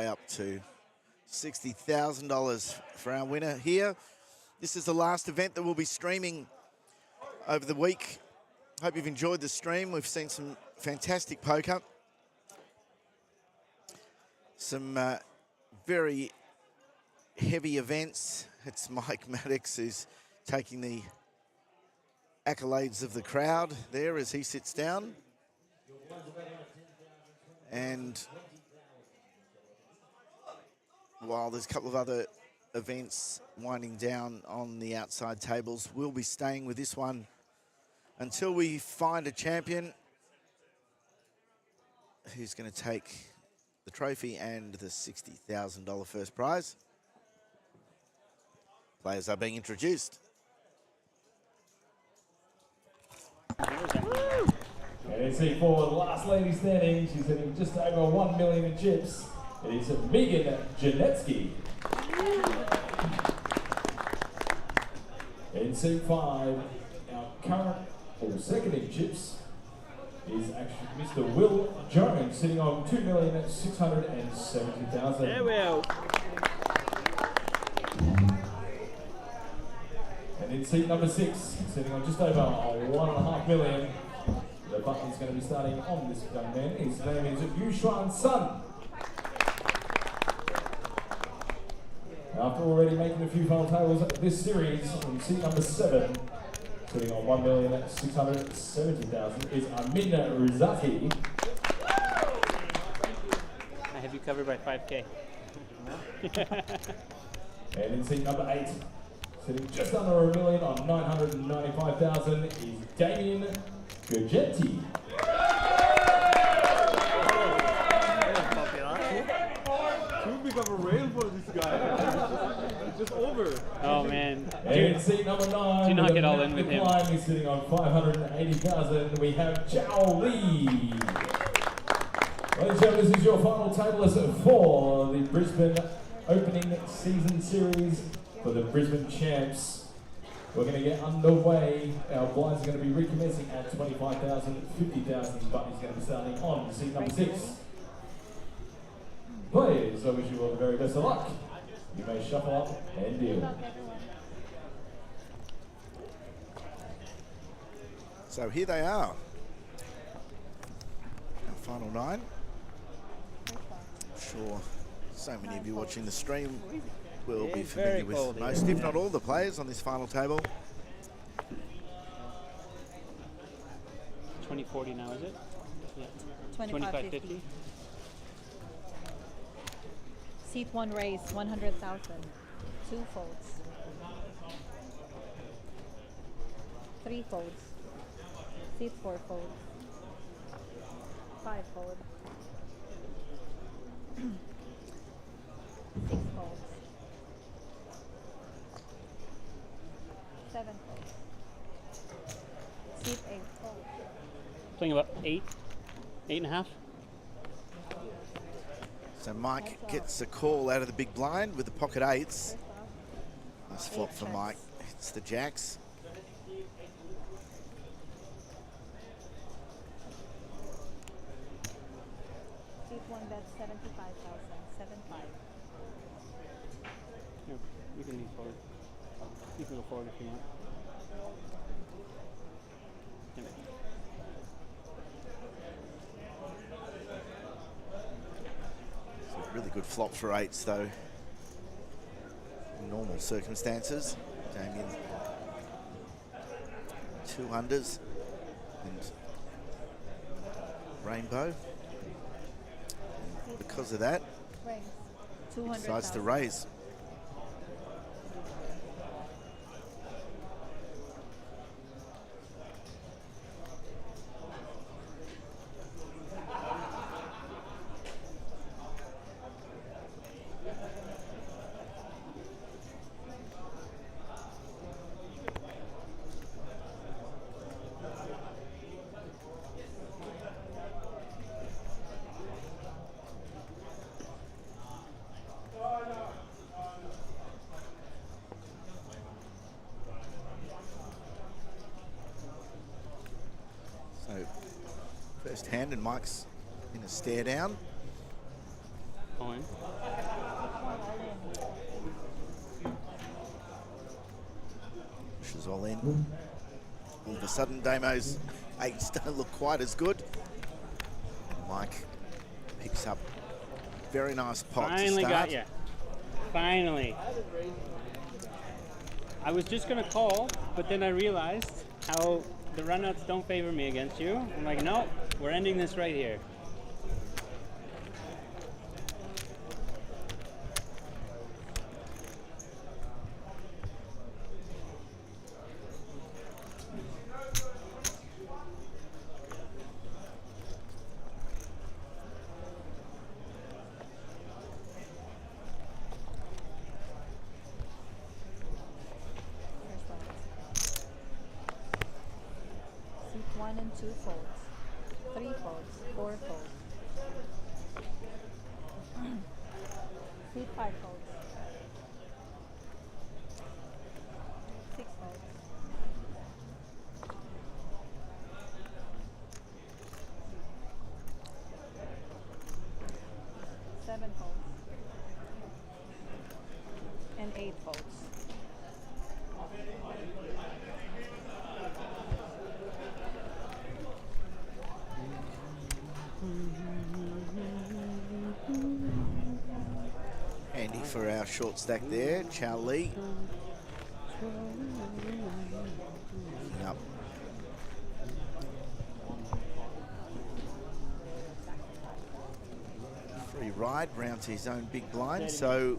up to $60,000 for our winner here. This is the last event that we'll be streaming over the week. Hope you've enjoyed the stream. We've seen some fantastic poker. Some very heavy events. It's Mike Maddox who's taking the accolades of the crowd there as he sits down. And while there's a couple of other events winding down on the outside tables, we'll be staying with this one until we find a champion who's going to take the trophy and the $60,000 first prize. Players are being introduced. And it's for the last lady standing. She's hitting just over 1 million in chips. It is Megan Janetsky. In seat 5, our current or second in chips is actually Mr. Will Jones, sitting on 2,670,000. There we go. And in seat number 6, sitting on just over 1.5 million. The button's going to be starting on this young man. His name is Yushuan Sun. After already making a few final tables this series, in seat number 7, sitting on 1,670,000 is Amina Rizati. I have you covered by 5K. And in seat number 8, sitting just under 1 million on 995,000 is Damien Gurgenti. Too big of a rail for this guy. It's just over. Oh man. And in seat number 9, do not get all in with him. He's sitting on 580,000. We have Chow Lee. Ladies and gentlemen, this is your final table list for the Brisbane opening season series for the Brisbane champs. We're going to get underway. Our blinds are going to be recommencing at 25,000, 50,000. Button's going to be starting on seat number 6. Players, I wish you all the very best of luck. You may shuffle up and deal. So here they are. Our final 9. I'm sure so many of you watching the stream will be familiar with most, if not all, the players on this final table. 2040 now, is it? Yeah. 2550. Seat 1 raise, 100,000. 2 folds. 3 folds. Seat 4 folds. 5 folds. 6 folds. 7 folds. Seat 8 folds. Playing about 8, 8.5. So Mike gets a call out of the big blind with the pocket 8s. Nice flop for Mike. It's the jacks. Seat 1 bets 75,000. 7-5. Yeah, you can lean forward. You can go forward if you want. Yeah. Really good flop for 8s though. In normal circumstances. Damien 2 unders and rainbow. And because of that, Raise. 200,000. decides to raise. First hand, and Mike's in a stare down. Going. goes all in. All of a sudden, Damo's eights don't look quite as good. And Mike picks up very nice pot Finally to got start. you. Finally. I was just gonna call, but then I realized how the runouts don't favor me against you. I'm like, no, we're ending this right here. Seat 1 and 2 folds. 3 folds. 4 folds. Seat 5 folds. 6 folds. 7 folds. And 8 folds. Handy for our short stack there, Chow Lee. Picking up. Free ride round to his own big blind, so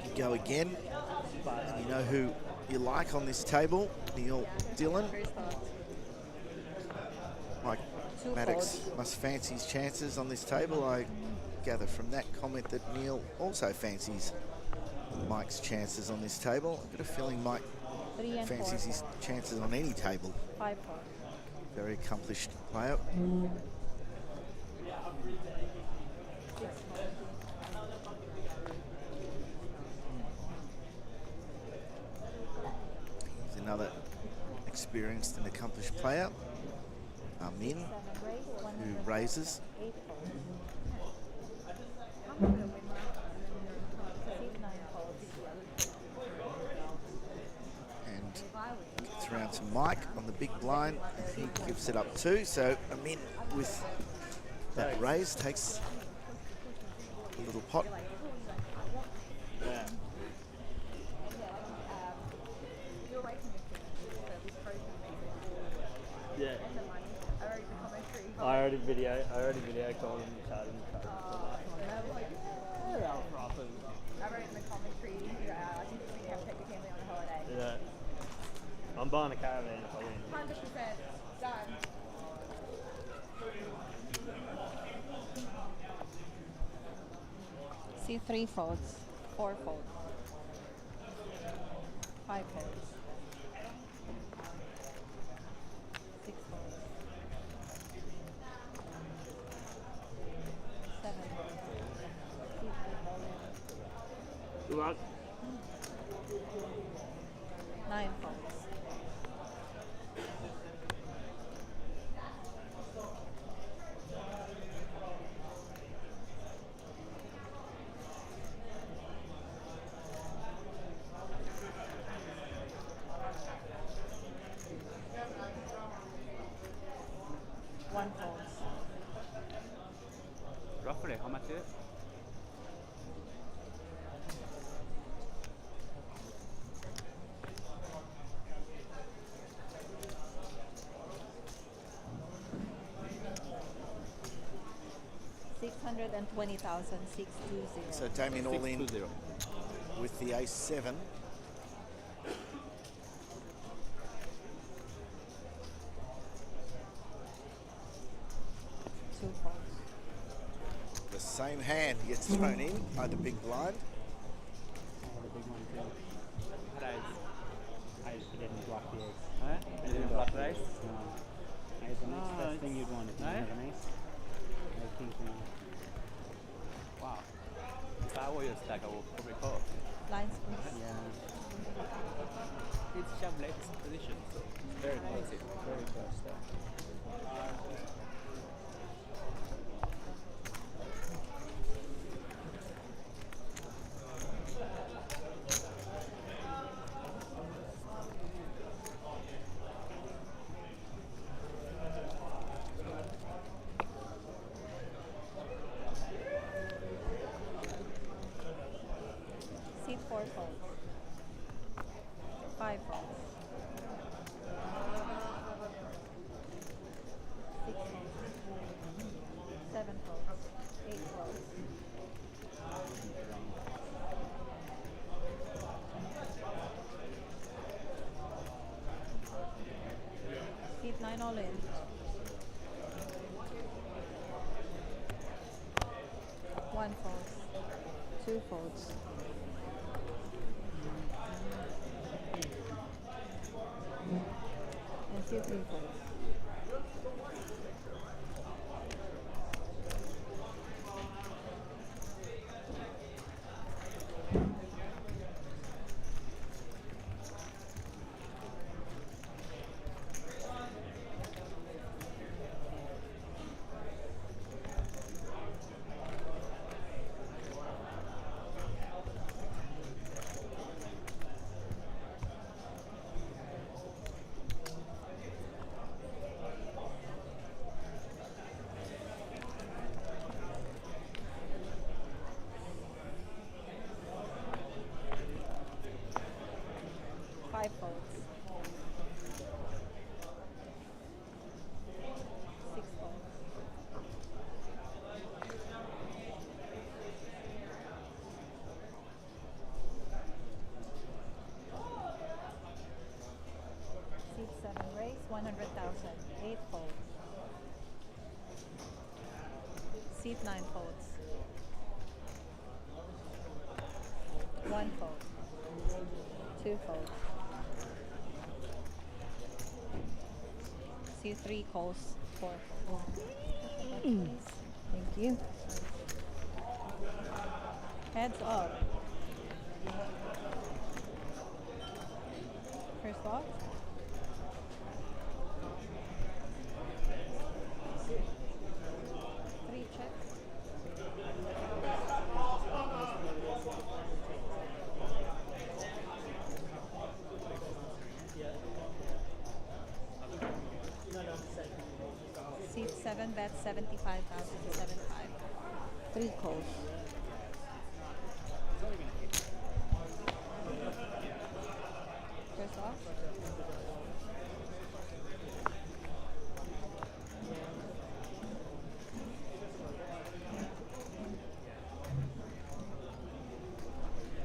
you go again. And you know who you like on this table, Neil Dillon. First thought. Mike 2 Maddox folds. must fancy his chances on this table. I gather from that comment that Neil also fancies Mike's chances on this table. I've got a feeling Mike 3 and 4 fancies his folds. chances on any table. 5 folds. Very accomplished player. 6 folds. He's another experienced and accomplished player. Amin, 7 raise. 1 who raises. 8 folds. Seat 9 folds. And gets around to Mike on the big blind. And he gives it up too. So Amin with that raise takes a little pot. Yeah. Yeah. I already video called him and chatted him. Yeah, Robin. I wrote in the commentary, I think we have to take the family on a holiday. Yeah. I'm buying a caravan if I win. 100% done. Seat 3 folds. 4 folds. 5 folds. 6 folds. 7 folds. Seat 3 folds. Good luck. 9 folds. One folds. Roughly, how much is it? $620,620. So Damien all in 620. with the ace-7. Two folds. The same hand gets thrown in by the big blind. The big one too. I didn't block the ace. Huh? You didn't block the ace? No. I had the next Ah, best thing you'd want if you eh? had an ace. I had king queen. Wow. If I were your stack, I would probably call. Lines, please. Yeah. It's shove left position, so it's very expensive. Very close though. All in. One folds. Two folds. And few three folds. Five folds. Six folds. Seat 7 raise, 100,000. 8 folds. Seat 9 folds. 1 fold. 2 folds. See 3 calls, 4 folds. Thank you. Heads up. First off. Three checks. Seat 7 bets 75,075. 3 calls. First off.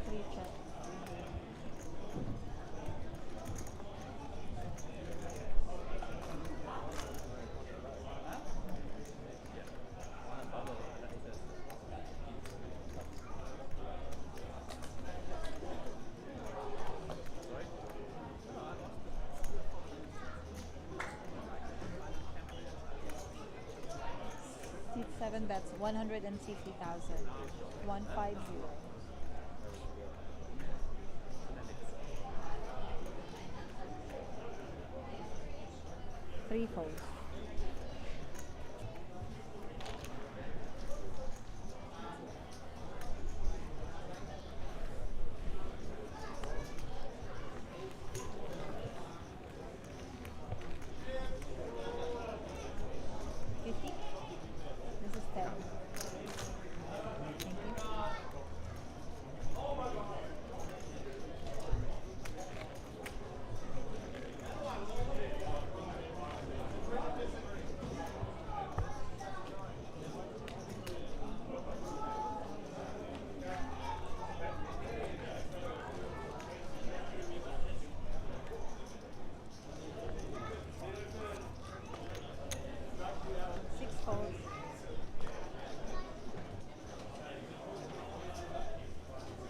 Three check. Seat 7 bets 150,000. 150. Three folds. $50. This is 10. Thank you. Six folds.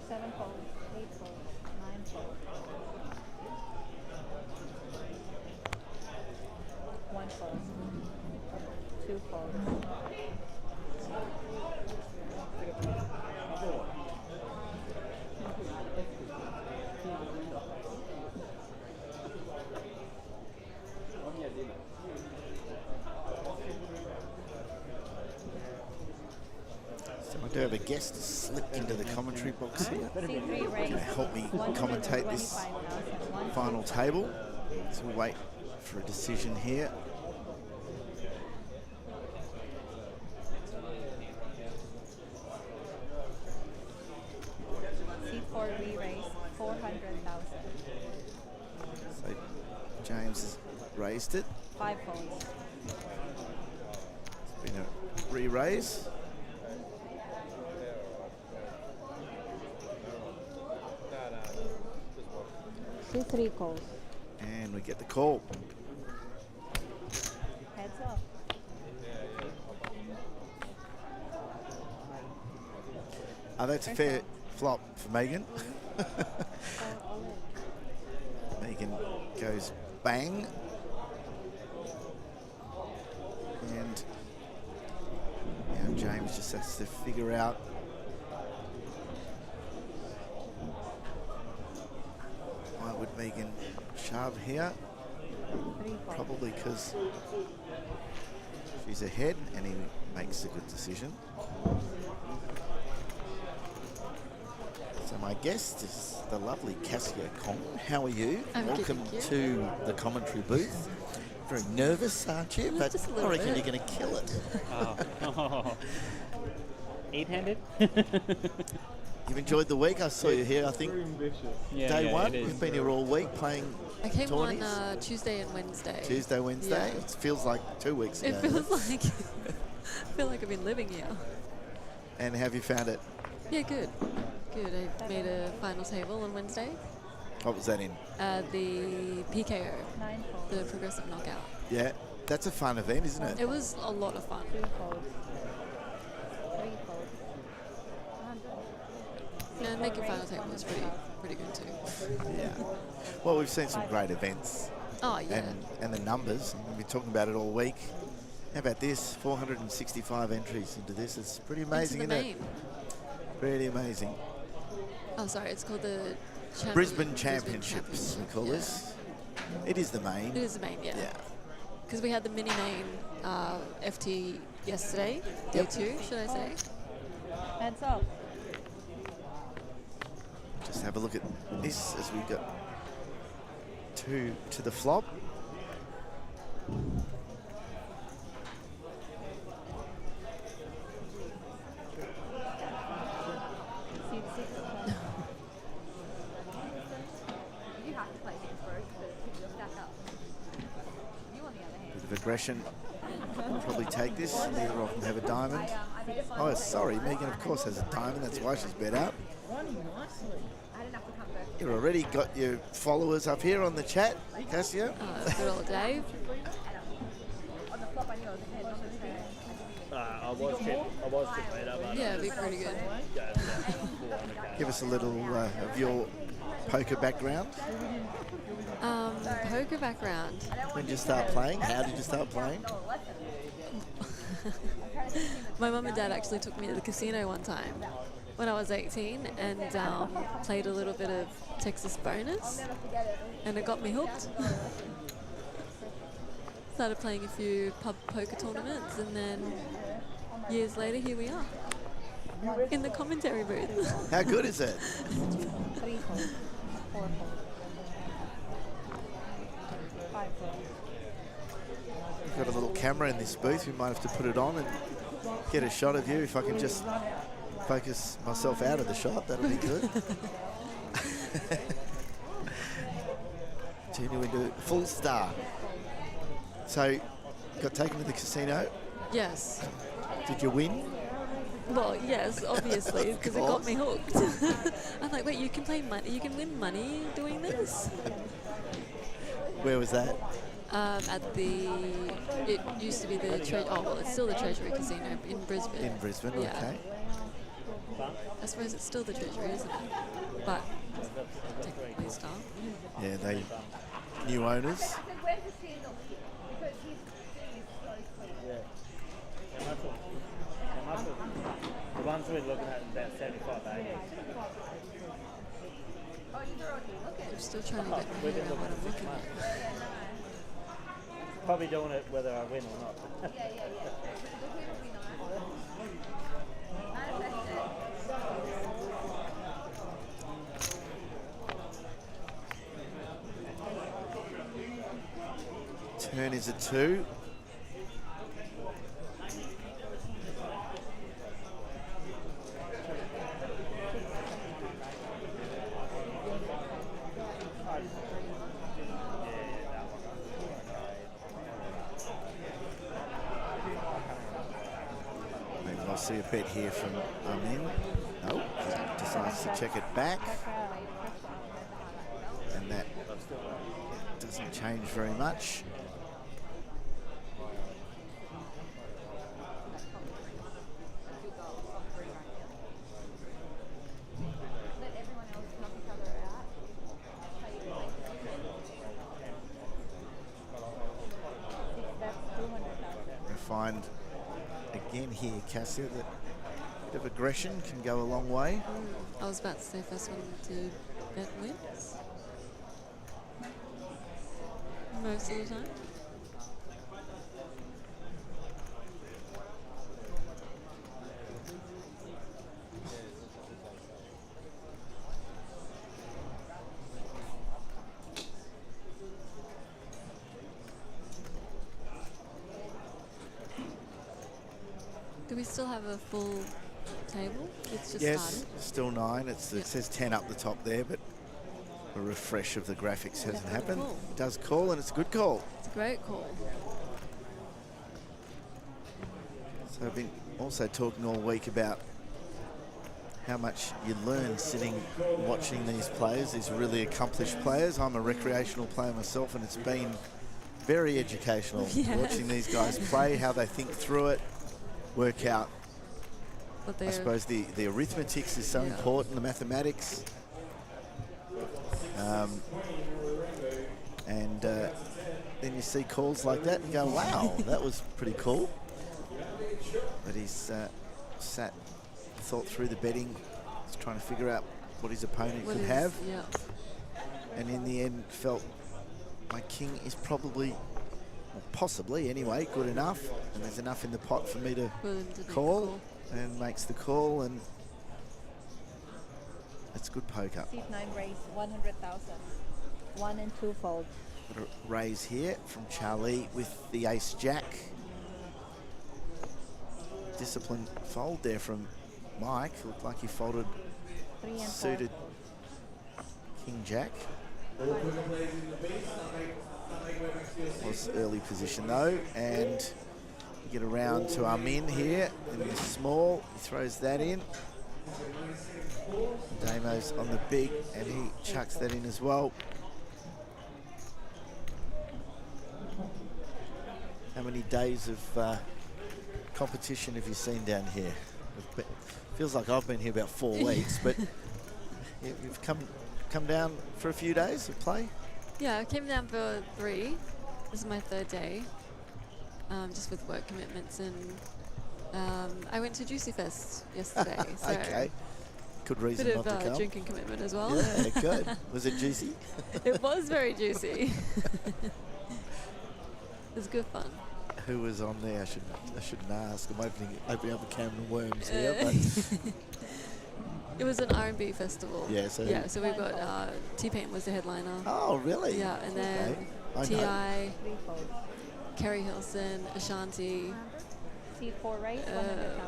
Seven folds. 8 folds. 9 folds. 1 fold. 2 folds. So I do have a guest slipped into the commentary box here. C3 raise. Gonna help me commentate this 125,000. final table. So we'll wait for a decision here. C4 re-raise. 400,000. So James has raised it. 5 folds. It's been a re-raise. C3 calls. And we get the call. Oh, that's a fair flop for Megan. Megan goes bang. And now James just has to figure out why would Megan shove here? Probably because she's ahead and he makes a good decision. So my guest is the lovely Cassia Kong. How are you? I'm good, Welcome thank you. to the commentary booth. Very nervous, aren't you? But Just a I little reckon bit. you're going to kill it. Oh. 8-handed? You've enjoyed the week. I saw you here, I think, Very ambitious. Yeah, day one. it is. You've been here all week playing I came on tourneys. Tuesday and Wednesday. Tuesday, Wednesday. Yeah. It feels like 2 weeks ago. It feels like I feel like I've been living here. And have you found it? Yeah, good. Good. I made a final table on Wednesday. What was that in? The PKO, 9 folds. the progressive knockout. Yeah, that's a fun event, isn't it? It was a lot of fun. 2 folds. 3 folds. And making final table was pretty good too. Yeah. Well, we've seen some great events. Oh yeah. And the numbers. We've been talking about it all week. How about this? 465 entries into this. It's pretty amazing, Into the isn't main. it? Pretty amazing. Oh, sorry. It's called the Brisbane Championships, we call yeah. this. It is the main. It is the main, yeah. Yeah. Because we had the mini main FT yesterday, day Yep. 2, should I say? Heads up. Just have a look at this as we got to the flop. Seat 6. You have to play against Rose to keep your stack up. You, on the other hand. Bit of aggression. Probably take this. Neither of them have a diamond. Oh, sorry. Megan, of course, has a diamond. That's why she's bet up. I had enough to come back. You've already got your followers up here on the chat, Cassia. Good old Dave. On the flop, I knew I was ahead. On the turn, I was tip later, but Yeah, it'd be pretty good. Give us a little of your poker background. Poker background. When did you start playing? How did you start playing? My mum and dad actually took me to the casino one time when I was 18 and played a little bit of Texas bonus, and it got me hooked. Started playing a few pub poker tournaments, and then years later, here we are in the commentary booth. How good is it? 3 folds. 4 folds. 5 folds. We've got a little camera in this booth. We might have to put it on and get a shot of you. If I can just focus myself out of the shot, that'll be good. Continue into full star. So, got taken to the casino. Yes. Did you win? Well, yes, obviously, Of because it got course. me hooked. I'm like, wait, you can play money, you can win money doing this? Where was that? It used to be the it's still the Treasury Casino in Brisbane. In Brisbane, Yeah. okay. I suppose it's still the Treasury, isn't it? But technically still. Yeah, they new owners. I said, where's the sandal? Because he's so clean. The ones we're looking at about 75 80. Oh, you're already looking. I'm still trying to get my head around what I'm looking at. Probably doing it whether I win or not. Yeah. The win will be nice. Manifest it. Turn is a 2. Maybe I'll see a bet here from Amin. No, he decides to check it back. And that doesn't change very much. here, Cassia. That bit of aggression can go a long way. I was about to say first one to bet wins. Most of the time. Do we still have a full table? It's just Yes, started. still 9. It says 10 up the top there, but a refresh of the graphics hasn't happened. Cool. It does call, and it's a good call. It's a great call. So I've been also talking all week about how much you learn sitting watching these players, these really accomplished players. I'm a recreational player myself, and it's been very educational watching these guys play, how they think through it, work out. I suppose the arithmetics is so important, the mathematics. And then you see calls like that and go, wow, that was pretty cool. But he's thought through the betting, he's trying to figure out what his opponent could have. Yeah. And in the end felt my king is probably, or possibly anyway, good enough. And there's enough in the pot for me to call. And makes the call, and it's good poker. Seat 9 raise 100,000. 1 and 2 folds. Raise here from Charlie with the ace jack. Disciplined fold there from Mike. Looked like he folded 3 and 4. suited king jack. Was early position though, and you get around to Armin here in the small. He throws that in. Damo's on the big, and he chucks that in as well. How many days of competition have you seen down here? Feels like I've been here about 4 weeks, but you've come down for a few days of play? Yeah, I came down for 3. This is my 3rd day, just with work commitments, and I went to Juicy Fest yesterday. So okay. Good reason bit not of to come. drinking commitment as well. Yeah, good. Was it juicy? It was very juicy. It was good fun. Who was on there? I shouldn't ask. I'm opening up a can of worms here. But it was an R&B festival. Yeah, so so we've got T-Pain was the headliner. Oh, really? Yeah, and then okay. T.I., Kerry Hilson, Ashanti. Seat 4 raise 100,000.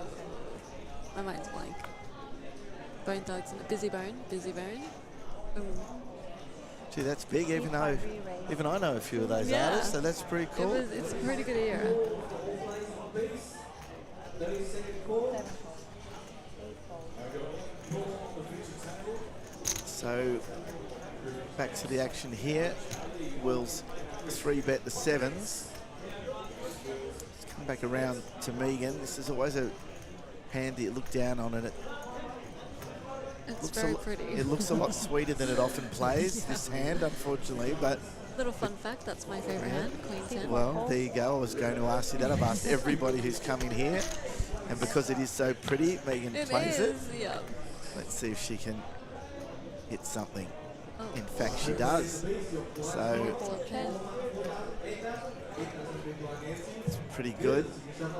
My mind's blank. Bone Thugs and Busy Bone. Gee, that's big. Even I know a few of those artists, so that's pretty cool. It's a pretty good era. So back to the action here. Will's 3-bet the 7s. Let's come back around to Megan. This is always a hand that you look down on, and It's very pretty. It looks a lot sweeter than it often plays, this hand, unfortunately. But little fun fact, that's my favorite hand, Queen 10. well, there you go. I was going to ask you that. I've asked everybody who's come in here, and because it is so pretty, Megan plays it. Yeah. Let's see if she can hit something. In fact, she does. So it's pretty good.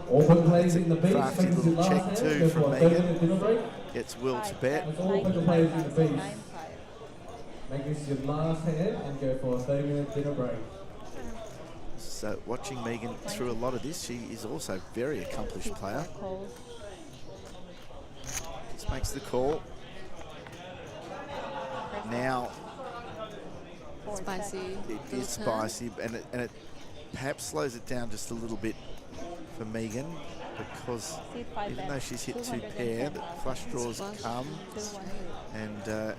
Open players in the beach. Crafty little check too from Megan. Gets Will to bet. Open players in the beach. Make this your last hand and go for a 30-minute dinner break. So watching Megan through a lot of this, she is also a very accomplished player. Just makes the call. Now Spicy. it is spicy, and it perhaps slows it down just a little bit for Megan, because even though she's hit 2 pair, the flush draws come, and I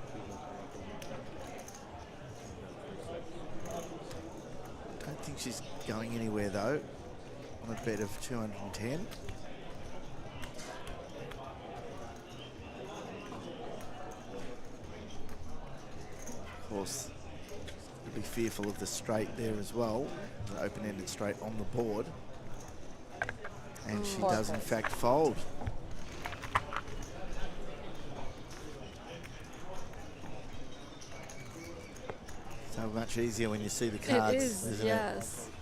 don't think she's going anywhere though on a bet of 210. Of course, you'll be fearful of the straight there as well, the open-ended straight on the board. And she does, in fact, fold. So much easier when you see the cards, It is, isn't yes. it?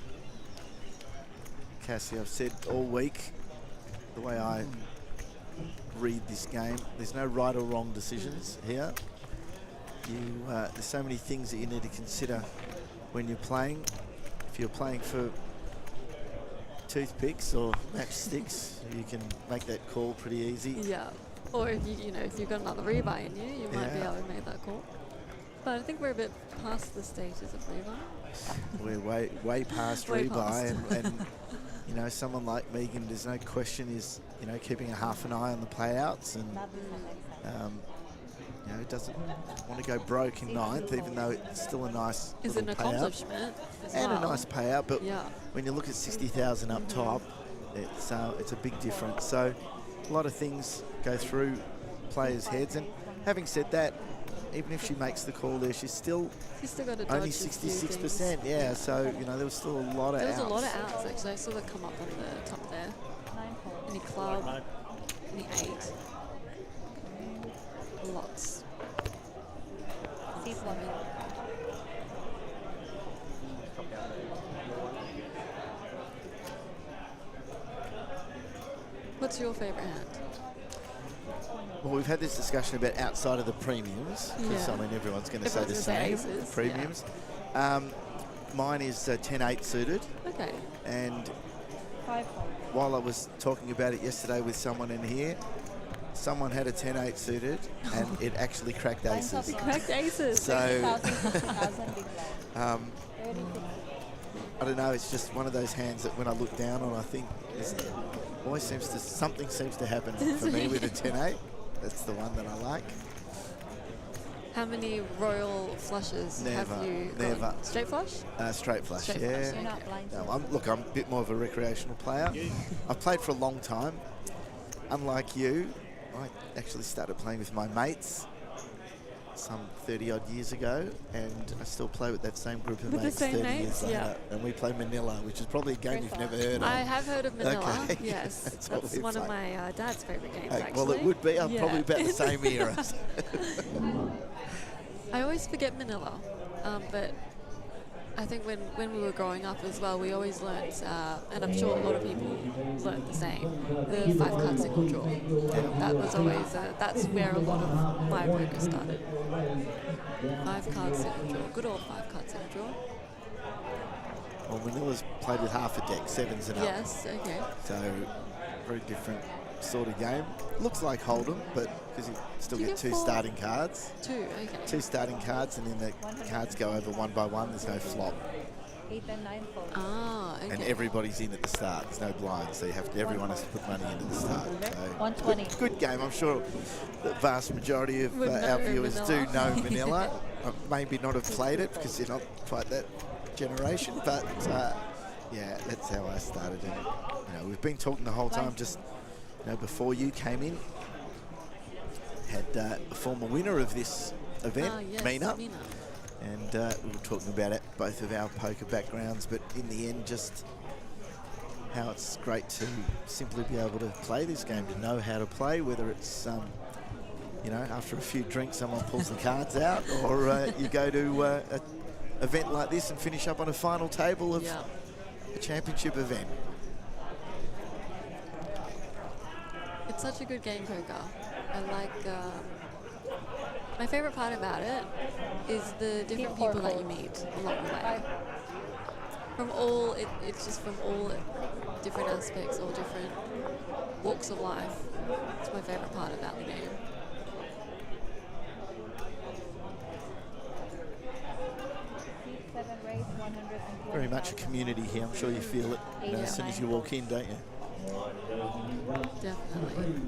Cassie, I've said all week, the way I read this game, there's no right or wrong decisions here. There's so many things that you need to consider when you're playing. If you're playing for toothpicks or matchsticks, you can make that call pretty easy. Yeah. Or if if you've got another rebuy in you, you might be able to make that call. But I think we're a bit past the stages of rebuy. We're way past Way rebuy, past. and someone like Megan, there's no question, is keeping a half an eye on the playouts, and doesn't want to go broke in ninth, even though it's still a nice It's little an payout. accomplishment as And well. a nice payout, but Yeah. when you look at 60,000 up top, it's a big difference. So a lot of things go through players' heads, and having said that, even if she makes the call there, she's still got to only dodge a few 66%. things. Yeah, so there was still a lot of There outs. was a lot of outs actually. I saw that come up on the top there. Any club, any 8. Lots. What's your favourite hand? Well, we've had this discussion about outside of the premiums, because Yeah. everyone's going to say the Everyone's gonna same, say aces, premiums. Mine is 10-8 suited, Okay. and while I was talking about it yesterday with someone in here, someone had a 10-8 suited, and it actually cracked aces. Cracked aces. So, I don't know, it's just one of those hands that when I look down on, I think something seems to happen for me with a 10-8. That's the one that I like. How many royal flushes have you got? Never. Straight flush? Straight flush, Straight yeah. flush, okay. No, I'm a bit more of a recreational player. I've played for a long time. Unlike you, I actually started playing with my mates some 30-odd years ago, and I still play with that same group of With the mates same 30 mates, years later. yeah. And we play Manila, which is probably a game you've never heard of. I have heard of Manila, Okay. yes. That's what That's we one of play. my dad's favourite games, Okay, actually. well, it would be. I'm Yeah. probably about the same era. I always forget Manila, but I think when we were growing up as well, we always learnt, and I'm sure a lot of people learnt the same, the 5-card single draw. That was always, that's where a lot of my poker started. 5-card single draw, good old 5-card single draw. Well, Manila's played with half a deck, 7s and up. Yes, okay. So, very different sort of game. Looks like Hold'em, but because you still Do you get get 2 4? starting cards. 2, okay. 2 starting cards, and then the cards go over one by one. There's no flop. 8 and 9 folds. Ah, okay. And everybody's in at the start. There's no blinds, so everyone has to put money into the start. So 120. good game. I'm sure the vast majority of Would our know viewers Manila. do know Manila. Maybe not have played it because they're not quite that generation, but yeah, that's how I started. And we've been talking the whole time. Just before you came in, had a former winner of this event, yes, Mina. Mina. And we were talking about it, both of our poker backgrounds, but in the end, just how it's great to simply be able to play this game, to know how to play, whether it's, after a few drinks, someone pulls the cards out, or you go to an event like this and finish up on a final table of a championship event. It's such a good game, poker. I like. My favorite part about it is the different people that you meet along the way. It's just from all different aspects, all different walks of life. It's my favorite part about the game. Very much a community here. I'm sure you feel it as soon as you walk in, don't you? Definitely.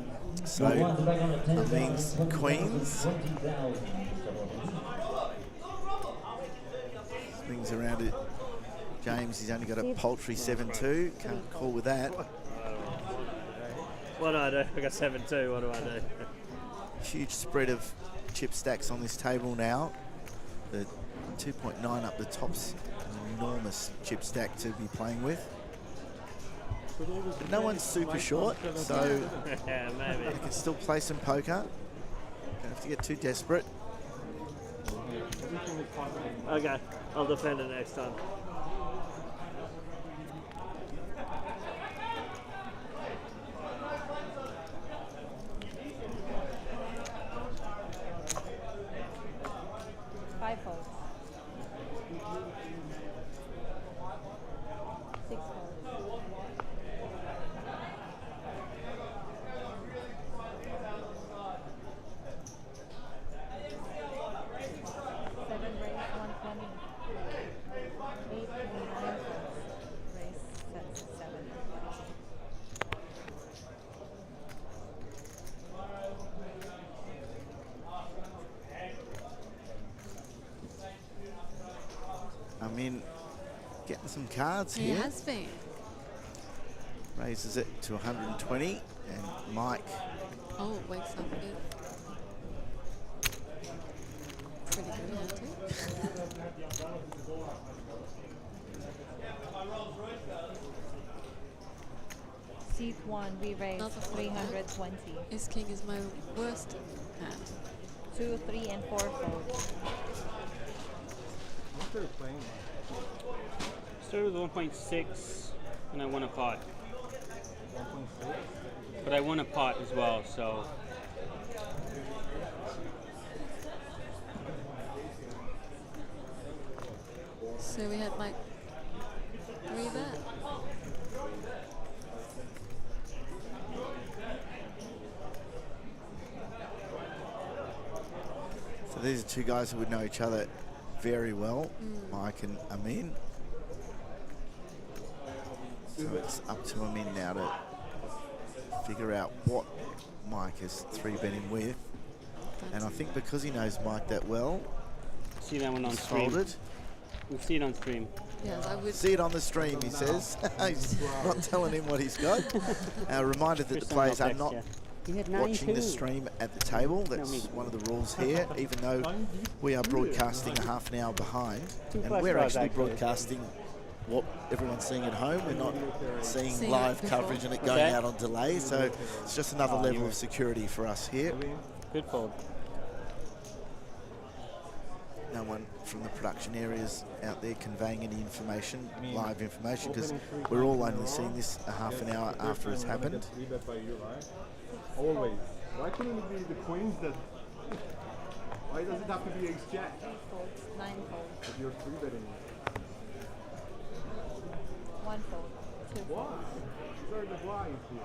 So that means Queens. Swings around it. James, he's only got a paltry 7-2. Can't call with that. What do I do? I got 7-2. What do I do? Huge spread of chip stacks on this table now. The 2.9 up the top's an enormous chip stack to be playing with. No one's super short, so Yeah, maybe. you can still play some poker. Don't have to get too desperate. Okay, I'll defend it next time. Five folds. 6 folds. 7 raise 120. 8 and 9 folds. Raise 7. I mean, getting some cards He here. has been. Raises it to 120, and Mike Oh, it wakes up a bit. Pretty good hand too. Seat 1, we raise Another fold, yeah. 320. Ace king is my worst hand. 2, 3, and 4 folds. What are you playing? Started with 1.6 and I won a pot. 1.6? But I won a pot as well, so So we had like 3 bet. So these are two guys who would know each other very well, Mike and Amin. So it's up to Amin now to figure out what Mike is 3-betting with. And I think because he knows Mike that well, see that one on he's stream. folded. We've seen it on stream. Yes, I would. See it on the stream, he says. He's not telling him what he's got. A reminder that the First time players I'll are text not ya. You had watching the 9-2. stream at the table. That's me. one of the rules here, even though we are broadcasting a half an hour behind. Two And flash we're drives, actually actually. broadcasting what everyone's seeing at home. We're not seeing Seeing live it before. coverage and it What's going that? out on delay. So it's just another Oh, level you- of security for us here. Good fold. No one from the production areas out there conveying any information, live information, because we're all only seeing this a half an hour after it's happened. 3-bet by you, right? Always. Why couldn't it be the queens that... Why does it have to be ace-jack 8 folds, 9 folds. if you're 3-betting? 1 fold. 2 Why? folds. These are the blinds here.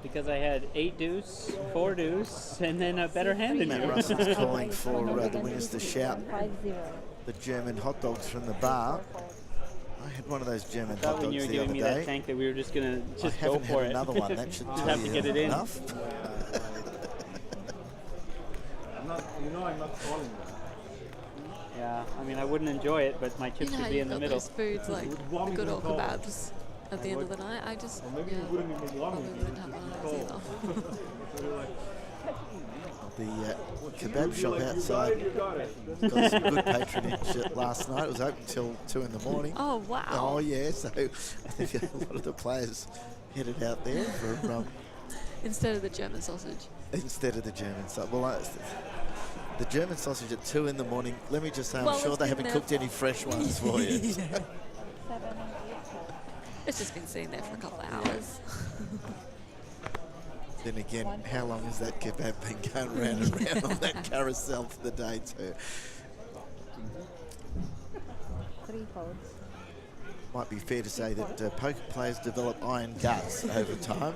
Because I had 8 deuce, 4 deuce, and then a better hand than Matt you. Russell's calling for the winners to shout 5-0. the German hot dogs from the bar. I had one of those German I thought hot when you dogs were the giving other me that day. tank that we were just gonna I just go haven't for had it. another one. That should Just tell have to you get it in. enough. I'm not, you know I'm not calling that. Yeah, I mean I wouldn't enjoy it, but my You chips know how would be you've in the got middle. those foods like the Warming good the old cold. kebabs at the end of the night. I just, Or maybe yeah, you wouldn't even want probably me. wouldn't have one of those either. So you're like, The kebab shop you outside got it. got some good patronage last night. It was open till 2 in the morning. Oh, wow. Oh yeah, so I think a lot of the players headed out there for Instead of the German sausage. instead of the German sausage. Well, the German sausage at 2 in the morning. Let me just say, I'm Well, sure it's they been haven't there cooked any fresh ones for you. 7 and 8 folds. It's just been sitting there for a couple of hours. Then again, how long has that kebab been going round and round on that carousel for the day too? 3 folds. Might be fair to say that poker players develop iron guts over time.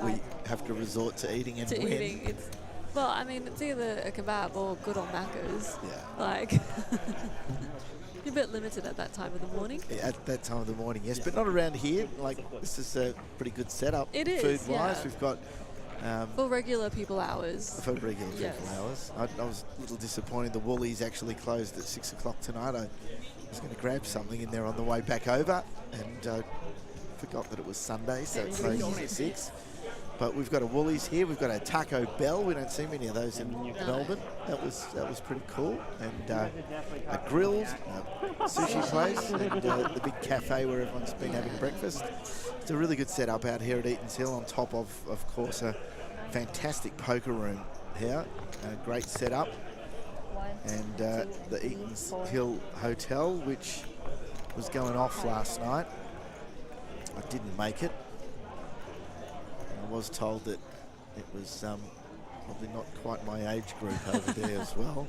We have to resort to eating and To win. eating, it's, well, I mean, it's either a kebab or good old Macca's. Yeah. Like, you're a bit limited at that time of the morning. At that time of the morning, yes, but not around here. Like, this is a pretty good setup. It is, food-wise. yeah. We've got For regular people hours. for regular Yes. people hours. I was a little disappointed. The Woolies actually closed at 6 o'clock tonight. I was going to grab something in there on the way back over, and forgot that it was Sunday, so it closes at 6. But we've got a Woolies here. We've got a Taco Bell. We don't see many of those in No. Melbourne. That was pretty cool. And a Grills, a sushi place, and the big cafe where everyone's been having breakfast. It's a really good setup out here at Eaton's Hill. On top of course, a fantastic poker room here. A great setup. And the Eaton's Hill Hotel, which was going off last night. I didn't make it. I was told that it was probably not quite my age group over there as well.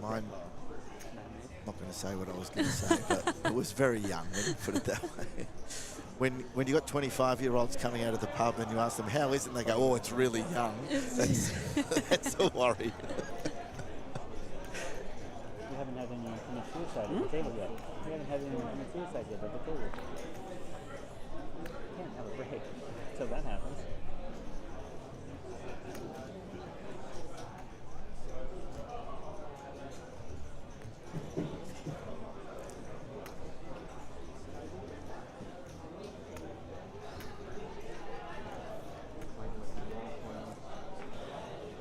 Mine, I'm not going to say what I was going to say, but it was very young, let me put it that way. When you got 25-year-olds coming out of the pub and you ask them, how is it? And they go, oh, it's really young. That's a worry. We haven't had any commit suicide at the table yet. We haven't had any commit suicide yet at the table. We can't have a break until that happens.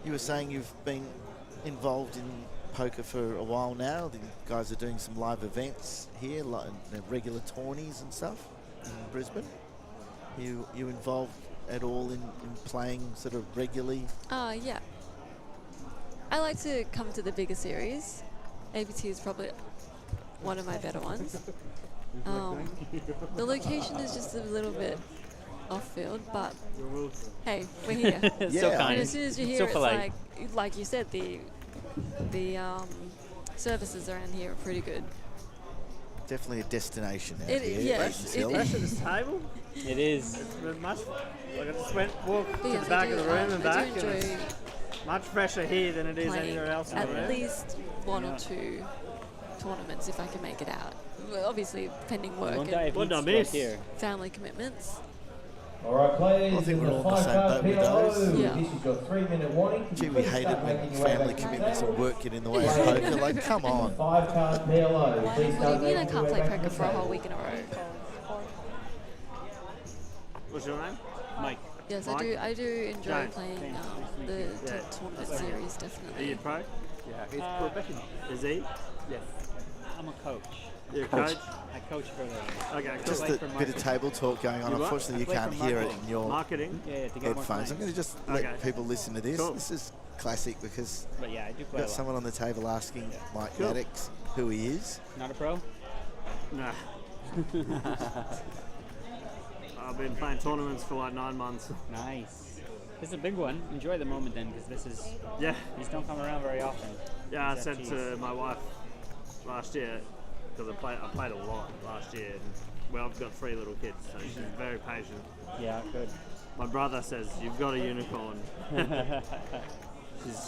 You were saying you've been involved in poker for a while now. The guys are doing some live events here, like regular tourneys and stuff in Brisbane. You involved at all in playing sort of regularly? Yeah. I like to come to the bigger series. ABT is probably one of my better ones. The location is just a little bit off-field, but hey, we're here. So kind. And as soon as you're here, So it's polite. like you said, the services around here are pretty good. Definitely a destination out It- here. yes, Eaton's it Hill. Fresh at this table? It is. It's been much. Like I just walked But to yes, the back I of do, the room and I back, do and it's enjoy much fresher here than it is playing anywhere else in at the room. least one or two tournaments if I can make it out. Well, obviously, pending work One day and What did I right miss? here. family commitments. All right, players. I think in we're all in the same five-card boat with PLO, those. Yeah. This is your 3-minute warning. Gee, we Please hate start it when making your way family back to the commitments and table. work get in the way of poker. Like, come on. 5-card PLO. Please What start do you mean I making can't your play way back poker to for a the whole table. week in a row? What's your name? Mike. Yes, Mike? I do enjoy James. playing the Yeah. tournament series, Are you definitely. pro? Yeah, he's professional. Is he? Yes. I'm a coach. You're a coach? I coach for the Okay, cool. Just play a for bit of marketing. table talk going on. You what? Unfortunately, you I play can't for hear it marketing. in your Marketing? Yeah, to get more headphones. I'm clients. going to just Okay. let people listen to this. Cool. This is classic because But yeah, I do we've play a got lot. someone on the table asking Mike Cool. Maddox who he is. Not a pro? Nah. I've been playing tournaments for like 9 months. Nice. This is a big one. Enjoy the moment then, because this is, Yeah. these don't come around very often. Yeah, I These said FGs. to my wife last year, because I played a lot last year. And, well, I've got 3 little kids, so she's very patient. Yeah, good. My brother says, you've got a unicorn.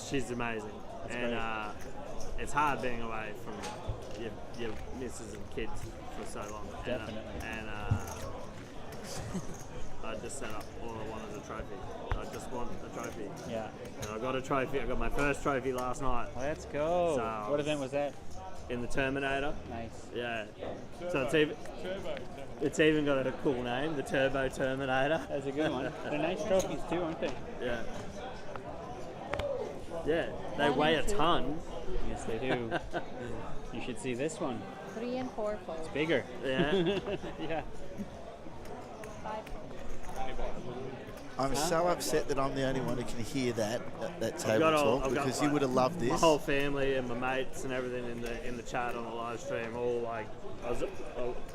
she's amazing. That's and great. it's hard being away from your missus and kids for so long. Definitely. And I just set up all I want as a trophy. I just want a trophy. Yeah. And I got a trophy. I got my first trophy last night Let's go. So- What event was that? in the Terminator. Nice. Yeah. So it's even got a cool name, the Turbo Terminator. That's a good one. They're nice trophies too, aren't they? Yeah. Yeah. They 1 weigh a and 2. ton. Yes, they do. You should see this one. 3 and 4 folds. Bigger. Yeah. Yeah. 5 I'm so upset that I'm the only one who can hear that table got talk I've got because you would have loved my this. whole family and my mates and everything in the chat on the live stream. All like,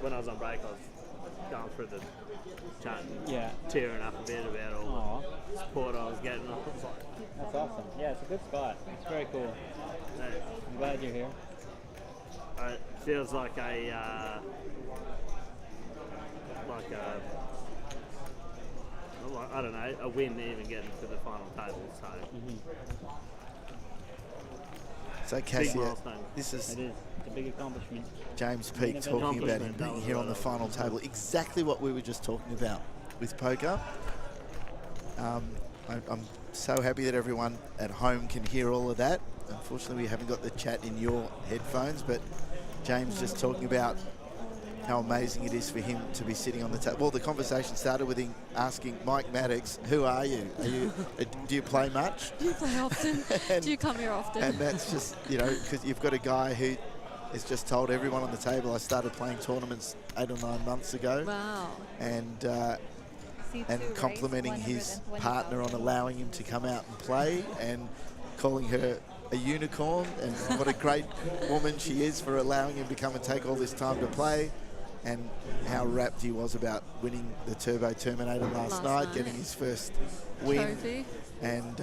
when I was on break, I was going through the chat and Yeah. tearing up a bit about all Aw, the support I was getting. I was like, that's awesome. Yeah, it's a good spot. It's very cool. hey, I'm glad you're here. it feels like I don't know, a win even getting to the final table. So So big Cassia, milestone. this is It is. It's a big accomplishment. James Peake talking about him Accomplishment, being that was here on what the I final table. Exactly what we were just talking about with poker. I'm so happy that everyone at home can hear all of that. Unfortunately, we haven't got the chat in your headphones, but James just talking about how amazing it is for him to be sitting on the table. Well, the conversation started with him asking Mike Maddox, "Who are you? Do you play much? Do you play often? Do you come here often?" And that's just, you know, because you've got a guy who has just told everyone on the table, I started playing tournaments 8 or 9 months ago. Wow. And C2 complimenting race, his 120,000. partner on allowing him to come out and play, and calling her a unicorn, and what a great woman she is for allowing him to come and take all this time to play, and how rapt he was about winning the Turbo Terminator last night, getting his first win. Trophy. And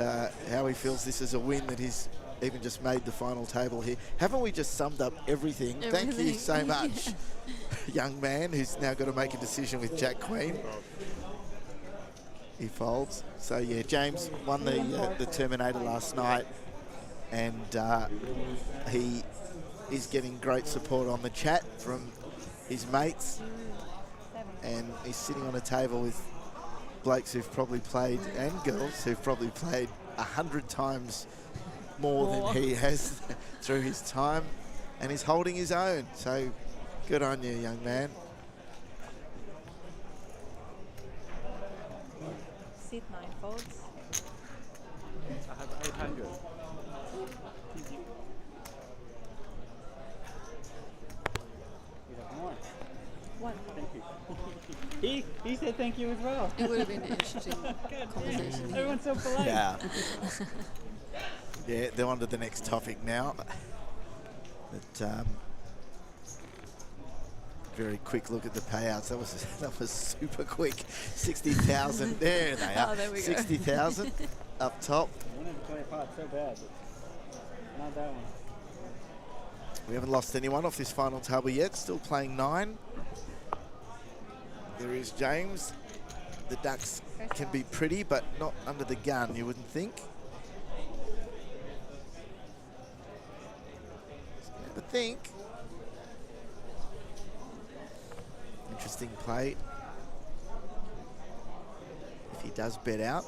how he feels this is a win that he's even just made the final table here. Haven't we just summed up everything? Thank you so much, young man, who's now got to make a decision with Jack Queen. He folds. So yeah, James won the Terminator last night, and he is getting great support on the chat from his mates, and he's sitting on a table with blokes who've probably played, and girls who've probably played 100 times more than he has through his time, and he's holding his own. So good on you, young man. Seat 9 folds. I have 800. You have more. One. Thank you. He said thank you as well. It would have been an interesting conversation here. Everyone's so polite. Yeah. Yeah, they're on to the next topic now. But very quick look at the payouts. That was super quick. 60,000. There they are. Oh, there we go. 60,000 up top. I wanted to play a pot so bad, but not that one. We haven't lost anyone off this final table yet. Still playing 9. There is James. The ducks can be pretty, but not under the gun, you wouldn't think. But think. Interesting play. If he does bet out,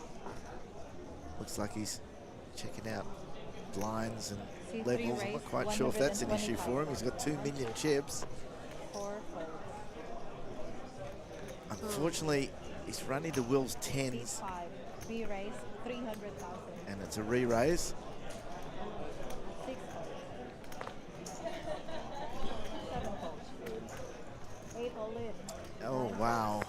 looks like he's checking out blinds and C3 levels. I'm raise, not quite sure if that's an issue for him. He's got 2 million chips. 4 folds. Unfortunately, he's running the Will's 10s, C5. B raise 300,000. and it's a re-raise. 6 folds. 7 folds. 8 all in. Oh, wow.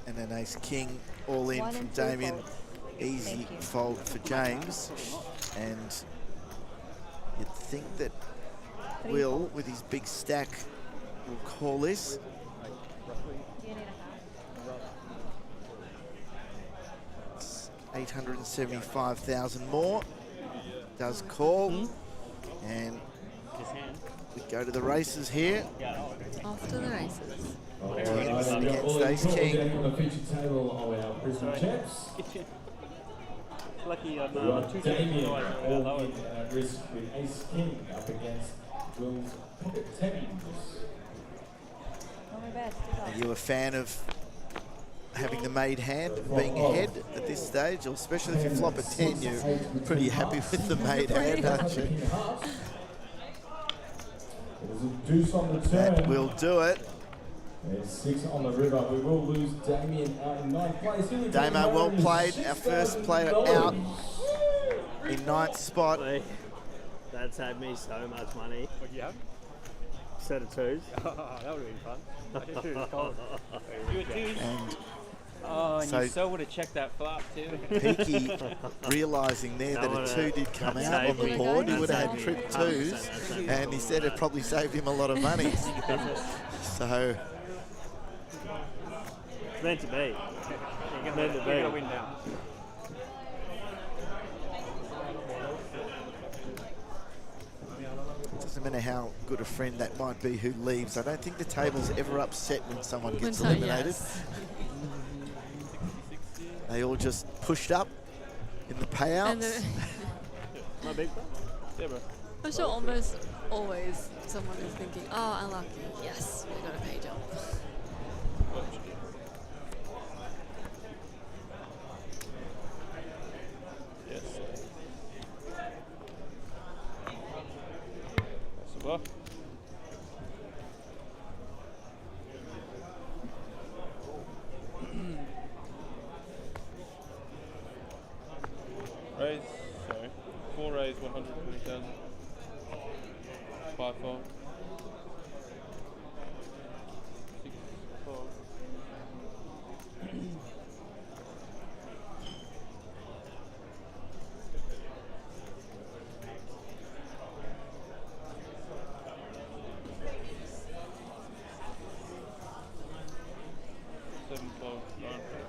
And an ace-king all in 1 from and 2 Damien. folds. Easy Thank you. fold for James. And you'd think that 3 Will, folds. with his big stack, will call this. 875,000 more. Does call. And His hand. we go to the races here. Off to the races. Against ace king. On the feature table of our Brisbane champs. Lucky I'm We got 2 Damien seconds all lower. in at risk with ace king up against Will's pocket 10s. No, my best. Good luck. Are you a fan of having the made hand, being ahead at this stage, or especially if you flop a 10, you're pretty happy with the made hand, aren't you? There's a deuce on the turn. That will do it. There's 6 on the river. We will lose Damien out in 9th place. Here we go. Damo, well played. Our first player out in 9th spot. That's had me so much money. What do you have? Set of 2s. That would have been fun. I didn't do it cold. You were 2s. And Oh, and So- you so would have checked that flop too. Peaky realising there that a 2 did come out on the board. He would have had trip 2s, and he said it probably saved him a lot of money. So Meant to be. You're Meant to gonna be. win now. it doesn't matter how good a friend that might be who leaves. I don't think the table's ever upset when someone gets eliminated. Yes. They all just pushed up in the And payouts. My big bro. Yeah, bro. I'm sure almost always someone is thinking, oh, unlucky. Yes, we got a pay jump. Yes. That's the bluff. raise, sorry, 4 raise, 120,000. 5 fold. 6 fold. 7 fold, 9 fold.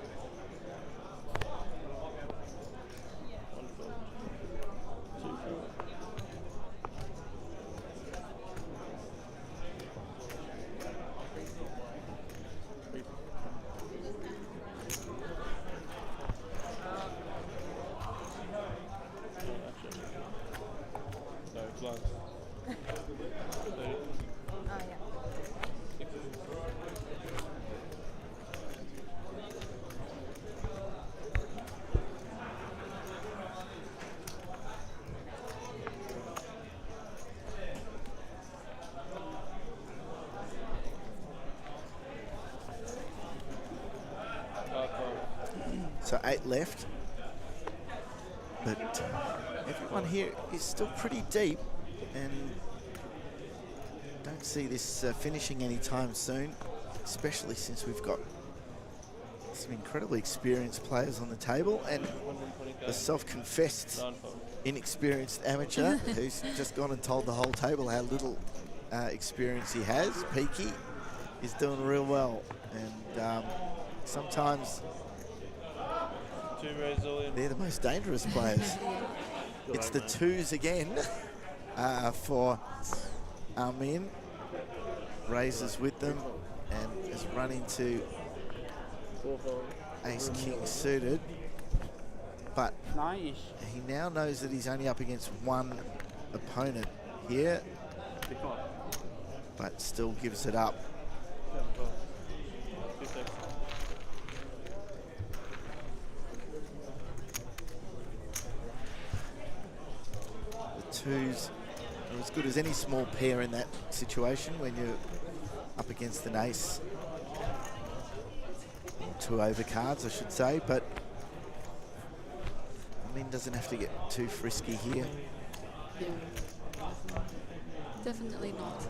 1 fold. 2 fold. 3 fold. No, blinds. 30. Oh, yeah. 6. So 8 left. But everyone here is still pretty deep, and don't see this finishing anytime soon, especially since we've got some incredibly experienced players on the table and a self-confessed inexperienced amateur who's just gone and told the whole table how little experience he has. Peaky is doing real well, and sometimes they're the most dangerous players. It's the twos again for Armin. Raises with them and has run into ace king suited, but he now knows that he's only up against one opponent here, but still gives it up. The twos are as good as any small pair in that situation when you're up against an ace. 2 overcards, I should say, but I mean, doesn't have to get too frisky here. Definitely not.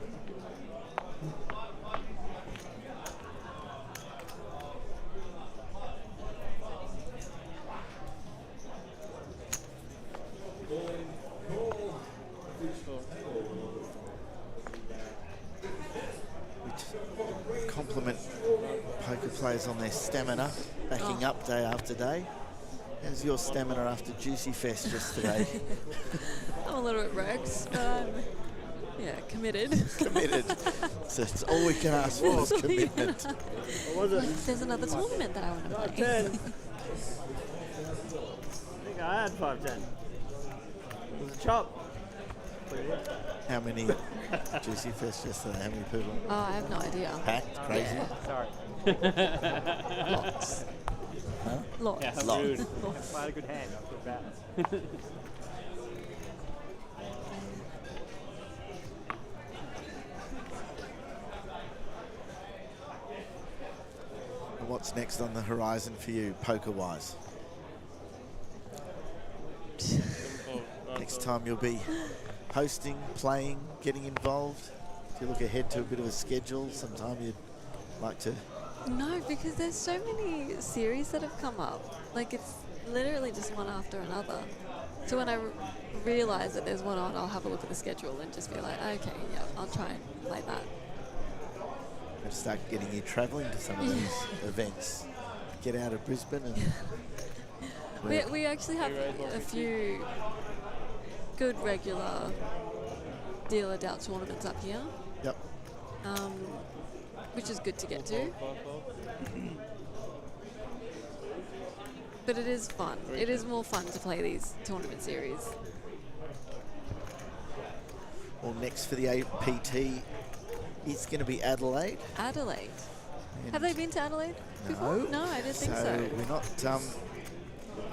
Compliment poker players on their stamina, backing up day after day. How's your stamina after Juicy Fest yesterday? I'm a little bit wrecked, but I'm, yeah, committed. Committed. So it's all we can ask for is commitment. What was it? There's another tournament that I want to play. 5-10. I think I had 5-10. It was a chop. How many Juicy Fest yesterday? How many people? Oh, I have no idea. Packed? Crazy? Yeah. Sorry. Lots. Huh? Lots. Yeah, Lots. rude. Quite a good hand. Not so bad. What's next on the horizon for you, poker-wise? Next time you'll be hosting, playing, getting involved. Do you look ahead to a bit of a schedule? Sometime you'd like to? No, because there's so many series that have come up. Like, it's literally just one after another. So when I realize that there's one on, I'll have a look at the schedule and just be like, okay, yeah, I'll try and play that. Got to start getting you travelling to some of these events. Get out of Brisbane and... We actually have a few good regular deal or doubt tournaments up here. Yep. Which is good to get to. But it is fun. It is more fun to play these tournament series. Well, next for the APT is going to be Adelaide. Adelaide. And Have they been to Adelaide before? No, I didn't think so. We're not...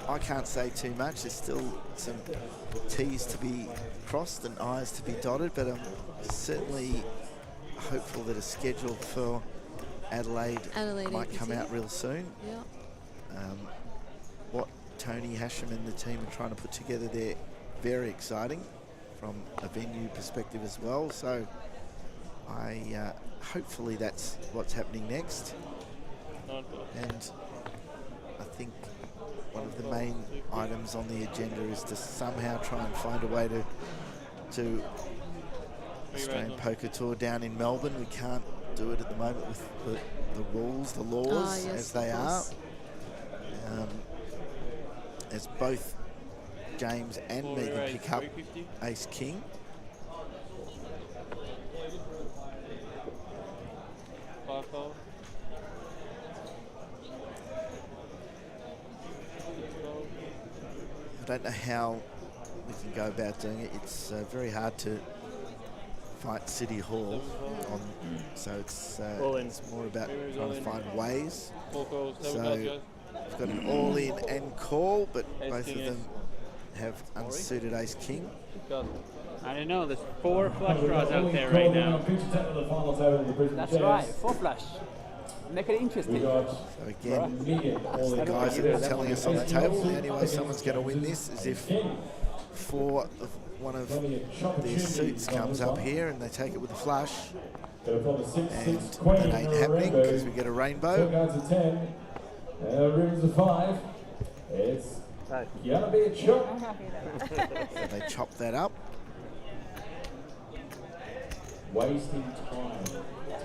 I can't say too much. There's still some T's to be crossed and I's to be dotted, but I'm certainly hopeful that a schedule for Adelaide might APT. come out real soon. Yeah. What Tony Hashem and the team are trying to put together there, very exciting from a venue perspective as well. So hopefully that's what's happening next. And I think one of the main items on the agenda is to somehow try and find a way to Australian Poker Tour down in Melbourne. We can't do it at the moment with the rules, the laws as they are. As both James and Megan pick up Ace King. I don't know how we can go about doing it. It's very hard to fight City Hall on, so it's more about trying to find ways. So we've got an all-in and call, but both of them have unsuited Ace King. I don't know, there's 4 flush draws out there right now. That's right, 4 flush. Make it interesting. So again, the guys are telling us on the table, the only way someone's going to win this is if one of their suits comes up here and they take it with a flush. And that ain't happening because we get a rainbow. Rivers of 5. It's gonna be a chop. So they chop that up. Wasting time.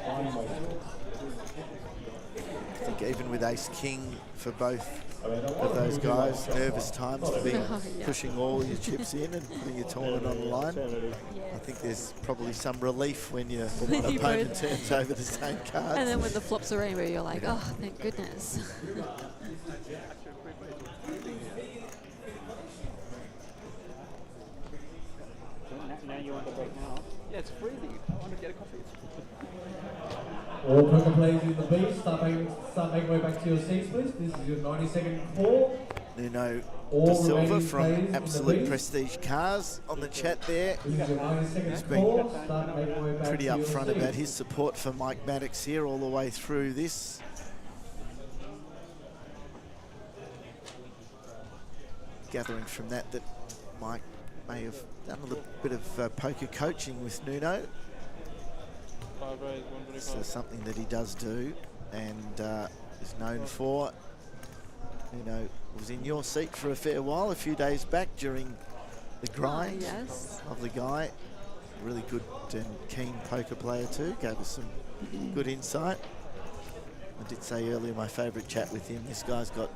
Time wasting. I think even with Ace King for both of those guys, nervous times to be pushing all your chips in and putting your tournament on the line. I think there's probably some relief when your opponent turns over the same cards. And then when the flops a rainbow, you're like, oh, thank goodness. Now you want to break now? Yeah, it's freezing. I want to get a coffee. All poker players in the beach, start making way back to your seats, please. This is your 90-second call. Nuno Da Silva from Absolute Prestige Cars on the chat there. He's been pretty upfront about his support for Mike Maddox here all the way through this. Gathering from that Mike may have done a little bit of poker coaching with Nuno. So something that he does do and is known for. Nuno was in your seat for a fair while, a few days back during the grind. Yes. Lovely guy, really good and keen poker player too. Gave us some good insight. I did say earlier my favourite chat with him. This guy's got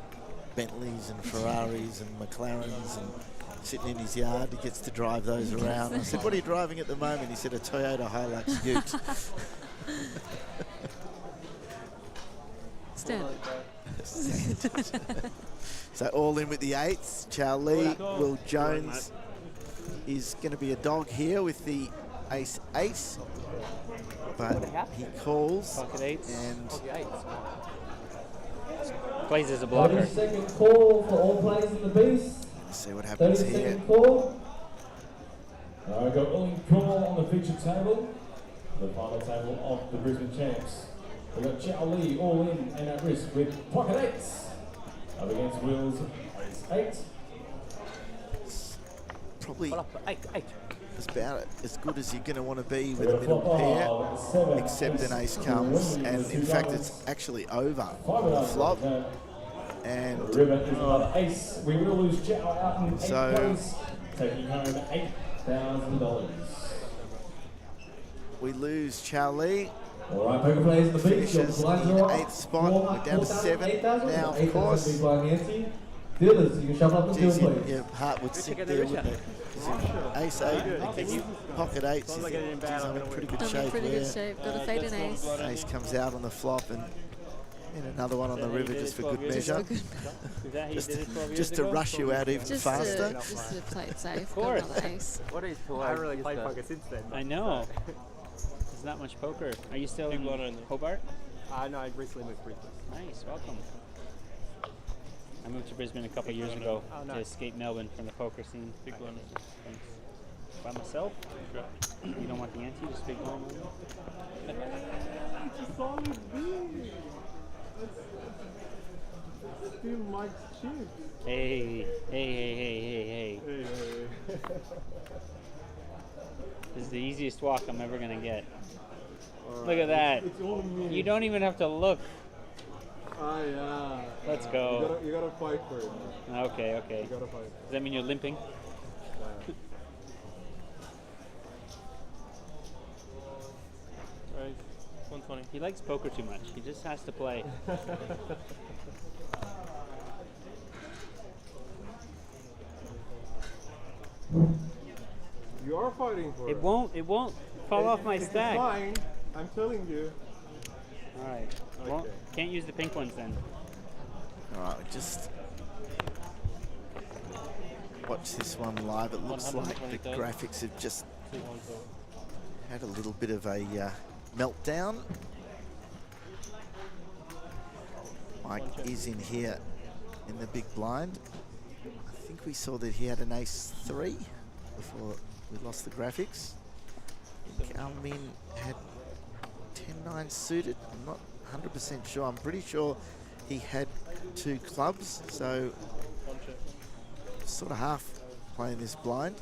Bentleys and Ferraris and McLarens and sitting in his yard, he gets to drive those around. I said, what are you driving at the moment? He said, a Toyota Hilux Ute. Standard. So all in with the 8s. Chow Lee, Will Jones is going to be a dog here with the Ace-8, but he calls Pocket 8s. and plays as a blocker. 30-second call for all players in the beast. Let's see what happens here. 30-second call. I got all-in call on the featured table. The final table of the Brisbane champs. We've got Chow Lee all in and at risk with pocket 8s. Up against Will's Ace-8. Probably Eight. it's about as good as you're going to want to be with a middle pair, except an ace comes, and in fact it's actually over on the flop. And River is another ace. We will lose Chow out in 8th place, taking home $8,000. we lose Chow Lee. All right, poker players in the beach. Finishes in 8th spot. We're down to 7 now, of course. Dealers, you can shuffle up the deal, Geez, please. your heart would sink there, wouldn't it? Ace-8, they give you pocket 8s. You think, geez, I'm in pretty good I'm shape in pretty there. good shape. Got a fade and ace. Ace comes out on the flop and another one on the river just for good measure. just to rush you out even faster. Just to play it safe. Of course. Got another ace. What is I really played poker since then. I know. There's not much poker. Are you still in Hobart? No, I recently moved to Brisbane. Nice, welcome. I moved to Brisbane a couple years ago to escape Melbourne from the poker scene. Big one. By myself? You don't want the ante, just big one? Still Mike's chips. Hey, hey, hey, hey, hey, hey. Hey, hey. This is the easiest walk I'm ever gonna get. Alright, Look at that. It's only me. You don't even have to look. Ah, yeah. Let's Yeah. go. You gotta fight for it, man. Okay, okay. You gotta fight. Does that mean you're limping? Yeah. Right. 120. He likes poker too much. He just has to play. You are fighting for it. It won't fall off my It's stack. fine. I'm telling you. All right. Well, can't use the pink ones then. All right, just watch this one live. It looks like the graphics have just had a little bit of a meltdown. Mike is in here in the big blind. I think we saw that he had an ace-3 before we lost the graphics. Almin had 10-9 suited. I'm not 100% sure. I'm pretty sure he had 2 clubs, so sort of half playing this blind.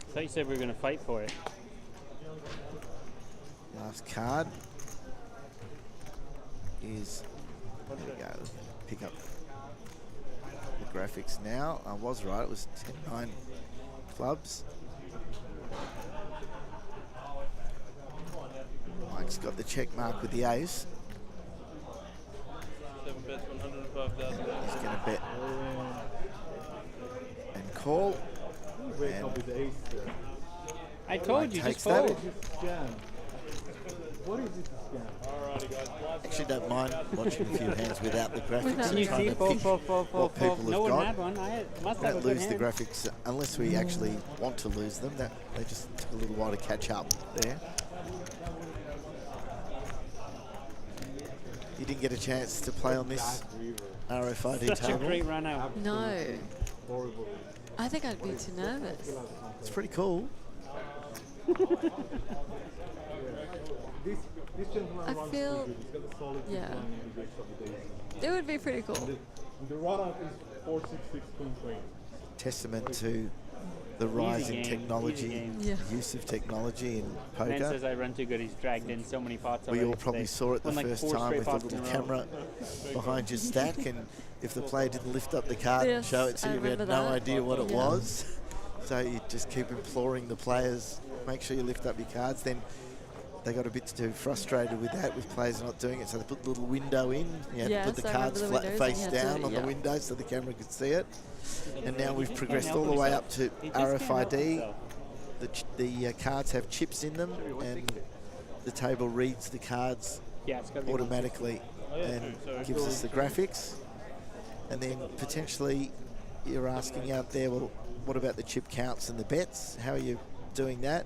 I thought you said we were going to fight for it. Last card is, there we go, pick up the graphics now. I was right, it was 10-9 clubs. Mike's got the check mark with the ace. 7 bets, 105,000. He's going to bet and call. Wake up with the ace there. I told Mike you, takes just that. fold. Scam. What is it, scam? Alrighty, guys. Actually, don't mind watching a few hands without the graphics. Without and the trying to fold, think fold, fold, what fold, people fold. No have one got. had one. I must have a Don't good lose the hand. graphics unless we actually want to lose them. That they just took a little while to catch up there. You didn't get a chance to play on this RFID Such a table. great run out. No. Horrible. I think I'd be too nervous. It's pretty cool. This gentleman I runs feel- pretty good. He's got a solid yeah. line in the base of the days. It would be pretty cool. The run out is 466 queen. Testament to the rise in game, technology, easy game. Yeah. the use of technology in Man poker. says I run too good. He's dragged in so many pots We already all probably today. saw it the Won like first 4 time straight with the pots in little a row. camera behind your stack, and if the player didn't lift up the card and Yes, show it to I you, we had no remember that. idea what it Yeah. was. So you just keep imploring the players, make sure you lift up your cards. Then they got a bit too frustrated with that, with players not doing it, so they put the little window in. You had to put Yes, the I cards remember the flat windows face and you had down to- on yeah. the window so the camera could see it. And now we've He progressed can't all the help way himself. up to He just can't help RFID. himself. The cards have chips in them, and the table reads the cards Yeah, it's gotta be automatically and gives us the graphics. And then potentially you're asking out there, well, what about the chip counts and the bets? How are you doing that?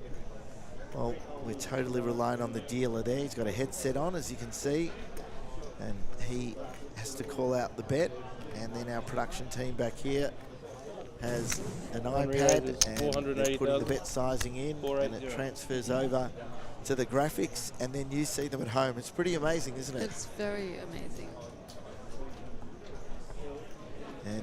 Well, we're totally relying on the dealer there. He's got a headset on, as you can see, and he has to call out the bet. And then our production team back here has an iPad, and they're putting the bet sizing in, and it transfers over to the graphics, and then you see them at home. It's pretty amazing, isn't it? It's very amazing. And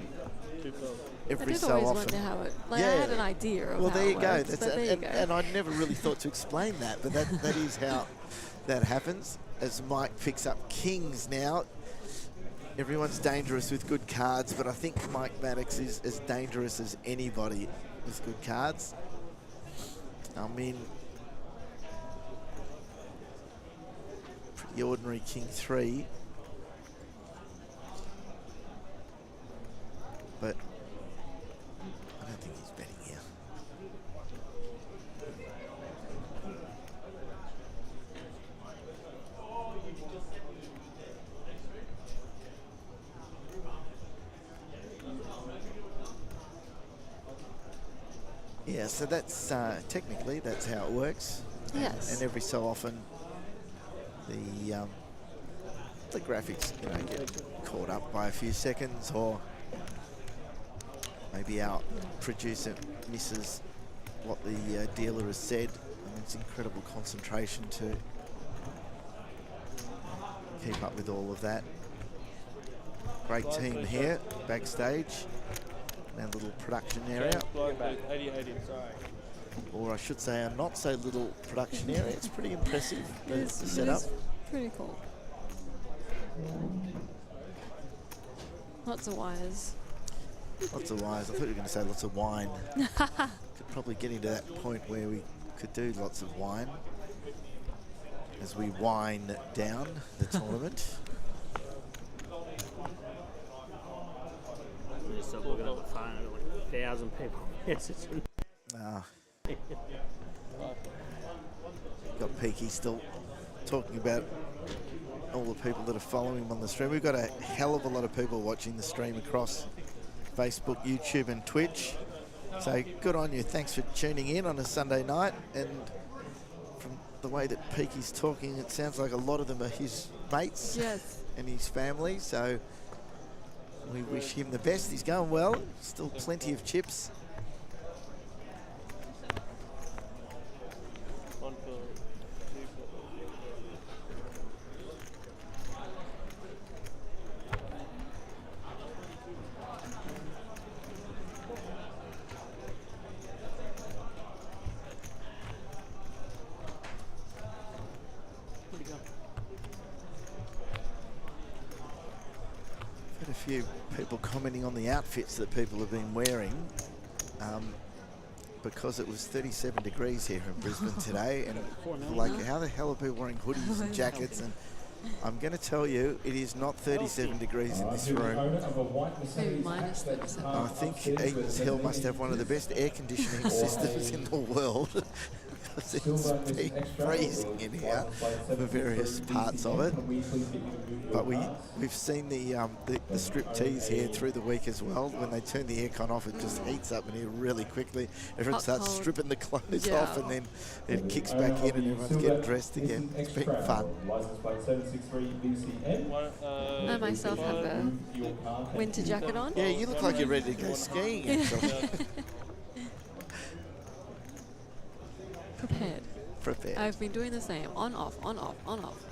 I every did so always often. wonder how it. Like I Yeah. had an idea of Well, how there you it go. works, That's but there you and, go. and I never really thought to explain that, but that is how that happens. As Mike picks up kings now, everyone's dangerous with good cards, but I think Mike Maddox is as dangerous as anybody with good cards. I mean, pretty ordinary king 3, but I don't think he's betting here. Yeah, so that's technically that's how it works. Yes. And every so often, the graphics, get caught up by a few seconds, or maybe our producer misses what the dealer has said. And it's incredible concentration to keep up with all of that. Great team here backstage. Our little production area. 80. Or I should say a not so little production area. It's pretty impressive, the It's setup. pretty cool. Lots of wires. Lots of wires. I thought you were going to say lots of wine. Could probably get into that point where we could do lots of wine as we wind down the tournament. I'm just looking at the phone, like 1,000 people messaging. Got Peaky still talking about all the people that are following him on the stream. We've got a hell of a lot of people watching the stream across Facebook, YouTube and Twitch. So good on you. Thanks for tuning in on a Sunday night. And from the way that Peaky's talking, it sounds like a lot of them are his mates. Yes. And his family. So we wish him the best. He's going well. Still plenty of chips. Had a few people commenting on the outfits that people have been wearing because it was 37 degrees here in Brisbane today, and like, how the hell are people wearing hoodies and jackets? And I'm going to tell you, it is not 37 degrees in this room. Maybe minus 37. I think Eaton's Hill must have one of the best air conditioning systems in the world. It's been freezing in here for various parts of it. But we've seen the strip tees here through the week as well. When they turn the aircon off, it just heats up in here really quickly. Everyone starts stripping the clothes off, and then it kicks back in and everyone's getting dressed again. It's been fun. I myself have a winter jacket on. Yeah, you look like you're ready to go skiing. Prepared. I've been doing the same, on, off, on, off, on, off.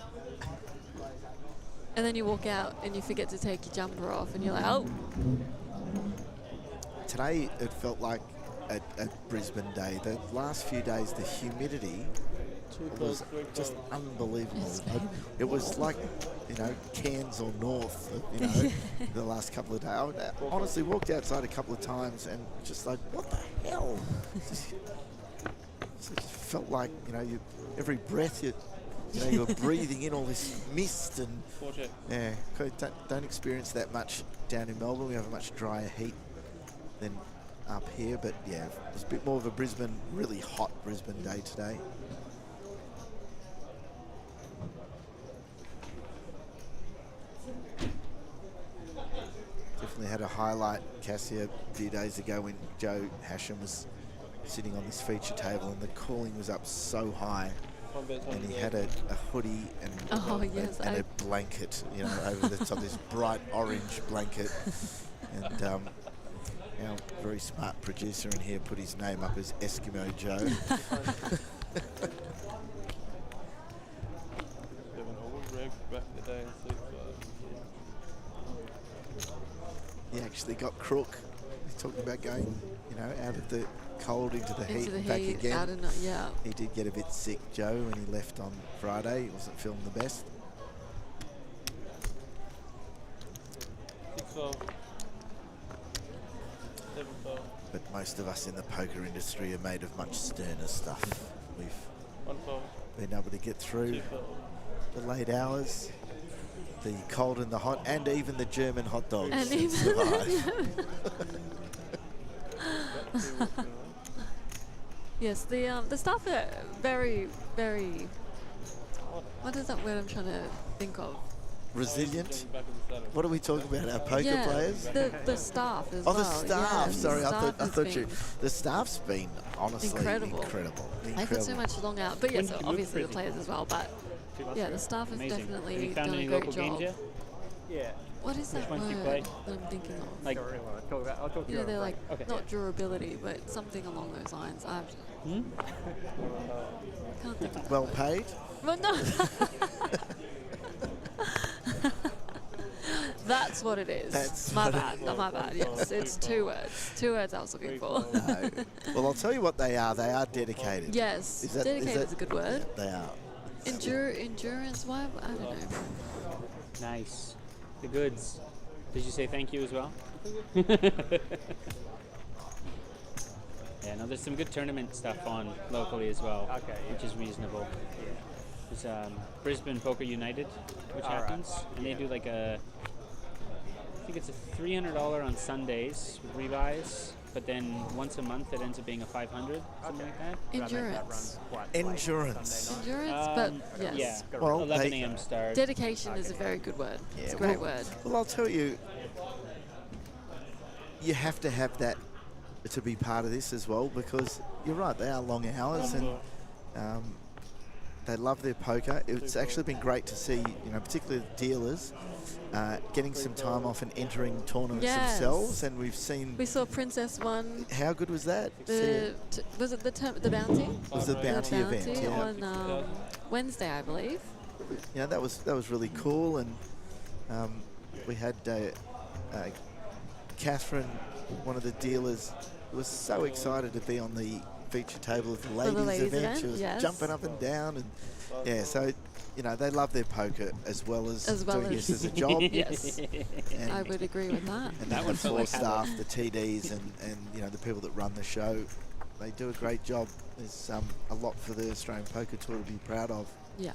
And then you walk out and you forget to take your jumper off and you're like, oh. Today it felt like a Brisbane day. The last few days, the humidity was just unbelievable. It was like, you know, Cairns or North, you know, the last couple of days. I honestly walked outside a couple of times and just like, what the hell? It just felt like, you know, every breath you were breathing in all this mist, and yeah, don't experience that much down in Melbourne. We have a much drier heat than up here, but yeah, it was a bit more of a Brisbane, really hot Brisbane day today. Definitely had a highlight, Cassia, a few days ago when Joe Hasham was sitting on this feature table and the cooling was up so high, and he had a hoodie and a blanket, you know, over the top, this bright orange blanket. And our very smart producer in here put his name up as Eskimo Joe. He actually got crook. He's talking about going, you know, out of the cold into the heat and back again. He did get a bit sick, Joe, when he left on Friday. He wasn't feeling the best. 6-12. 7-12. But most of us in the poker industry are made of much sterner stuff. We've been able to get through the late hours, the cold and the hot, and even the German hot dogs. And survive. Yes, the staff are very, very. What is that word I'm trying to think of? Resilient. What are we talking about? Our poker players? The staff as well. Oh, the staff. Yeah, sorry, the staff I thought the staff's been honestly incredible. They put so much long out, but yes, obviously the players as well. But yeah, the staff have definitely done a great job. Yeah. What is that Which ones do you play? word that I'm thinking of? Like, Don't really want to talk about. I'll talk to You you. know, they're like Okay. not durability, but something along those lines. I can't think of. Well paid. Well, no. That's what it is. That's my what bad. it- Not my bad. Yes, it's 2 words. 2 words I was looking for. No. Well, I'll tell you what they are. They are dedicated. Yes, Is that- dedicated that- is a good word. They are. Endurance. Why? I don't know. nice. The goods. Did you say thank you as well? Yeah, no, there's some good tournament stuff on locally as well, Okay, yeah. which is reasonable. Yeah. There's Brisbane Poker United, which All right. happens, and they do like I think it's a $300 on Sundays rebuys, but then once a month it ends up being a 500, something like that. Endurance. Endurance. Endurance, but yes. Yeah, Well, 11 they- a.m. start. Dedication is a very good word. Yeah, It's a great well- word. Well, I'll tell you, you have to have that to be part of this as well, because you're right, they are long hours and they love their poker. It's actually been great to see, particularly the dealers getting some time off and entering tournaments Yes. themselves, and we've seen We saw Princess won how good was that? was it the bounty? Was the bounty event? Bounty Yeah. on Wednesday, I believe. That was really cool, and we had Catherine, one of the dealers, was so excited to be on the feature table of the ladies, event. She was yes. jumping up and down, and so they love their poker as well as doing this as a job. Yes, And, I would agree with that. and That the one felt floor like staff, the TDs, and the people that run the show, they do a great job. There's a lot for the Australian Poker Tour to be proud of. Yeah.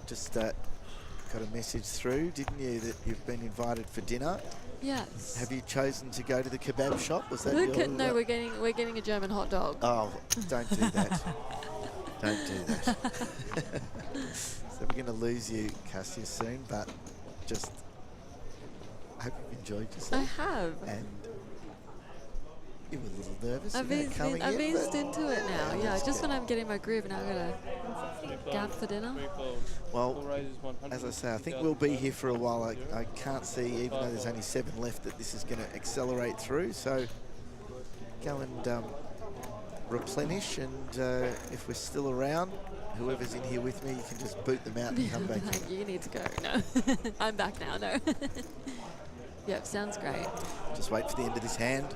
Just got a message through, didn't you, that you've been invited for dinner? Yes. Have you chosen to go to the kebab shop? Was that Look your, at, no, we're getting a German hot dog. Oh, don't do that. Don't do that. So we're going to lose you, Cassia, soon, but just I hope you've enjoyed I yourself. have. And you were a little nervous I've about coming I've in, eased but into it now. Yeah, that's just good. when I'm getting my groove, now I'm gonna gab for dinner. Well, as I say, I think we'll be here for a while. I can't see, even though there's only 7 left, that this is going to accelerate through. So go and replenish, and if we're still around, whoever's in here with me, you can just boot them out and come back in. You need to go. No, I'm back now. No. Yep, sounds great. Just wait for the end of this hand.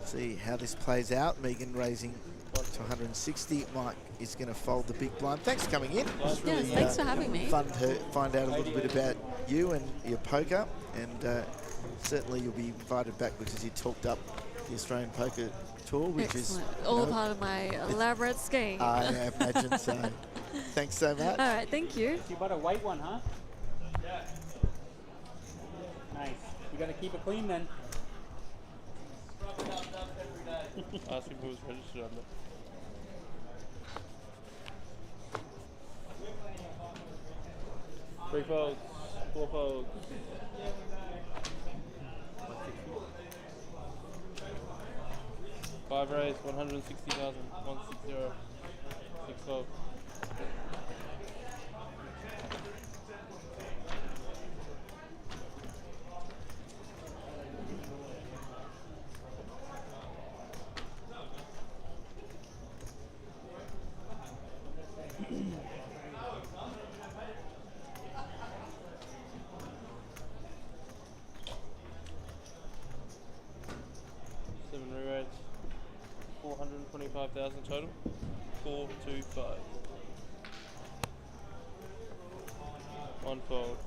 See how this plays out. Megan raising to 160. Mike is going to fold the big blind. Thanks for coming in. It's really thanks for having me. fun to find out a little bit about you and your poker, and certainly you'll be invited back because you talked up the Australian Poker Tour, which Excellent. is All part of my elaborate scheme. I imagine so. Thanks so much. All right, thank you. You bought a white one, huh? Yeah. Nice. You got to keep it clean then. Ask him who's registered on that. Three folds, 4 folds. Five raise, 160,000, 160, 6 fold. Seven re-rates, 425,000 total. 425. 1 fold.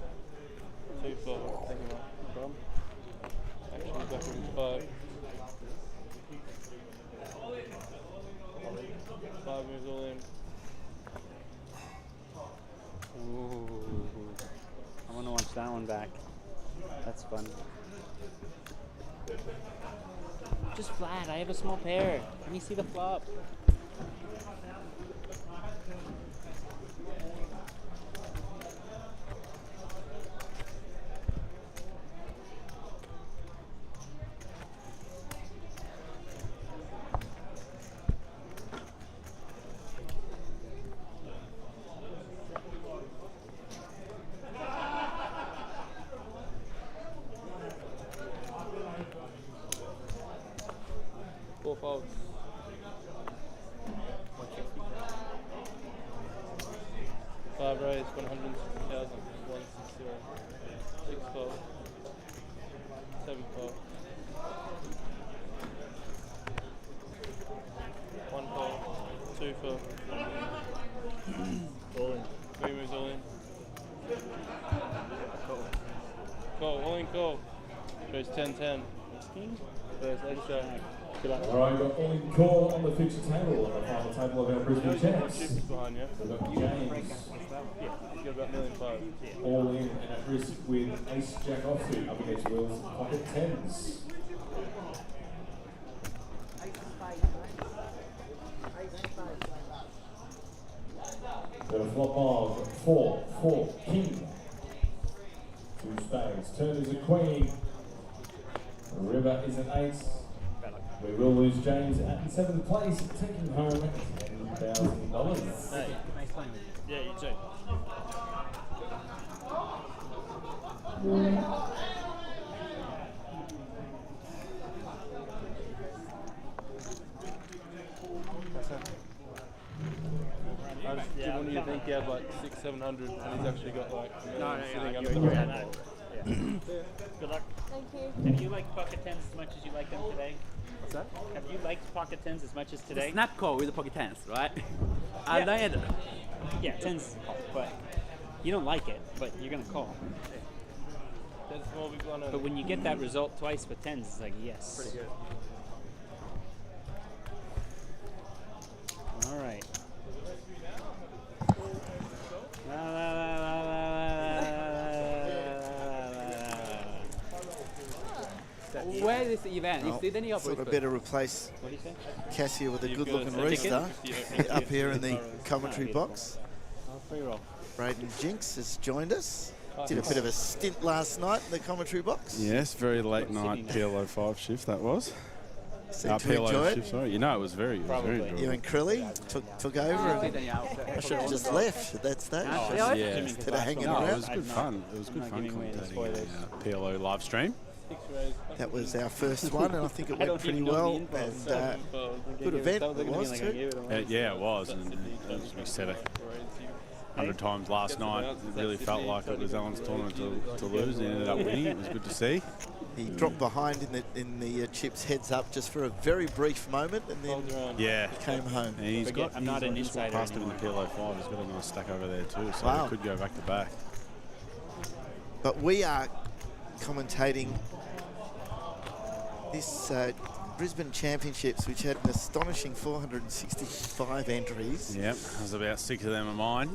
2 fold. Thank you, Mark. No problem. Actually, back in 5. 5 moves all in. Ooh. I want to watch that one back. That's fun. Just flat. I have a small pair. Let me see the flop. 160,000. 160. 6 fold. 7 fold. 1 fold. 2 fold. All in. 3 moves all in. Call, all in call. Goes 10-10. First ace shot. Good luck. All right, we've got all in call on the future table, on the final table of our Brisbane champs. Chips behind you. We've got James, Yeah, you got about $1,500,000. all in and at risk with ace jack offsuit up against Will's pocket tens. Got a flop of 4, 4, king. 2 spades. Turn is a queen. River is an ace. We will lose James at 7th place, taking home $10,000. Hey, nice playing with you. Yeah, you too. I was when you think you had like 600-700 and he's actually got like sitting under the you're red. right. Yeah. Good luck. Thank you. Have you liked pocket tens as much as you like them today? What's that? Have you liked pocket tens as much as The today? snap call with the pocket tens, right? Yeah. I landed. Yeah, tens call, but you don't like it, but you're gonna call. That's small, big blind. But when you get that result twice with tens, it's like yes. Pretty good. All right. Where is the event? Well, Is there any thought I opportunity? better replace What do you say? Cassia with a You've got good-looking a rooster ticket? up here in the commentary beautiful. box. Oh, free roll. Braden Jinx has joined us. Did a bit of a stint last night in the commentary box. Yes, very late night PLO 5 shift that was. Seemed to enjoy PLO it. shift, sorry. You know, it was very enjoyable. You and Crilly took over. And I should have just left at that stage. Really? Yeah. Instead of hanging No, it around. was good fun. It was good not fun giving away the commentating PLO live stream. That was our first one, and I think it I went don't pretty even know well. the info, And so- good event it was too. Yeah, it was. And as we said 100 times last night, it really felt like it was Alan's tournament to lose. He ended up winning. It was good to see. He dropped behind in the chips heads up just for a very brief moment, and then Yeah. came home. And he's got, I'm not he's an just walked insider past him in the anymore. PLO 5. He's got a nice stack over there too, so Wow. he could go back to back. But we are commentating this Brisbane Championships, which had an astonishing 465 entries. Yep, there's about 6 of them of mine.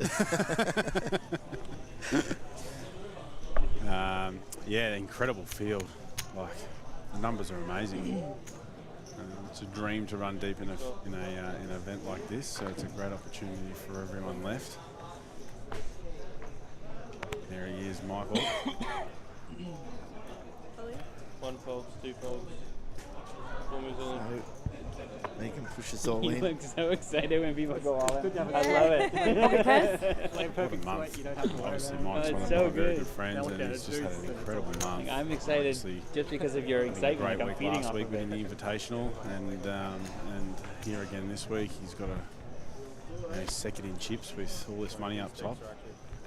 Yeah, incredible field. Like, the numbers are amazing. It's a dream to run deep in an event like this, so it's a great opportunity for everyone left. There he is, Michael. 1 fold, 2 folds. 4 moves all in. So Megan pushes all You in. look so excited when people go all in. I love it. What a month. Obviously, Mike's Oh, one it's of so my very good. good friends, and he's just had an incredible month. I'm excited Obviously, just because of your having a excitement. great Like I'm week feeding last off week of it. winning the Invitational, and here again this week. He's got a second in chips with all this money up top.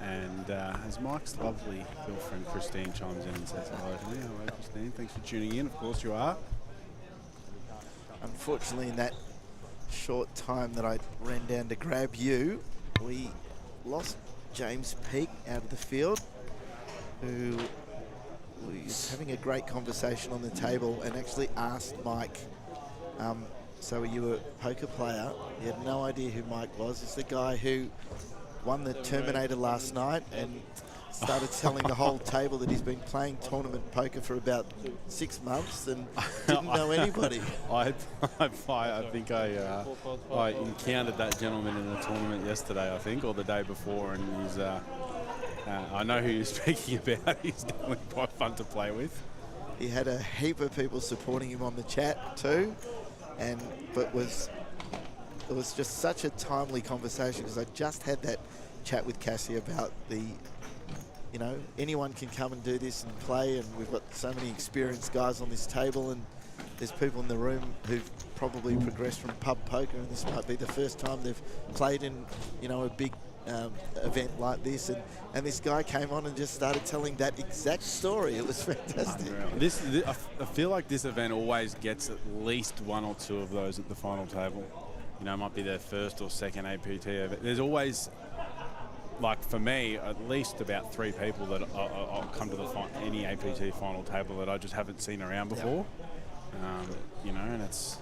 And as Mike's lovely girlfriend Christine chimes in and says hello to me. Hello Christine, thanks for tuning in. Of course you are. Unfortunately, in that short time that I ran down to grab you, we lost James Peake out of the field, who was having a great conversation on the table and actually asked Mike, so are you a poker player? He had no idea who Mike was. It's the guy who won the Terminator last night and started telling the whole table that he's been playing tournament poker for about 6 months and didn't know anybody. I think I encountered that gentleman in a tournament yesterday, I think, or the day before, and he's I know who you're speaking about. He's definitely quite fun to play with. He had a heap of people supporting him on the chat too, but it was just such a timely conversation because I just had that chat with Cassie about anyone can come and do this and play, and we've got so many experienced guys on this table, and there's people in the room who've probably progressed from pub poker, and this might be the first time they've played in a big event like this, and this guy came on and just started telling that exact story. It was fantastic. I feel like this event always gets at least one or two of those at the final table. You know, it might be their first or second APT event. There's always, like for me, at least about 3 people that I'll come to any APT final table that I just haven't seen around before. You know, and it's,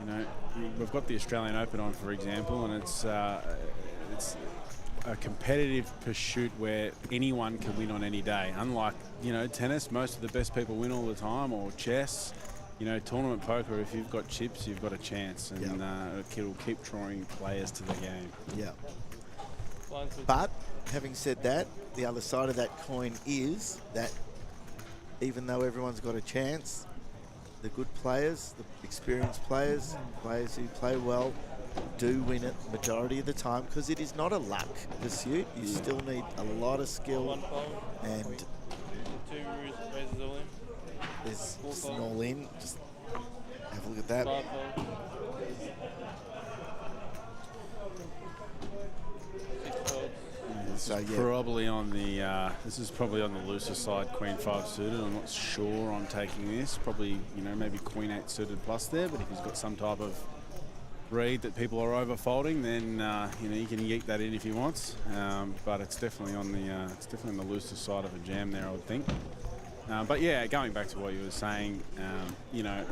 you know, we've got the Australian Open on, for example, and it's a competitive pursuit where anyone can win on any day. Unlike, you know, tennis, most of the best people win all the time, or chess. You know, tournament poker, if you've got chips, you've got a chance, and it'll keep drawing players to the game. Yeah. But having said that, the other side of that coin is that even though everyone's got a chance, the good players, the experienced players, players who play well, do win it majority of the time, because it is not a luck pursuit. You still need a lot of skill, and 2 raises all in. there's just an all in. Just have a look at that. 5 fold. 6 folds. So, Probably on the this is probably on the looser side, Queen 5 suited. I'm not sure on taking this. Probably, you know, maybe Queen 8 suited plus there. But if he's got some type of read that people are overfolding, then you know, you can yeet that in if he wants. But it's definitely on the looser side of a jam there, I would think. But yeah, going back to what you were saying, you know,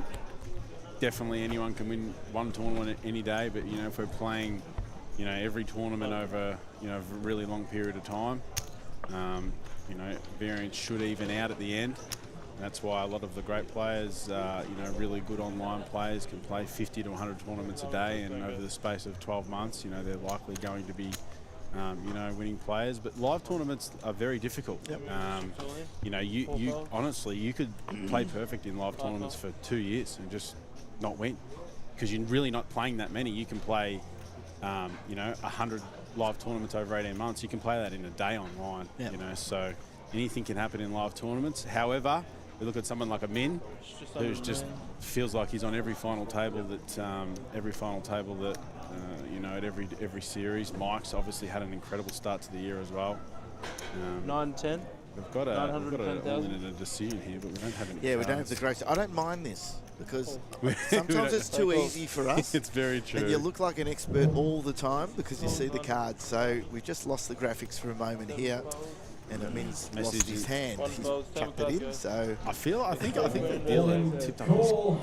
definitely anyone can win one tournament any day. But you know, if we're playing, you know, every tournament over, you know, a really long period of time, you know, variance should even out at the end. And that's why a lot of the great players, you know, really good online players can play 50 to 100 tournaments a day, and over the space of 12 months, you know, they're likely going to be, you know, winning players. But live tournaments are very difficult. You know, you honestly, you could play perfect in live tournaments for 2 years and just not win, because you're really not playing that many. You can play, you know, 100 live tournaments over 18 months. You can play that in a day online. You know, so anything can happen in live tournaments. However, we look at someone like a Min, who's just feels like he's on every final table that, you know, at every series. Mike's obviously had an incredible start to the year as well. 9-10. We've got an all in a decision here, but we don't have any. Yeah, we don't have the grace. I don't mind this, because sometimes it's too easy for us. It's very true. And you look like an expert all the time because you see the cards. So we just lost the graphics for a moment here. And it means he lost his hand. He's capped it in, so I think the dealer tipped up his card.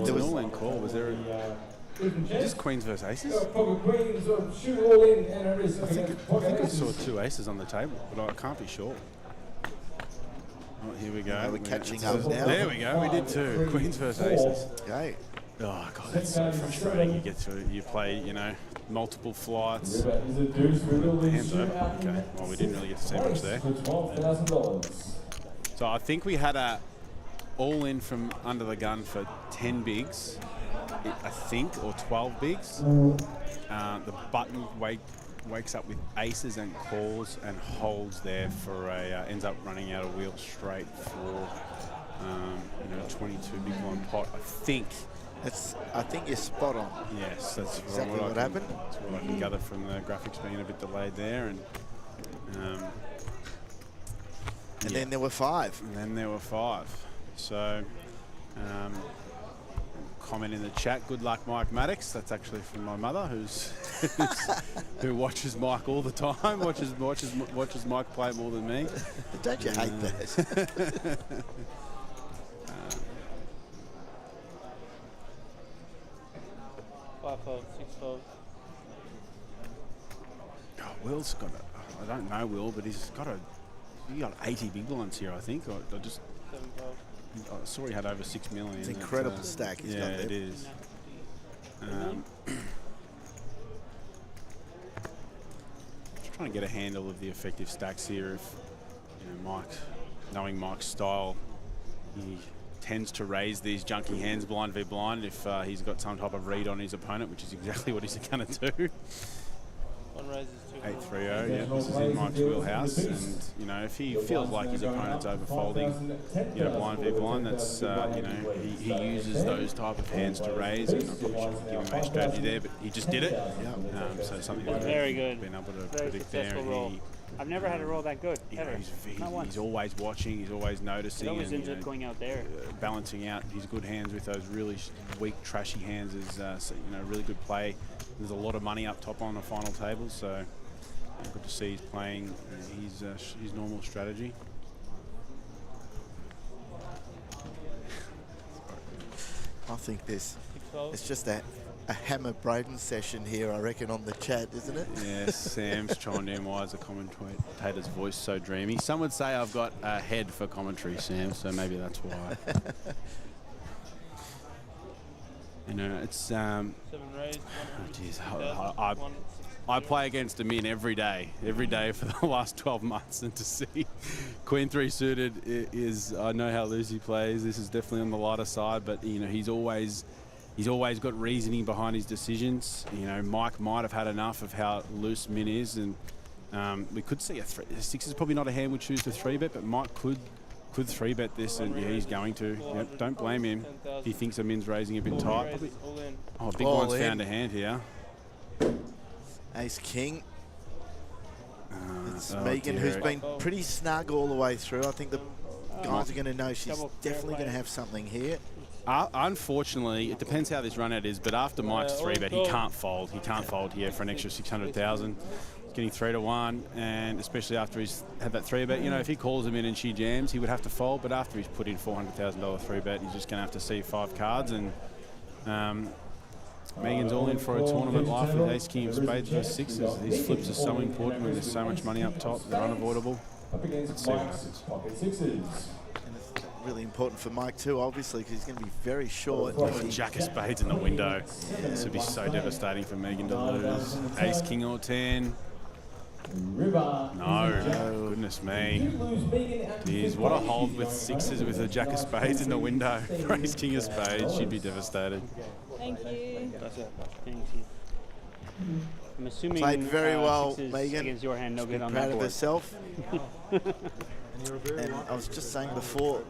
There was an all-in call. Was there just Queens versus Aces? I think I saw 2 aces on the table, but I can't be sure. Oh, here we go. We're catching up now. There we go. We did 2 Queens versus Aces. Okay. Oh god, that's so frustrating. You play, you know, multiple flights. Hands up. Okay. Well, we didn't really get to see much there. So I think we had a all in from under the gun for 10 bigs, I think, or 12 bigs. The button wakes up with aces and calls and holds there for a ends up running out a wheel straight for you know, 22 big blind pot. I think you're spot on. Yes, that's exactly what happened. That's what I can gather from the graphics being a bit delayed there, and then there were 5. And then there were 5. So, comment in the chat. Good luck, Mike Maddox. That's actually from my mother, who watches Mike all the time. Watches Mike play more than me. Don't you hate that? 5 folds, 6 folds. Oh, Will's got I don't know Will, but he's got 80 big blinds here, I think. I just 7 folds. I saw he had over 6 million. It's an incredible stack he's got there. It is. Just trying to get a handle of the effective stacks here. If you know, knowing Mike's style, he tends to raise these junky hands blind v blind if he's got some type of read on his opponent, which is exactly what he's going to do. One raises 2. 8-3-0, yeah, this is in Mike's wheelhouse, and you know, if he feels like his opponent's overfolding, you know, blind v blind, that's you know, he uses those type of hands to raise, and I probably shouldn't give him a strategy there, but he just did it. So something that very good. Been able to Very predict there. roll. I've never had a roll that good. You know, Ever. he's always watching, he's always noticing, He always and ends up going out there. balancing out his good hands with those really weak, trashy hands is you know, really good play. There's a lot of money up top on the final table, so good to see he's playing his normal strategy. I think it's just a Hammer Braden session here, I reckon, on the chat, isn't it? Yes, Sam's chimed in. Why is the commentator's voice so dreamy? Some would say I've got a head for commentary, Sam, so maybe that's why. You know, it's 7 raised. geez, I play against him in every day for the last 12 months, and to see Queen 3 suited is, I know how loose he plays. This is definitely on the lighter side, but you know, he's always got reasoning behind his decisions. You know, Mike might have had enough of how loose Min is, and we could see a 6 is probably not a hand we choose to 3-bet, but Mike could 3-bet this, and yeah, he's going to. Yep, don't blame him. He thinks a Min's raising a bit tight. Probably, oh, big one's found a hand here. Ace King. It's Megan, who's been pretty snug all the way through. I think the guys are going to know she's definitely going to have something here. Unfortunately, it depends how this run out is, but after Mike's 3-bet, he can't fold. He can't fold here for an extra 600,000. He's getting 3-1, and especially after he's had that 3-bet, you know, if he calls him in and she jams, he would have to fold. But after he's put in $400,000 3-bet, he's just going to have to see 5 cards. And Megan's all in for a tournament life with Ace King of Spades versus 6s. These flips are so important when there's so much money up top; they're unavoidable. Let's see what happens. Really important for Mike too, obviously, because he's going to be very short. Jack of Spades in the window. This would be so devastating for Megan to lose. Ace King or 10. No, goodness me. Geez, what a hold with 6s with a Jack of Spades in the window for Ace King of Spades. She'd be devastated. Thank you. That's it. Thank you. I'm assuming played very well, 6s Megan. against your hand, no good on proud that of board. herself. And I was just saying before,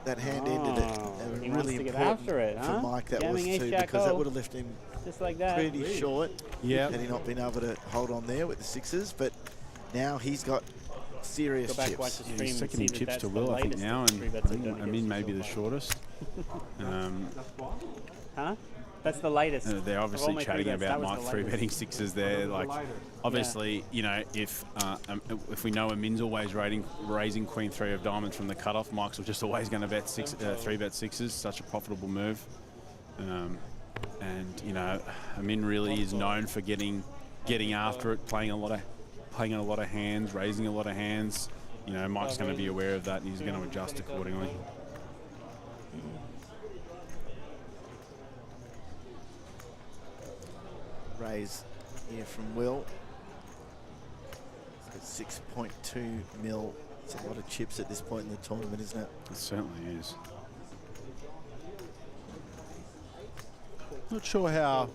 that hand ended it. And He really wants to get important after it, huh? for Mike that Jamming was ace too, jack because that O. would have left him Just like that. pretty short. Yeah. Had he not been able to hold on there with the 6s, but now he's got serious Go back, watch chips. the stream He's and second in see that chips that's to the Will, I think, lightest now, that and the I 3-bets think have done Amin against may be the Will. shortest. Huh? That's the lightest. They're Of all obviously my chatting 3-bets, about that was Mike the lightest. 3-betting 6s there. Like, obviously, you know, if we know Amin's always raising Queen 3 of diamonds from the cutoff, Mike's just always going to bet 3-bet 6s. Such a profitable move. And you know, Amin really is known for getting after it, playing a lot of hands, raising a lot of hands. You know, Mike's going to be aware of that, and he's going to adjust accordingly. Raise here from Will. It's got 6.2 mil. It's a lot of chips at this point in the tournament, isn't it? It certainly is. Not sure how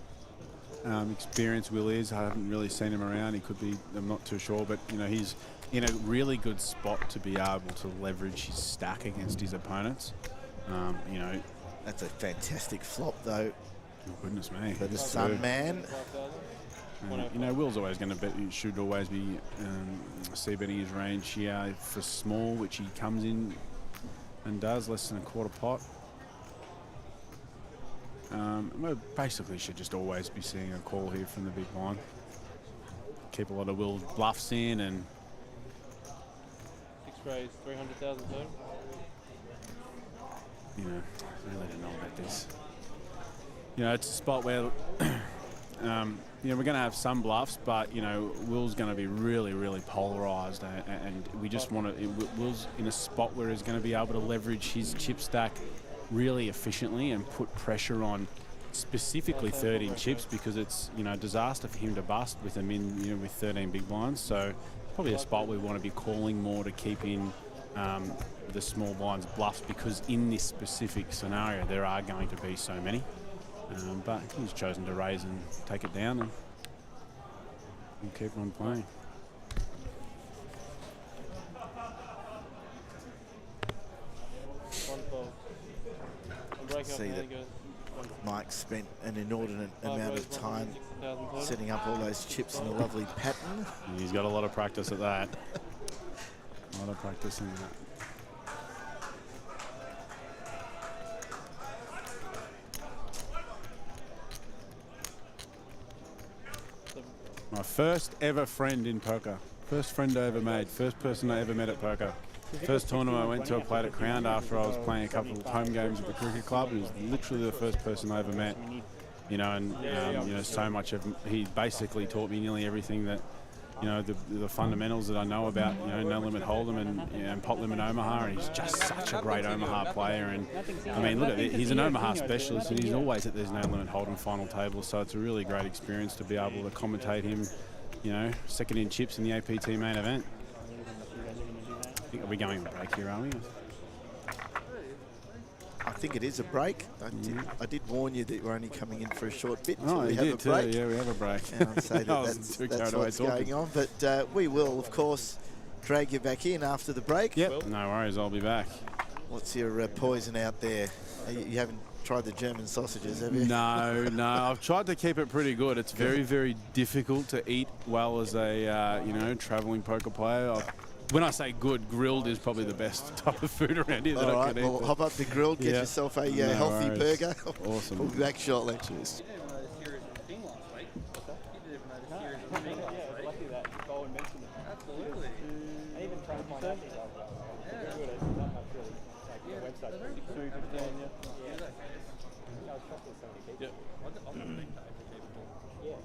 experienced Will is. I haven't really seen him around. He could be, I'm not too sure, but you know, he's in a really good spot to be able to leverage his stack against his opponents. You know, that's a fantastic flop, though. Oh, goodness me. For the Sun Man. You know, Will's always going to bet. He should always be c-betting his range here for small, which he comes in and does less than a quarter pot. We basically should just always be seeing a call here from the big blind. Keep a lot of Will's bluffs in, and 6 raised, 300,000 total. you know, I really don't know about this. You know, it's a spot where, you know, we're going to have some bluffs, but, you know, Will's going to be really, really polarised, and we just want to, Will's in a spot where he's going to be able to leverage his chip stack really efficiently and put pressure on specifically 13 chips, because it's, you know, a disaster for him to bust with them in, you know, with 13 big blinds. So probably a spot we want to be calling more to keep in the small blinds bluffs, because in this specific scenario there are going to be so many. But he's chosen to raise and take it down. And And keep on playing. See that Mike spent an inordinate amount of time setting up all those chips in a lovely pattern. And he's got a lot of practice at that. A lot of practice in that. My first ever friend in poker. First friend I ever made. First person I ever met at poker. First tournament I went to, I played at Crown after I was playing a couple of home games at the cricket club. He was literally the first person I ever met. You know, and you know, so much of he basically taught me nearly everything that, you know, the fundamentals that I know about, you know, No Limit Hold'em and, you know, and Pot Limit Omaha. And he's just such a great Omaha player. And I mean, look at it, he's an Omaha specialist, and he's always at these No Limit Hold'em final tables. So it's a really great experience to be able to commentate him, you know, second in chips in the APT main event. I think we're going on a break here, aren't we? I think it is a break. I did warn you that we're only coming in for a short bit. Oh, we you have did a too. break. Yeah, we have a break. And I'd say that's what's going on. But we will, of course, drag you back in after the break. Yep. No worries. I'll be back. What's your poison out there? You haven't tried the German sausages, have you? No, no. I've tried to keep it pretty good. It's very, very difficult to eat well as a you know, traveling poker player. When I say good, grilled is probably the best type of food around here that I can eat. Well, hop up the grill, get yourself a healthy burger. Awesome. We'll be back shortly. Cheers. Absolutely. I even tried to find out. Yeah.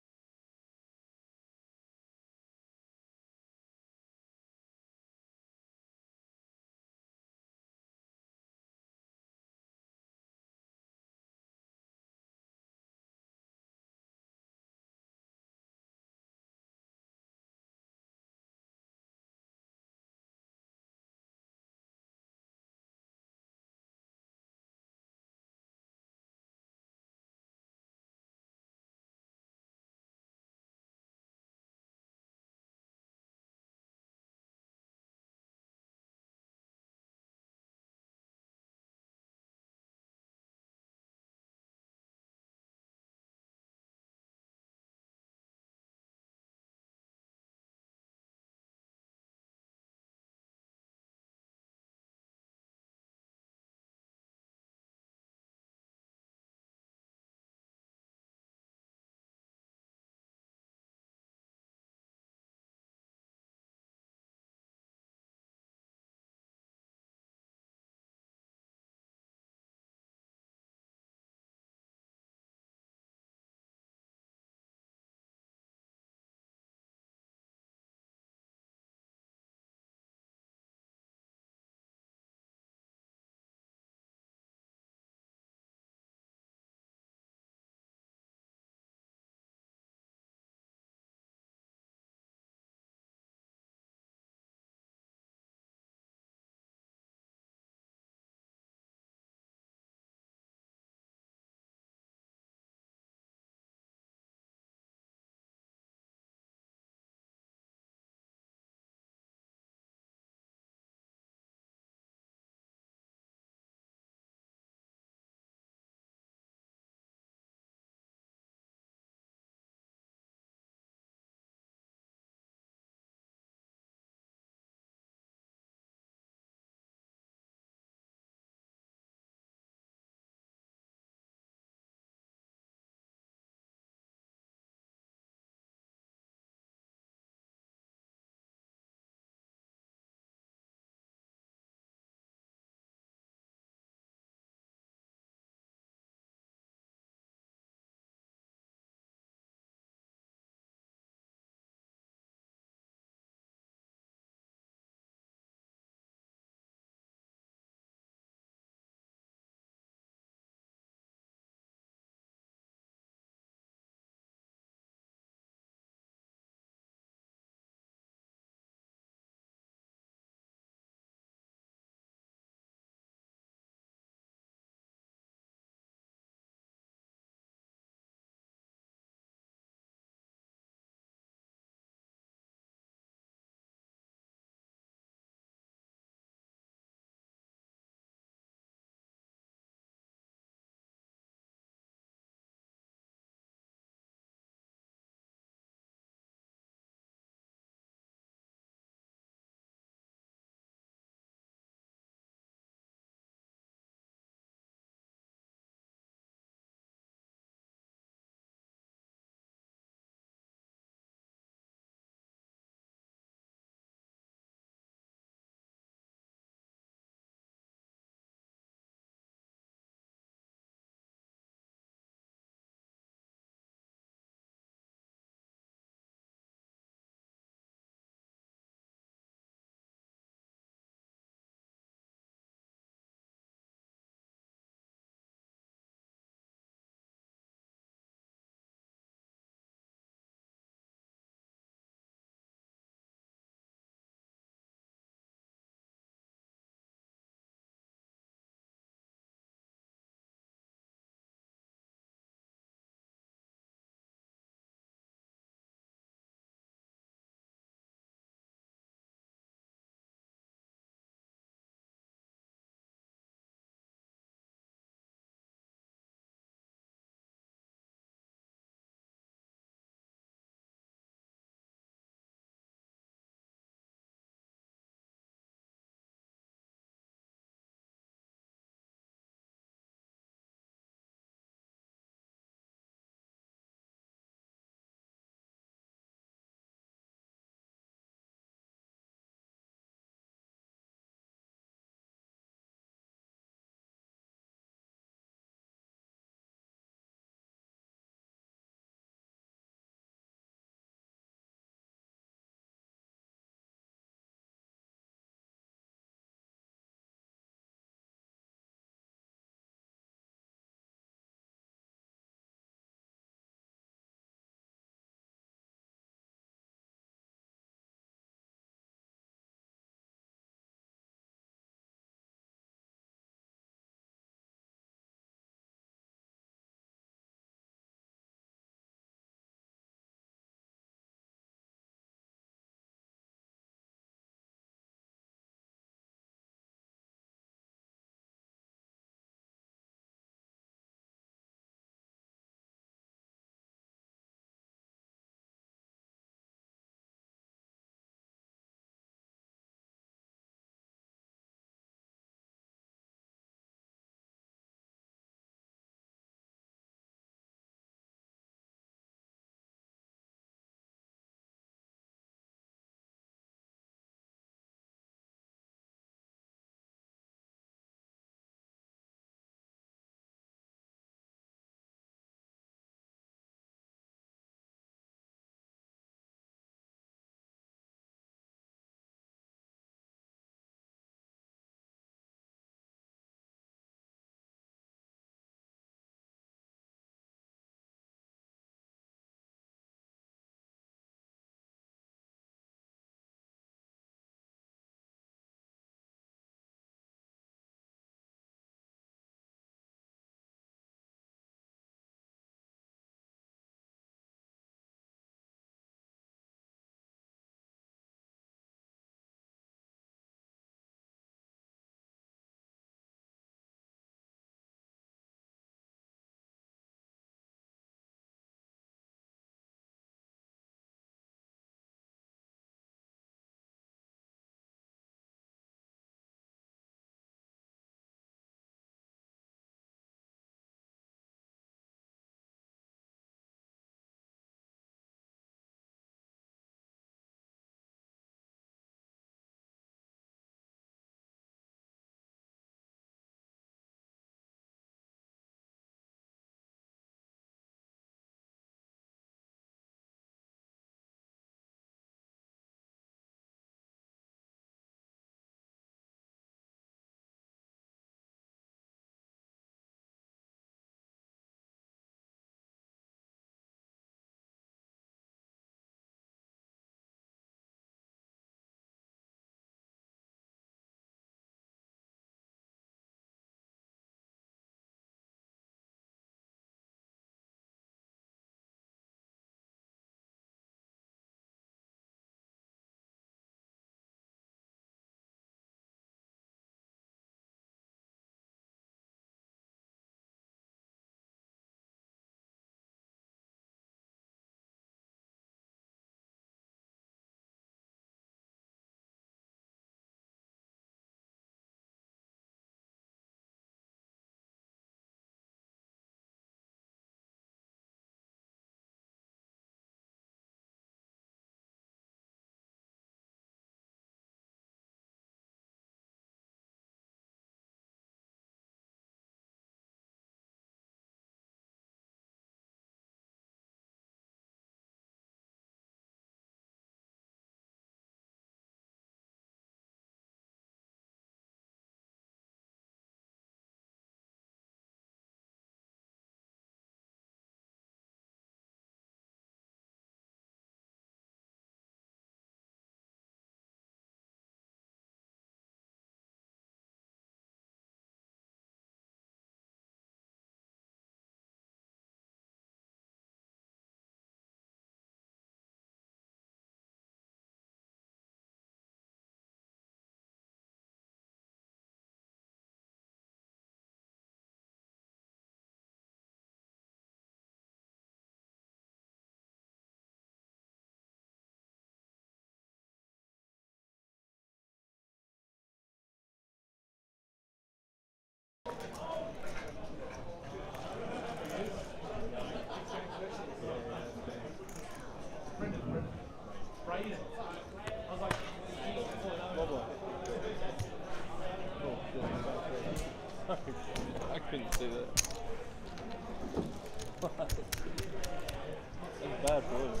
That's bad for us.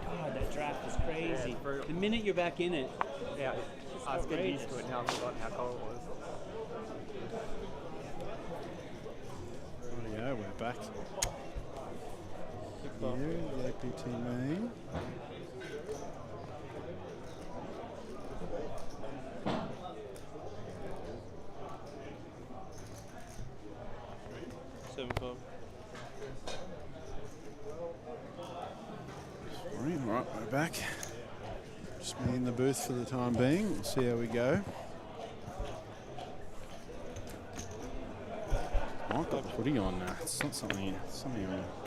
God, that draft is crazy. The minute you're back in it, Yeah, I was getting used to it now. I've forgotten how cold it was. Rightio, we're back. Here, the APT main. $7.5. Sorry, all right, we're back. Just me in the booth for the time being. We'll see how we go. Mike got the footy on now. It's not something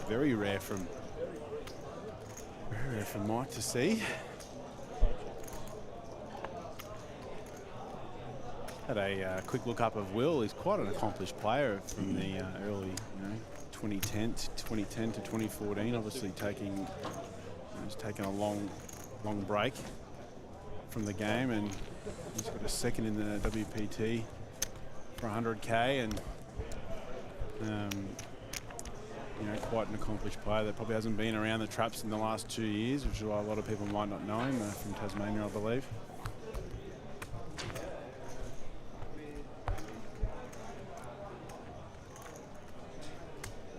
very rare from Mike to see. Had a quick look up of Will. He's quite an accomplished player from the early, 2010 to 2014. Obviously he's taken a long break from the game, and he's got a second in the WPT for 100k, and quite an accomplished player that probably hasn't been around the traps in the last 2 years, which is why a lot of people might not know him, from Tasmania, I believe.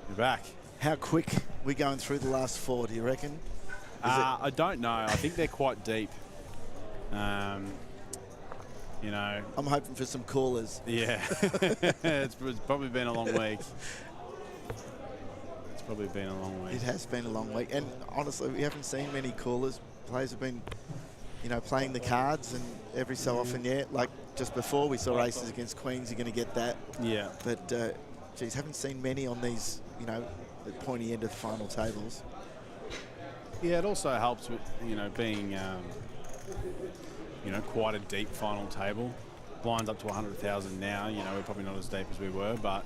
You're back. How quick we going through the last 4, do you reckon? I don't know. I think they're quite deep. I'm hoping for some callers. Yeah. it's probably been a long week. It has been a long week. And honestly, we haven't seen many callers. Players have been, playing the cards, and every so often, like just before we saw aces against queens, you're going to get that. Yeah. But, geez, haven't seen many on these, the pointy end of the final tables. Yeah, it also helps with, being, quite a deep final table. Blinds up to 100,000 now. We're probably not as deep as we were, but,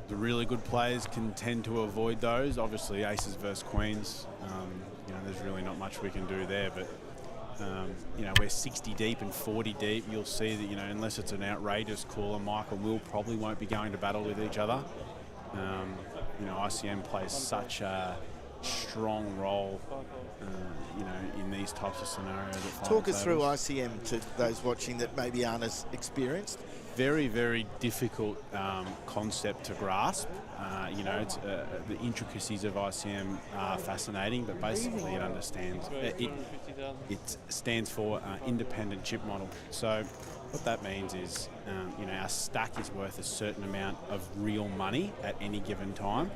the really good players can tend to avoid those. Obviously, aces versus queens, there's really not much we can do there, but, we're 60 deep and 40 deep. You'll see that, unless it's an outrageous caller, Mike and Will probably won't be going to battle with each other. ICM plays such a strong role, in these types of scenarios. Talk us through ICM to those watching that maybe aren't as experienced. Very, very difficult concept to grasp. It's the intricacies of ICM are fascinating, but basically it stands for independent chip model. So what that means is, our stack is worth a certain amount of real money at any given time.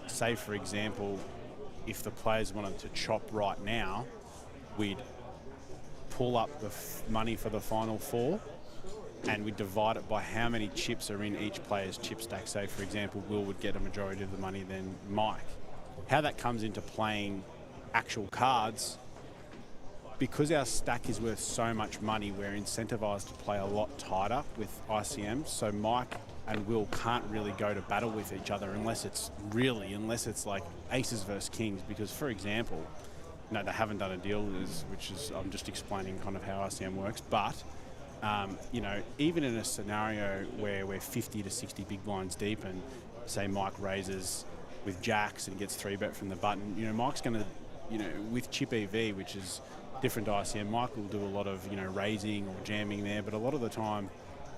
Say, for example, if the players wanted to chop right now, we'd pull up the money for the final 4, and we divide it by how many chips are in each player's chip stack. Say, for example, Will would get a majority of the money than Mike. How that comes into playing actual cards, because our stack is worth so much money, we're incentivized to play a lot tighter with ICM. So Mike and Will can't really go to battle with each other unless it's like aces versus kings. Because, for example, they haven't done a deal, which is I'm just explaining kind of how ICM works, but even in a scenario where we're 50 to 60 big blinds deep, and say Mike raises with jacks and gets 3-bet from the button, Mike's going to, with chip EV, which is different to ICM, Mike will do a lot of, raising or jamming there, but a lot of the time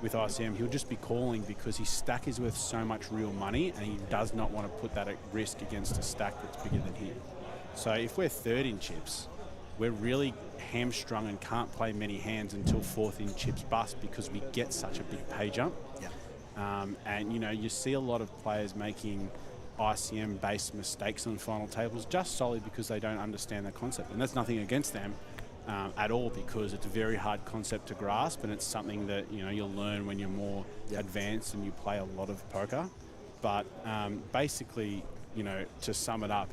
with ICM, he'll just be calling because his stack is worth so much real money, and he does not want to put that at risk against a stack that's bigger than him. So if we're third in chips, we're really hamstrung and can't play many hands until 4th in chips bust, because we get such a big pay jump. Yeah. And you see a lot of players making ICM-based mistakes on final tables just solely because they don't understand the concept. And that's nothing against them at all, because it's a very hard concept to grasp, and it's something that you'll learn when you're more advanced and you play a lot of poker. But basically, to sum it up,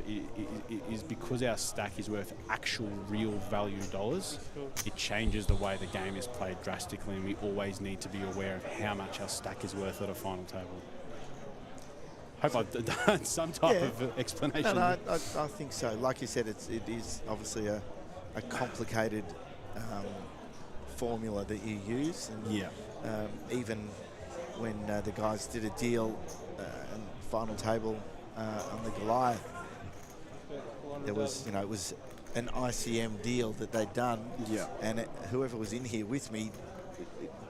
is because our stack is worth actual real value dollars, it changes the way the game is played drastically, and we always need to be aware of how much our stack is worth at a final table. Hope I've done some type of explanation. No, I think so. Like you said, it is obviously a complicated formula that you use. And, even when the guys did a deal in the final table on the Goliath, there was, it was an ICM deal that they'd done. Yeah. And whoever was in here with me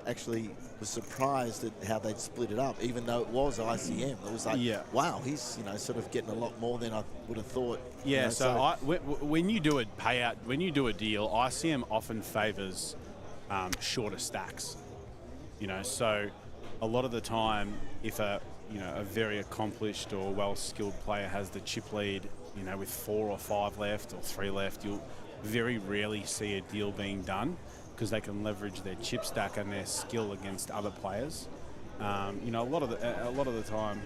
actually was surprised at how they'd split it up, even though it was ICM. It was like, wow, he's sort of getting a lot more than I would have thought. Yeah. So when you do a payout, when you do a deal, ICM often favours shorter stacks. So a lot of the time, if a very accomplished or well-skilled player has the chip lead, with 4 or 5 left or 3 left, you'll very rarely see a deal being done, because they can leverage their chip stack and their skill against other players. A lot of the time,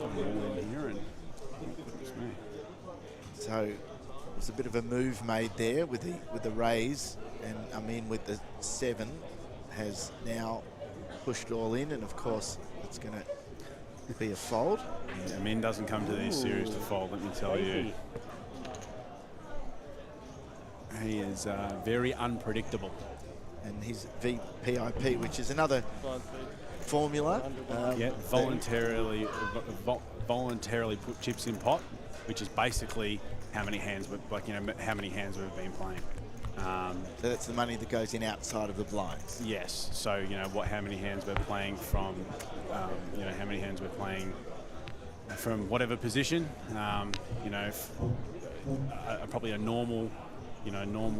I'm in here and goodness me. So there's a bit of a move made there with the raise, and Amin with the 7 has now pushed all in, and of course it's going to be a fold. Amin doesn't come to these series to fold, let me tell you. He is very unpredictable. And his VPIP, which is another formula. Voluntarily put chips in pot, which is basically how many hands how many hands we've been playing. So that's the money that goes in outside of the blinds. Yes. So how many hands we're playing from, how many hands we're playing from whatever position. Probably a normal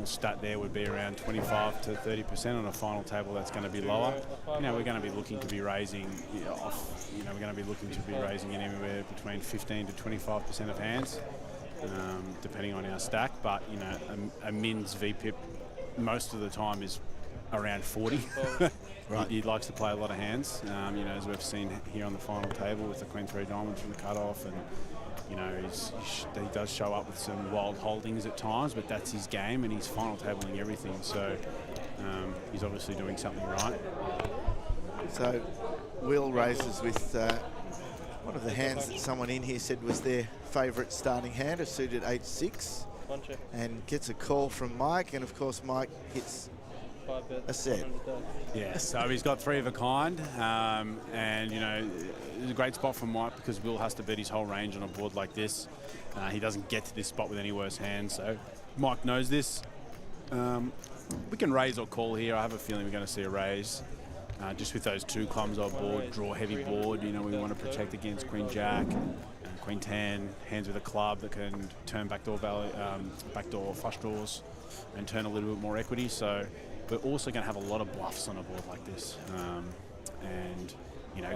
stat there would be around 25 to 30%. On a final table, that's going to be lower. We're going to be looking to be raising we're going to be looking to be raising anywhere between 15 to 25% of hands, depending on our stack. But a Min's VPIP most of the time is around 40. Right. He likes to play a lot of hands. As we've seen here on the final table with the Queen 3 diamonds from the cutoff, and he does show up with some wild holdings at times, but that's his game, and he's final tabling everything. So he's obviously doing something right. So Will raises with one of the hands that someone in here said was their favourite starting hand, a suited 8-6, and gets a call from Mike, and of course Mike hits a set. Yeah, so he's got 3 of a kind, and it's a great spot for Mike because Will has to bet his whole range on a board like this. He doesn't get to this spot with any worse hands, so Mike knows this. We can raise or call here. I have a feeling we're going to see a raise. Just with those 2 clumps on board, draw heavy board, we want to protect against Queen Jack, Queen 10, hands with a club that can turn backdoor flush draws and turn a little bit more equity. So we're also going to have a lot of bluffs on a board like this.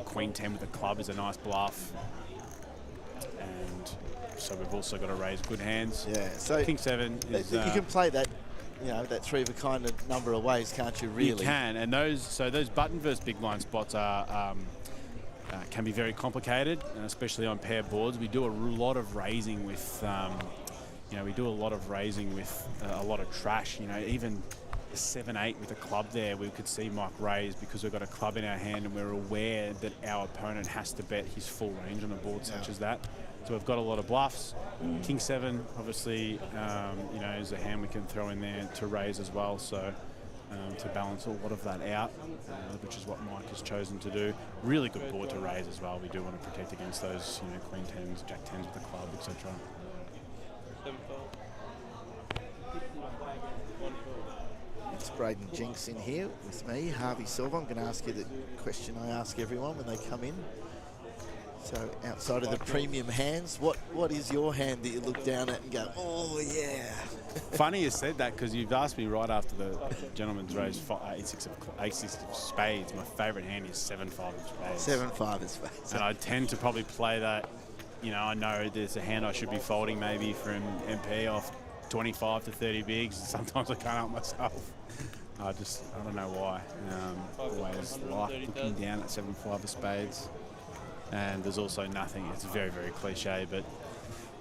Queen 10 with a club is a nice bluff. And so we've also got to raise good hands. Yeah, so King 7 is... you can play that, that 3 of a kind a number of ways, can't you, really? You can, and those button versus big blind spots are can be very complicated, especially on pair boards. We do a lot of raising with, a lot of trash. Even a 7-8 with a club there, we could see Mike raise because we've got a club in our hand and we're aware that our opponent has to bet his full range on a board such as that. So we've got a lot of bluffs. King 7, obviously, is a hand we can throw in there to raise as well. So to balance a lot of that out, which is what Mike has chosen to do. Really good board to raise as well. We do want to protect against those, Queen 10s, Jack 10s with the club, etc. It's Braden Jinks in here with me, Harvey Silver. I'm going to ask you the question I ask everyone when they come in. So outside of the premium hands, what is your hand that you look down at and go, oh yeah? Funny you said that because you've asked me right after the gentleman's raise 8-6 of spades. My favourite hand is 7-5 of spades. 7-5 of spades. And I tend to probably play that. I know there's a hand I should be folding maybe from MP off 25 to 30 bigs. Sometimes I can't help myself. I don't know why. Always like looking down at 7-5 of spades. And there's also nothing. It's very, very cliche, but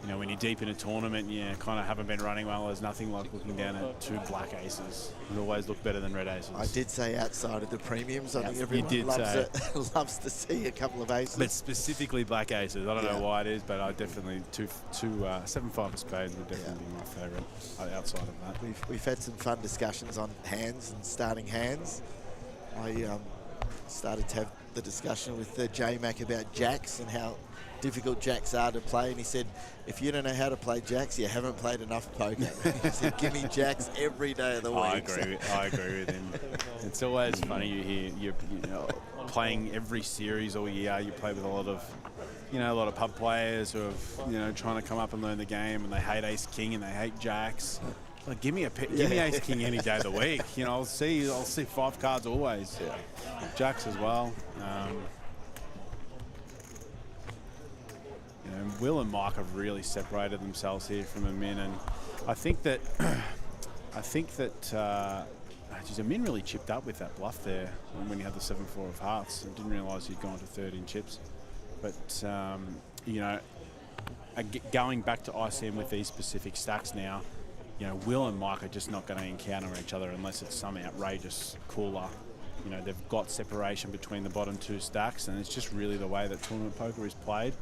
you know, when you're deep in a tournament, you kind of haven't been running well. There's nothing like looking down at 2 black aces. It always look better than red aces. I did say outside of the premiums. I think You everyone did loves say. it. Loves to see a couple of aces. But specifically black aces. I don't know why it is, but I definitely 7-5 of spades would definitely be my favourite outside of that. We've had some fun discussions on hands and starting hands. I started to have the discussion with J-Mac about jacks and how difficult jacks are to play, and he said, if you don't know how to play jacks, you haven't played enough poker. He said, give me jacks every day of the week. I agree with him. It's always funny you hear you know, playing every series all year. You play with a lot of pub players who are trying to come up and learn the game, and they hate ace king and they hate jacks. Like, give me ace king any day of the week. You know, I'll see 5 cards always. Jacks as well. You know, Will and Mike have really separated themselves here from Amin, and I think that geez, Amin really chipped up with that bluff there when he had the 7-4 of hearts. I didn't realise he'd gone to 3rd in chips, but you know, going back to ICM with these specific stacks now, you know, Will and Mike are just not going to encounter each other unless it's some outrageous cooler. You know, they've got separation between the bottom 2 stacks, and it's just really the way that tournament poker is played.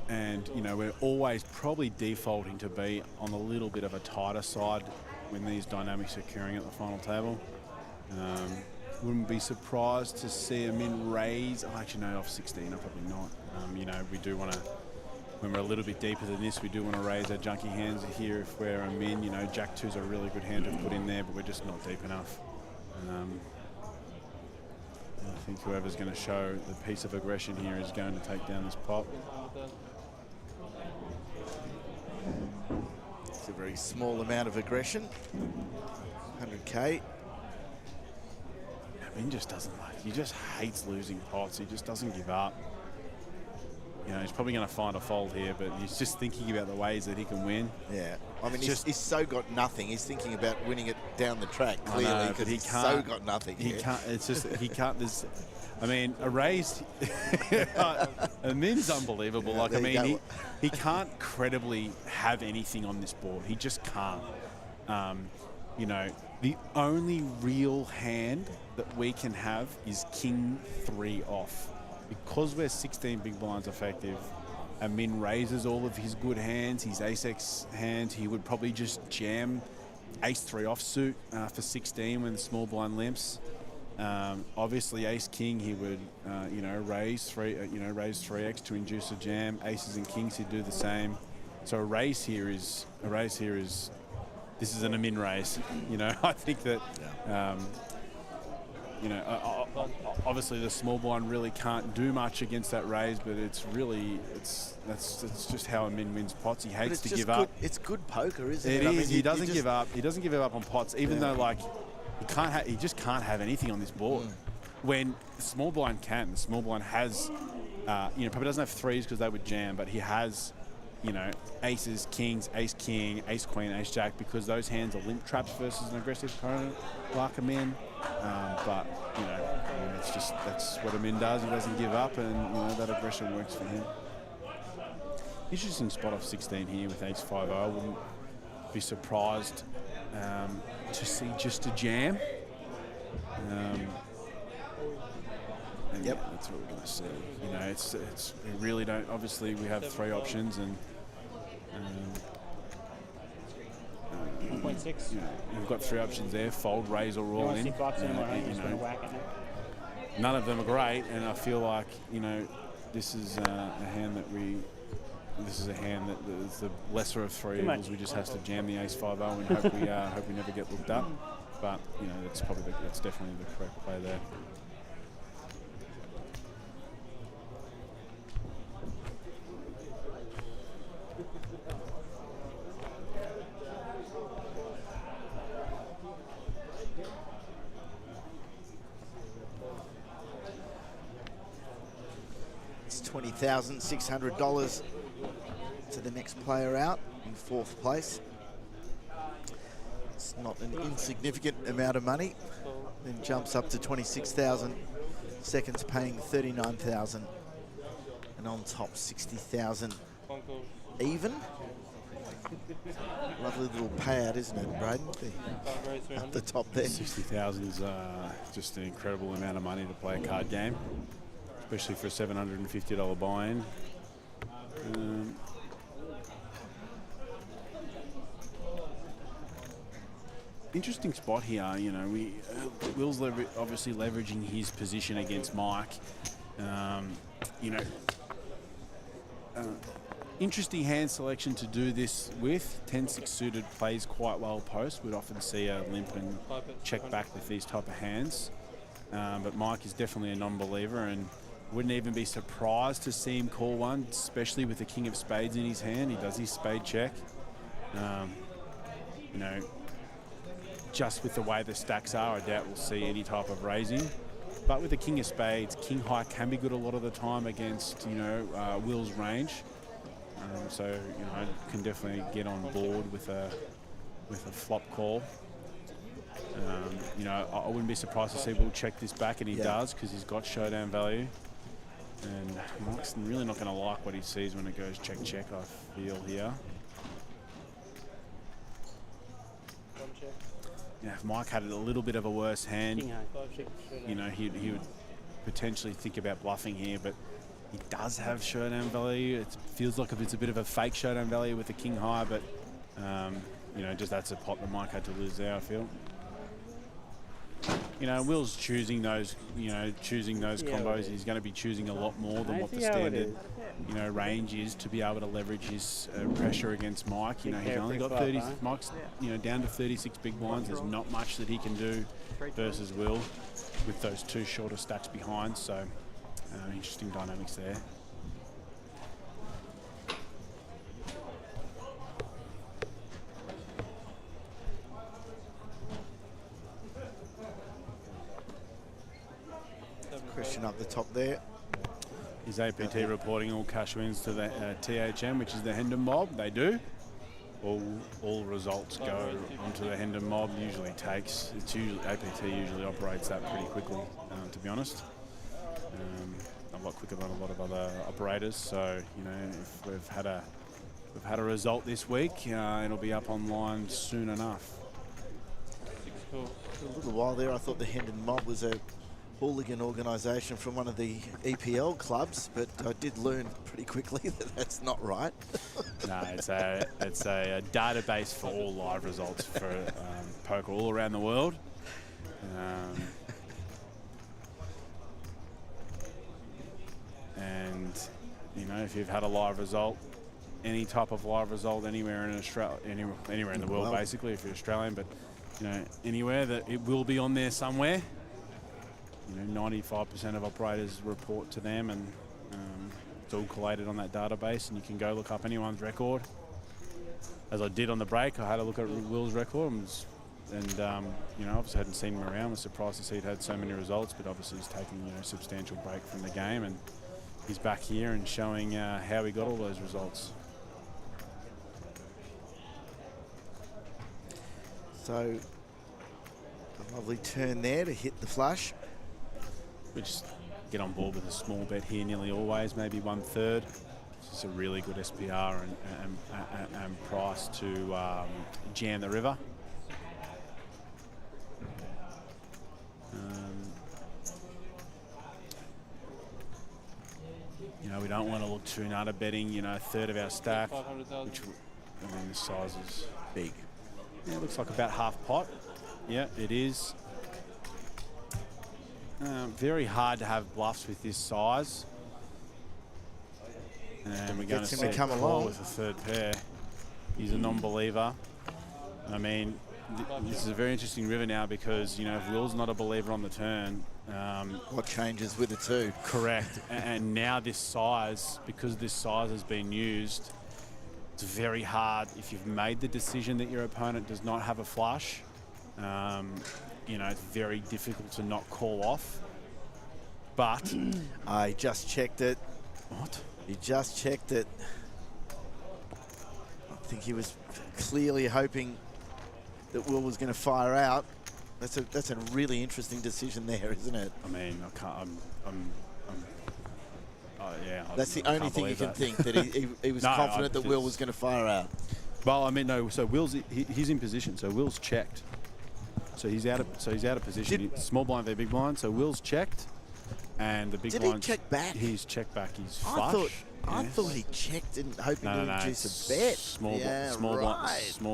And, you know, we're always probably defaulting to be on a little bit of a tighter side when these dynamics are occurring at the final table. Wouldn't be surprised to see Amin raise. Oh, actually, no, off 16, I'm probably not. You know, we do want to, when we're a little bit deeper than this, we do want to raise our junky hands here if we're Amin. You know, Jack 2's a really good hand to put in there, but we're just not deep enough. I think whoever's going to show the piece of aggression here is going to take down this pot. It's a very small amount of aggression. 100K. Amin just doesn't like, he just hates losing pots. He just doesn't give up. You know, he's probably going to find a fold here, but he's just thinking about the ways that he can win. Yeah, I mean, he's so got nothing. He's thinking about winning it down the track, clearly, because he's so got nothing. He can't, it's just, he can't, there's, I mean, a raise, Amin's unbelievable. Yeah, like, I mean, he can't credibly have anything on this board. He just can't. You know, the only real hand that we can have is King 3 off. Because we're 16 big blinds effective, Amin raises all of his good hands, his ace-x hands. He would probably just jam ace 3 offsuit for 16 when the small blind limps. Obviously, ace king, he would, you know, raise 3x to induce a jam. Aces and kings, he'd do the same. So a raise here is this is an Amin raise. You know, I think that. You know, obviously the small blind really can't do much against that raise, but it's that's just how Amin wins pots. He hates to give up. It's good poker, isn't it? It is. He doesn't give up. He doesn't give up on pots, even though like he just can't have anything on this board. When the small blind can, the small blind has, you know, probably doesn't have 3s because they would jam, but he has, you know, aces, kings, ace king, ace queen, ace jack, because those hands are limp traps versus an aggressive opponent like Amin. But, you know, I mean, it's just, that's what Amin does. He doesn't give up, and, you know, that aggression works for him. Interesting spot off 16 here with ace 5-0. I wouldn't be surprised to see just a jam. And yeah, that's what we're going to see. You know, it's we really don't. Obviously, we have 3 options, and 1.6. You know, we've got 3 options there: fold, raise, or all in. None of them are great, and I feel like, you know, this is a hand that we. This is a hand that is the lesser of 3 evils. We just have to jam the ace 5-0 and hope we never get looked up. But, you know, that's definitely the correct play there. It's $20,600 to the next player out in 4th place. It's not an insignificant amount of money. Then jumps up to 26,000. Seconds paying 39,000. And on top, 60,000 Phone calls. even. Lovely little payout, isn't it, Braden? Up the top there. 60,000 is just an incredible amount of money to play a card game, especially for a $750 buy-in. Interesting spot here. You know, Will's obviously leveraging his position against Mike. You know, interesting hand selection to do this with. 10-6 suited plays quite well post. We'd often see a limp and check back with these type of hands. But Mike is definitely a non-believer and wouldn't even be surprised to see him call one, especially with the king of spades in his hand. He does his spade check. You know, just with the way the stacks are, I doubt we'll see any type of raising. But with the king of spades, king high can be good a lot of the time against, you know, Will's range. So, you know, I can definitely get on board with a flop call. You know, I wouldn't be surprised to see Will check this back, and he does, because he's got showdown value. And Mike's really not going to like what he sees when it goes check, I feel here. Yeah, if Mike had a little bit of a worse hand, you know, he would potentially think about bluffing here, but he does have showdown value. It feels like it's a bit of a fake showdown value with the king high, but you know, just that's a pot that Mike had to lose there, I feel. You know, Will's choosing those, combos. He's going to be choosing a lot more than what the standard, you know, range is to be able to leverage his pressure against Mike. You know, he's only got 30. Mike's, you know, down to 36 big blinds. There's not much that he can do versus Will with those two shorter stacks behind. So, interesting dynamics there. Question up the top there. Is APT reporting all cash wins to the THM, which is the Hendon mob? They do. All results go onto the Hendon mob. Usually takes. It's usually APT usually operates that pretty quickly, to be honest. A lot quicker than a lot of other operators. So, you know, if we've had a result this week, it'll be up online soon enough. A little while there, I thought the Hendon mob was a hooligan organisation from one of the EPL clubs, but I did learn pretty quickly that that's not right. No, it's a database for all live results for poker all around the world. And you know, if you've had a live result, any type of live result anywhere in Australia, anywhere in the world, basically, if you're Australian, but you know, anywhere, that it will be on there somewhere. You know, 95% of operators report to them, and it's all collated on that database, and you can go look up anyone's record. As I did on the break, I had a look at Will's record, and you know, obviously hadn't seen him around. I was surprised to see he'd had so many results, but obviously he's taken, you know, a substantial break from the game, and he's back here and showing how he got all those results. So, a lovely turn there to hit the flush. We just get on board with a small bet here nearly always, maybe 1/3. It's a really good SPR and price to jam the river. You know, we don't want to look too nutter betting, you know, 1/3 of our stack, which, I mean, the size is big. Yeah, it looks like about half pot. Yeah, it is. Very hard to have bluffs with this size. And we're going to see him along with a 3rd pair. He's a non-believer. I mean, this is a very interesting river now, because, you know, if Will's not a believer on the turn, what changes with it too? Correct. And now this size, because this size has been used, it's very hard. If you've made the decision that your opponent does not have a flush, you know, it's very difficult to not call off. But I just checked it. What? He just checked it. I think he was clearly hoping that Will was going to fire out. That's a really interesting decision there, isn't it? I mean, I can't. Yeah. That's the only thing you can think, that he was confident that Will was going to fire out. Well, I mean, no. So Will's he's in position. So Will's checked. So he's out of position. Small blind v big blind. So Will's checked, and the big blind. Did he check back? He's checked back. He's flush. I thought he checked and hoping to induce a bet. Small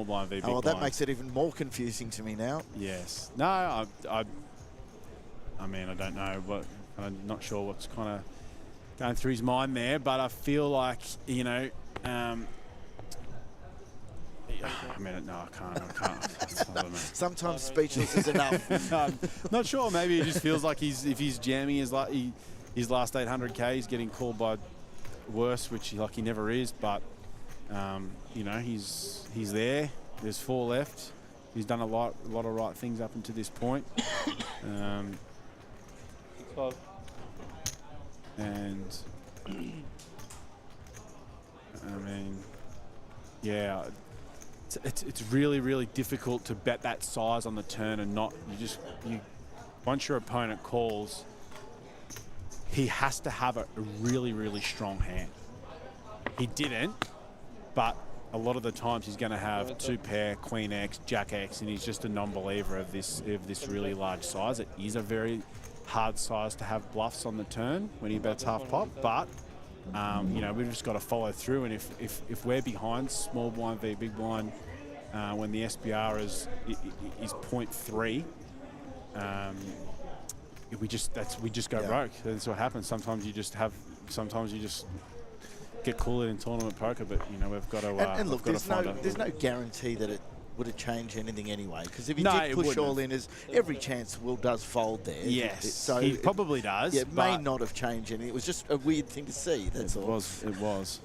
blind v big blind. Oh, well, that makes it even more confusing to me now. Yes. No, I mean, I don't know, but I'm not sure what's kind of going through his mind there. But I feel like, you know, I mean, no, I can't. I don't know. Sometimes speechless is enough. I'm not sure. Maybe it just feels like if he's jamming his last 800K, he's getting called by worse, which he never is. But you know, he's there. There's 4 left. He's done a lot of right things up until this point. And I mean, yeah. It's really, really difficult to bet that size on the turn and not, once your opponent calls, he has to have a really, really strong hand. He didn't, but a lot of the times he's going to have 2 pair, Queen X, Jack X, and he's just a non-believer of this really large size. It is a very hard size to have bluffs on the turn when he bets half pot, but you know, we've just got to follow through. And if we're behind small blind v big blind when the SBR is 0.3, we just go broke. That's what happens. Sometimes you just get cooler in tournament poker, but you know, we've got to. And look, there's no guarantee that it would have changed anything anyway. Because if he did push all in, there's every chance Will does fold there. Yes, so he probably does. Yeah, it may not have changed anything. It was just a weird thing to see. That's all. It was.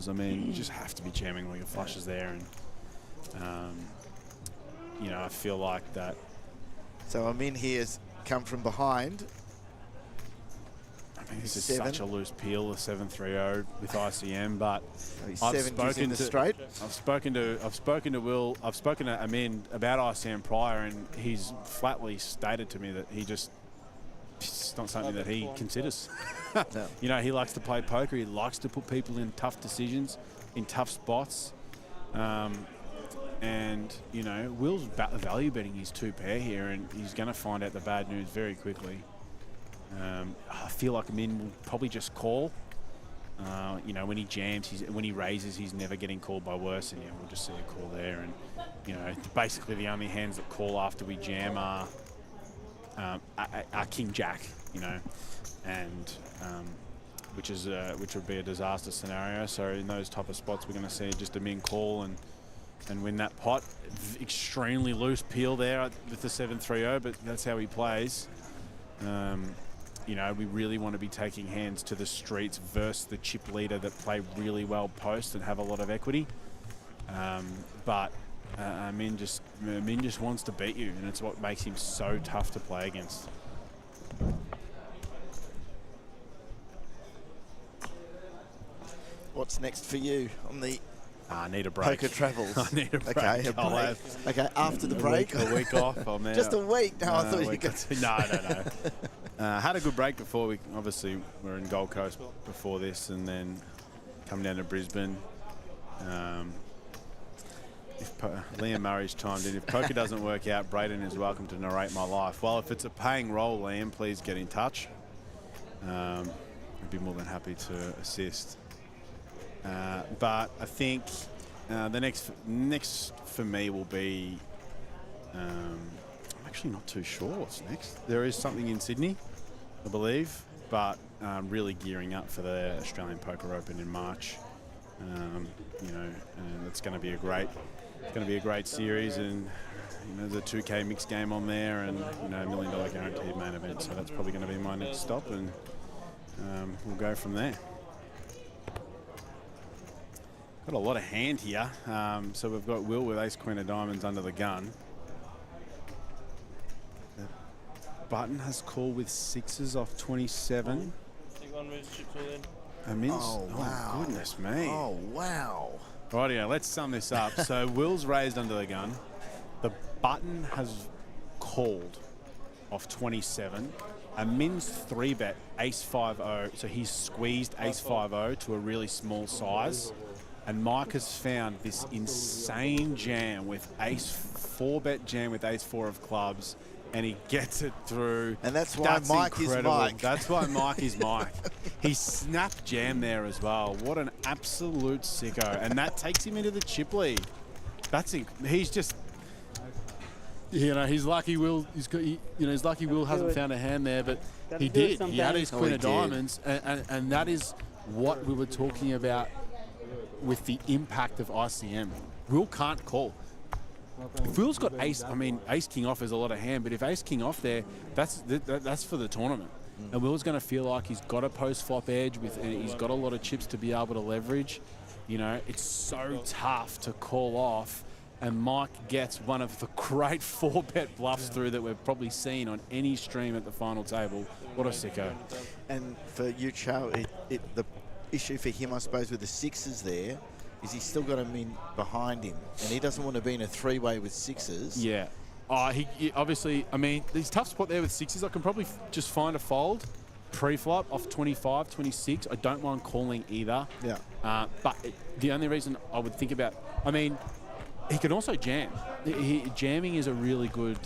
I mean, you just have to be jamming all your flushes there, and you know, I feel like that. So Amin here's come from behind. I mean, this is such a loose peel, the 7-3-0 with ICM, but I've spoken to Will, I've spoken to Amin about ICM prior, and he's flatly stated to me that it's not something that he considers. No. You know, he likes to play poker. He likes to put people in tough decisions, in tough spots. And, you know, Will's value betting his 2 pair here, and he's going to find out the bad news very quickly. I feel like Amin will probably just call. You know, when he jams, when he raises, he's never getting called by worse, and yeah, we'll just see a call there. And you know, basically the only hands that call after we jam are King Jack. You know, and which would be a disaster scenario. So in those type of spots, we're going to see just Amin call and win that pot. Extremely loose peel there with the 7-3-0, but that's how he plays. You know, we really want to be taking hands to the streets versus the chip leader that play really well post and have a lot of equity. But Amin just wants to beat you, and it's what makes him so tough to play against. What's next for you on the I need a break. Poker travels? I need a break. Okay, a break. Okay, after the break? A week off. I'm out. Just a week? No, I thought you could. No. Had a good break before. We obviously were in Gold Coast before this, and then come down to Brisbane. Liam Murray's chimed in. If poker doesn't work out, Braden is welcome to narrate my life. Well, if it's a paying role, Liam, please get in touch. I'd be more than happy to assist. But I think the next for me will be. I'm actually not too sure what's next. There is something in Sydney, I believe, but really gearing up for the Australian Poker Open in March. You know, and it's going to be a great series, and you know, there's a 2K mixed game on there, and you know, $1 million guaranteed main event. So that's probably going to be my next stop, and we'll go from there. Got a lot of hand here. So we've got Will with ace queen of diamonds under the gun. The button has call with 6s off 27. Oh, wow. Oh, goodness me. Oh, wow. Rightio, let's sum this up. So Will's raised under the gun. The button has called off 27. Amin's 3-bet ace 5-0, so he's squeezed ace 5-0 to a really small size. And Mike has found this insane jam with ace 4-bet jam with ace 4 of clubs, and he gets it through. And that's why Mike is Mike. That's why Mike is Mike. He snapped jam there as well. What an absolute sicko. And that takes him into the chip lead. He's just... You know, he's lucky Will. His lucky Will hasn't found a hand there, but he did. He had his queen of diamonds, and that is what we were talking about with the impact of ICM. Will can't call. If Will's got ace, ace king off is a lot of hand, but if ace king off there, that's for the tournament. And Will's going to feel like he's got a post flop edge and he's got a lot of chips to be able to leverage. You know, it's so tough to call off. And Mike gets one of the great 4-bet bluffs through that we've probably seen on any stream at the final table. What a sicko. And for you, Cho, the issue for him, I suppose, with the sixes there is he's still got him in behind him. And he doesn't want to be in a three-way with sixes. Yeah. He obviously, there's a tough spot there with sixes. I can probably just find a fold pre-flop off 25, 26. I don't mind calling either. Yeah. But the only reason I would think about, he can also jam. Jamming is a really good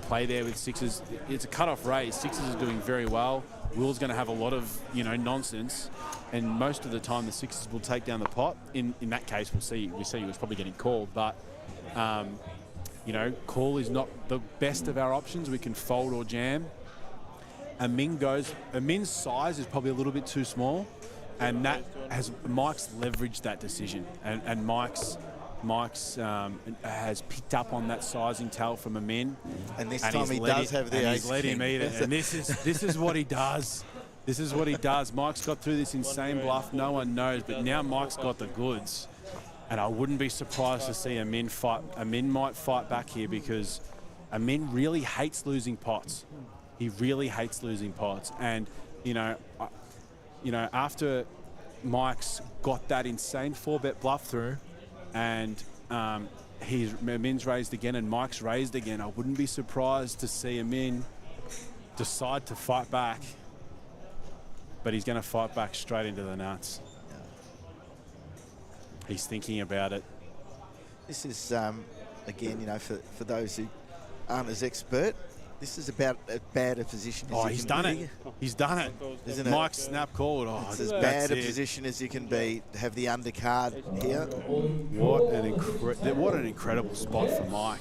play there with sixes. It's a cut-off raise. Sixes is doing very well. Will's going to have a lot of nonsense, and most of the time the sixes will take down the pot. In that case, we see he was probably getting called, but call is not the best of our options. We can fold or jam. Amin's size is probably a little bit too small, and that Mike's leveraged that decision, and Mike's has picked up on that sizing tell from Amin. And this time he does have the ace he's let him eat it. And this is what he does. This is what he does. Mike's got through this insane bluff. No one knows, but now Mike's got the goods. And I wouldn't be surprised to see Amin fight. Amin might fight back here because Amin really hates losing pots. He really hates losing pots. And, after Mike's got that insane 4-bet bluff through, and Amin's raised again and Mike's raised again, I wouldn't be surprised to see Amin decide to fight back. But he's going to fight back straight into the nuts. He's thinking about it. This is, again, for those who aren't as expert, this is about as bad a position as he's done it. He's done it. Isn't Mike's snap called. It's as bad a position as you can be to have the undercard here. What an incredible spot for Mike.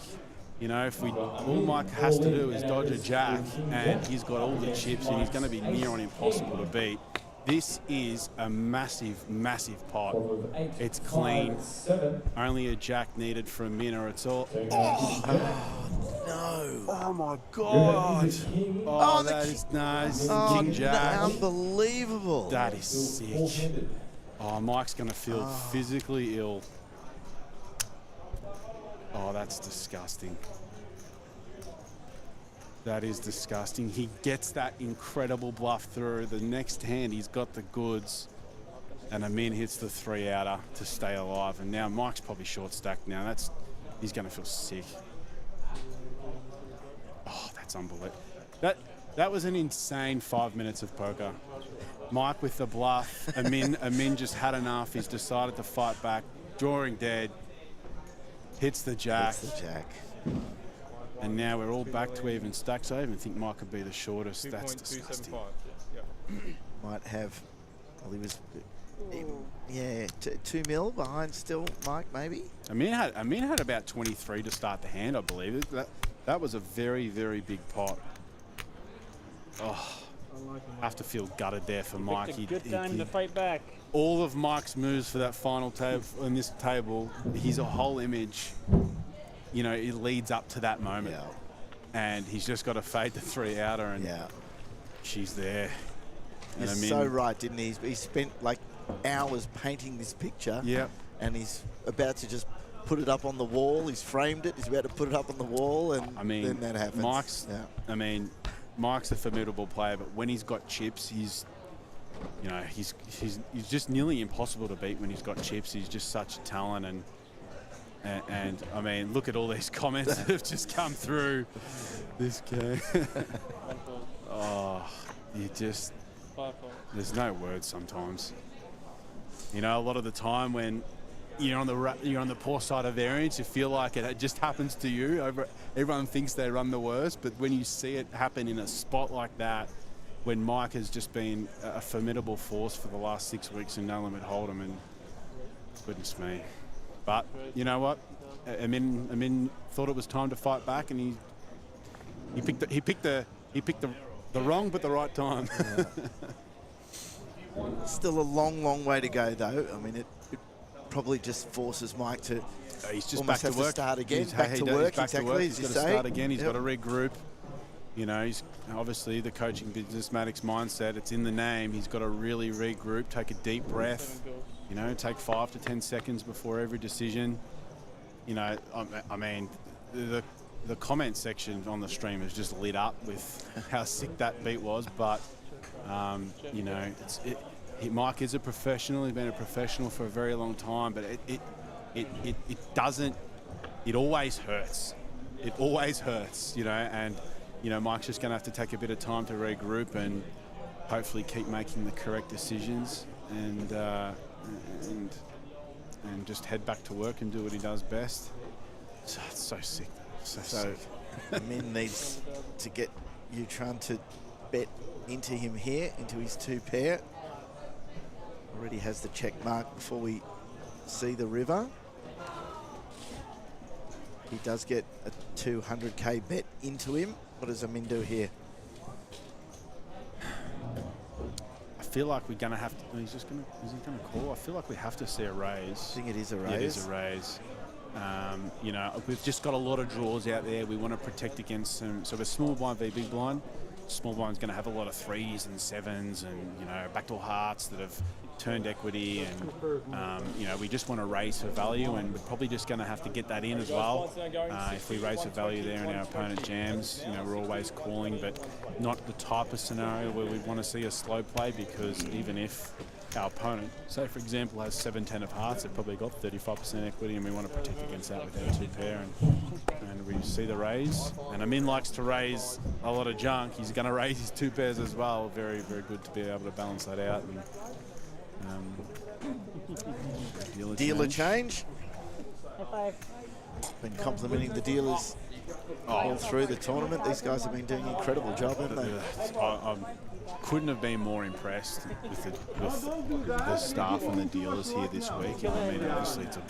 All Mike has to do is dodge a jack, and he's got all the chips, and he's going to be near on impossible to beat. This is a massive, massive pot. It's clean. Only a jack needed for a minute. It's all. No. Oh my God. It's King Jack. Unbelievable. That is sick. Mike's going to feel physically ill. Oh, that's disgusting. That is disgusting. He gets that incredible bluff through. The next hand, he's got the goods. And Amin hits the 3-outer to stay alive. And now Mike's probably short stacked now. He's going to feel sick. Oh, that's unbelievable. That was an insane 5 minutes of poker. Mike with the bluff. Amin just had enough. He's decided to fight back. Drawing dead. Hits the jack. And now we're all back to even stacks. I even think Mike could be the shortest. That's disgusting. Might have, he was, 2 mil behind still, Mike, maybe? Amin had about 23 to start the hand, I believe. That was a very, very big pot. Oh, I have to feel gutted there for Mike. Good time to fight back. All of Mike's moves for that final table, on this table, he's a whole image. It leads up to that moment. Yeah. And he's just got to fade the 3-outer, and she's there. You're so right, didn't he? He spent like hours painting this picture. Yep. And he's about to just put it up on the wall. He's framed it. He's about to put it up on the wall, and then that happens. Mike's a formidable player, but when he's got chips, he's just nearly impossible to beat when he's got chips. He's just such a talent, and look at all these comments that have just come through this game. Oh, you just, 5 faults. there's no words sometimes. You know, a lot of the time when you're on the poor side of variance, you feel like it just happens to you. Everyone thinks they run the worst, but when you see it happen in a spot like that, when Mike has just been a formidable force for the last 6 weeks in No Limit Hold'em, and goodness me. But you know what? Amin thought it was time to fight back, and he picked the wrong but the right time. Yeah. Still a long way to go, though. I mean, it probably just forces Mike to he's just almost back to have work. To start again. He's back to work, exactly. He's got to start again. He's got to regroup. You know, he's obviously the coaching businessmatics mindset. It's in the name. He's got to really regroup, take a deep breath. You know, take 5 to 10 seconds before every decision. You know, I mean, the comment section on the stream is just lit up with how sick that beat was. But you know, Mike is a professional. He's been a professional for a very long time. But it doesn't. It always hurts. It always hurts. You know, and you know, Mike's just going to have to take a bit of time to regroup and hopefully keep making the correct decisions and just head back to work and do what he does best. It's so sick. So sick. Min needs to get Utron to bet into him here, into his 2 pair. Already has the check mark before we see the river. He does get a 200k bet into him. What does Amin do here? I feel like we're going to have to. Is he going to call? I feel like we have to see a raise. I think it is a raise. Yeah, it is a raise. You know, we've just got a lot of draws out there. We want to protect against some. So we're small blind v big blind. Small blind's going to have a lot of 3s and 7s and, you know, backdoor hearts that have turned equity, and you know, we just want to raise for value, and we're probably just going to have to get that in as well. If we raise for value there and our opponent jams, you know, we're always calling, but not the type of scenario where we want to see a slow play, because even if our opponent, say for example, has 7-10 of hearts, they've probably got 35% equity, and we want to protect against that with our 2 pair, and we see the raise. And Amin likes to raise a lot of junk. He's going to raise his 2 pairs as well. Very, very good to be able to balance that out. And, dealer change. Been complimenting the dealers all through the tournament. These guys have been doing an incredible job, haven't they? I couldn't have been more impressed with the staff and the dealers here this week. And I mean, obviously it's a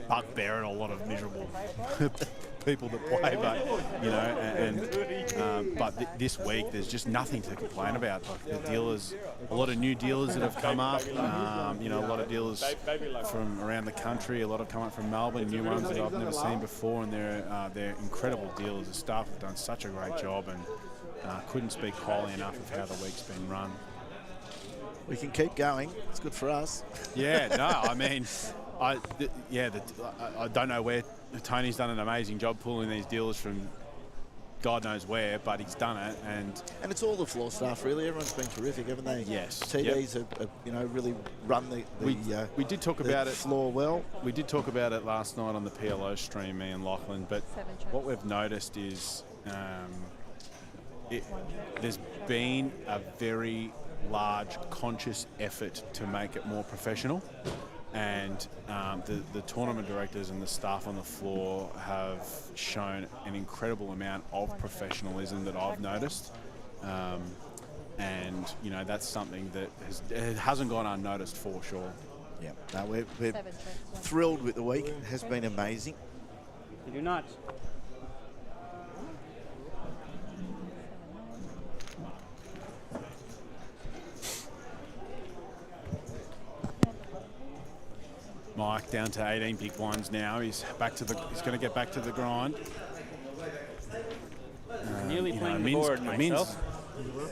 bugbear and a lot of miserable people that play, but you know, but this week there's just nothing to complain about. Like the dealers, a lot of new dealers that have come up. You know, a lot of dealers from around the country. A lot have come up from Melbourne, new ones that I've never seen before, and they're incredible dealers. The staff have done such a great job, and couldn't speak highly enough of how the week's been run. We can keep going. It's good for us. Yeah, no, I mean, I don't know where. Tony's done an amazing job pulling these dealers from God knows where, but he's done it, and it's all the floor staff really. Everyone's been terrific, haven't they? Yes. TDs have you know, really run the we did talk about it floor well. We did talk about it last night on the PLO stream, me and Lachlan. But what we've noticed is there's been a very large conscious effort to make it more professional. And the tournament directors and the staff on the floor have shown an incredible amount of professionalism that I've noticed. And, you know, that's something that it hasn't gone unnoticed for sure. Yeah, no, we're thrilled with the week. It has been amazing. You do not. Mike down to 18 big ones now. He's going to get back to the grind. Nearly playing the board myself.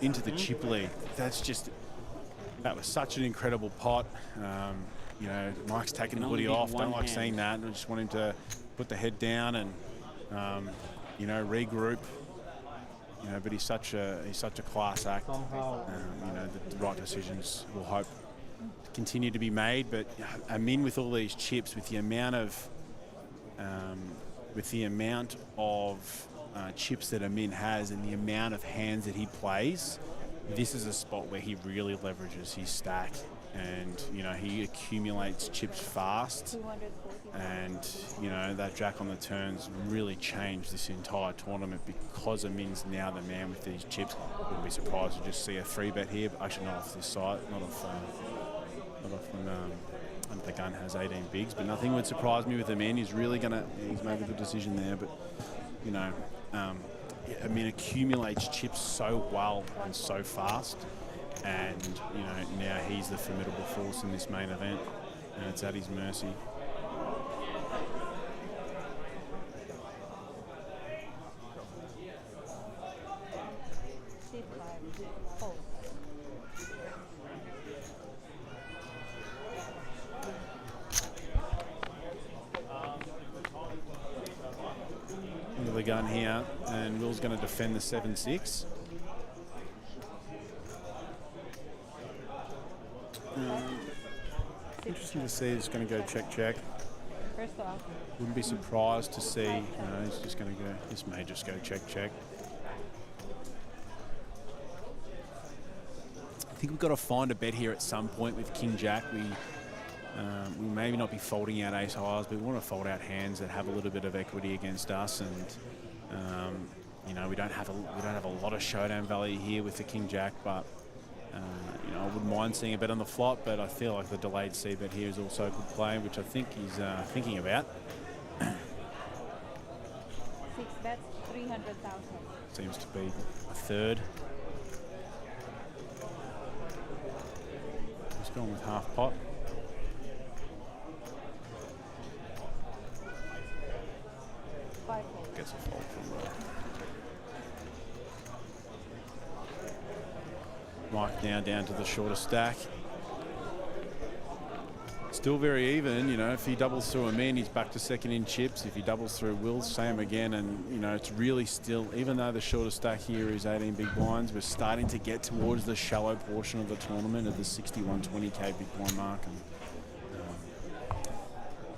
Into the chip league. That was such an incredible pot. You know, Mike's taking the hoodie off. Don't like seeing that. I just want him to put the head down and you know, regroup. You know, but he's such a class act. You know, the right decisions, we'll hope, continue to be made. But Amin, with all these chips, with the amount of chips that Amin has and the amount of hands that he plays, this is a spot where he really leverages his stack, and you know, he accumulates chips fast, and you know, that jack on the turns really changed this entire tournament because Amin's now the man with these chips. Wouldn't be surprised to just see a 3-bet here, but actually not off this side, not off when the gun has 18 bigs, but nothing would surprise me with Amin. He's really gonna, he's made a good decision there, but you know, Amin accumulates chips so well and so fast, and you know, now he's the formidable force in this main event, and it's at his mercy. Into the gun here, and Will's going to defend the 7-6. Interesting to see it's going to go check. First off. Wouldn't be surprised to see, you know, he's just going to go, this may just go check. I think we've got to find a bet here at some point with King Jack. We maybe not be folding out ace highs, but we want to fold out hands that have a little bit of equity against us, and you know, we don't have a lot of showdown value here with the King Jack, but you know, I wouldn't mind seeing a bet on the flop, but I feel like the delayed C bet here is also a good play, which I think he's thinking about. 6 bets, 300,000. Seems to be a third. He's gone with half pot. Gets a fold from Mike now down to the shorter stack. Still very even, you know, if he doubles through Amin, he's back to second in chips. If he doubles through Will, same again, and you know, it's really still, even though the shorter stack here is 18 big blinds, we're starting to get towards the shallow portion of the tournament at the 6120k big blind mark, and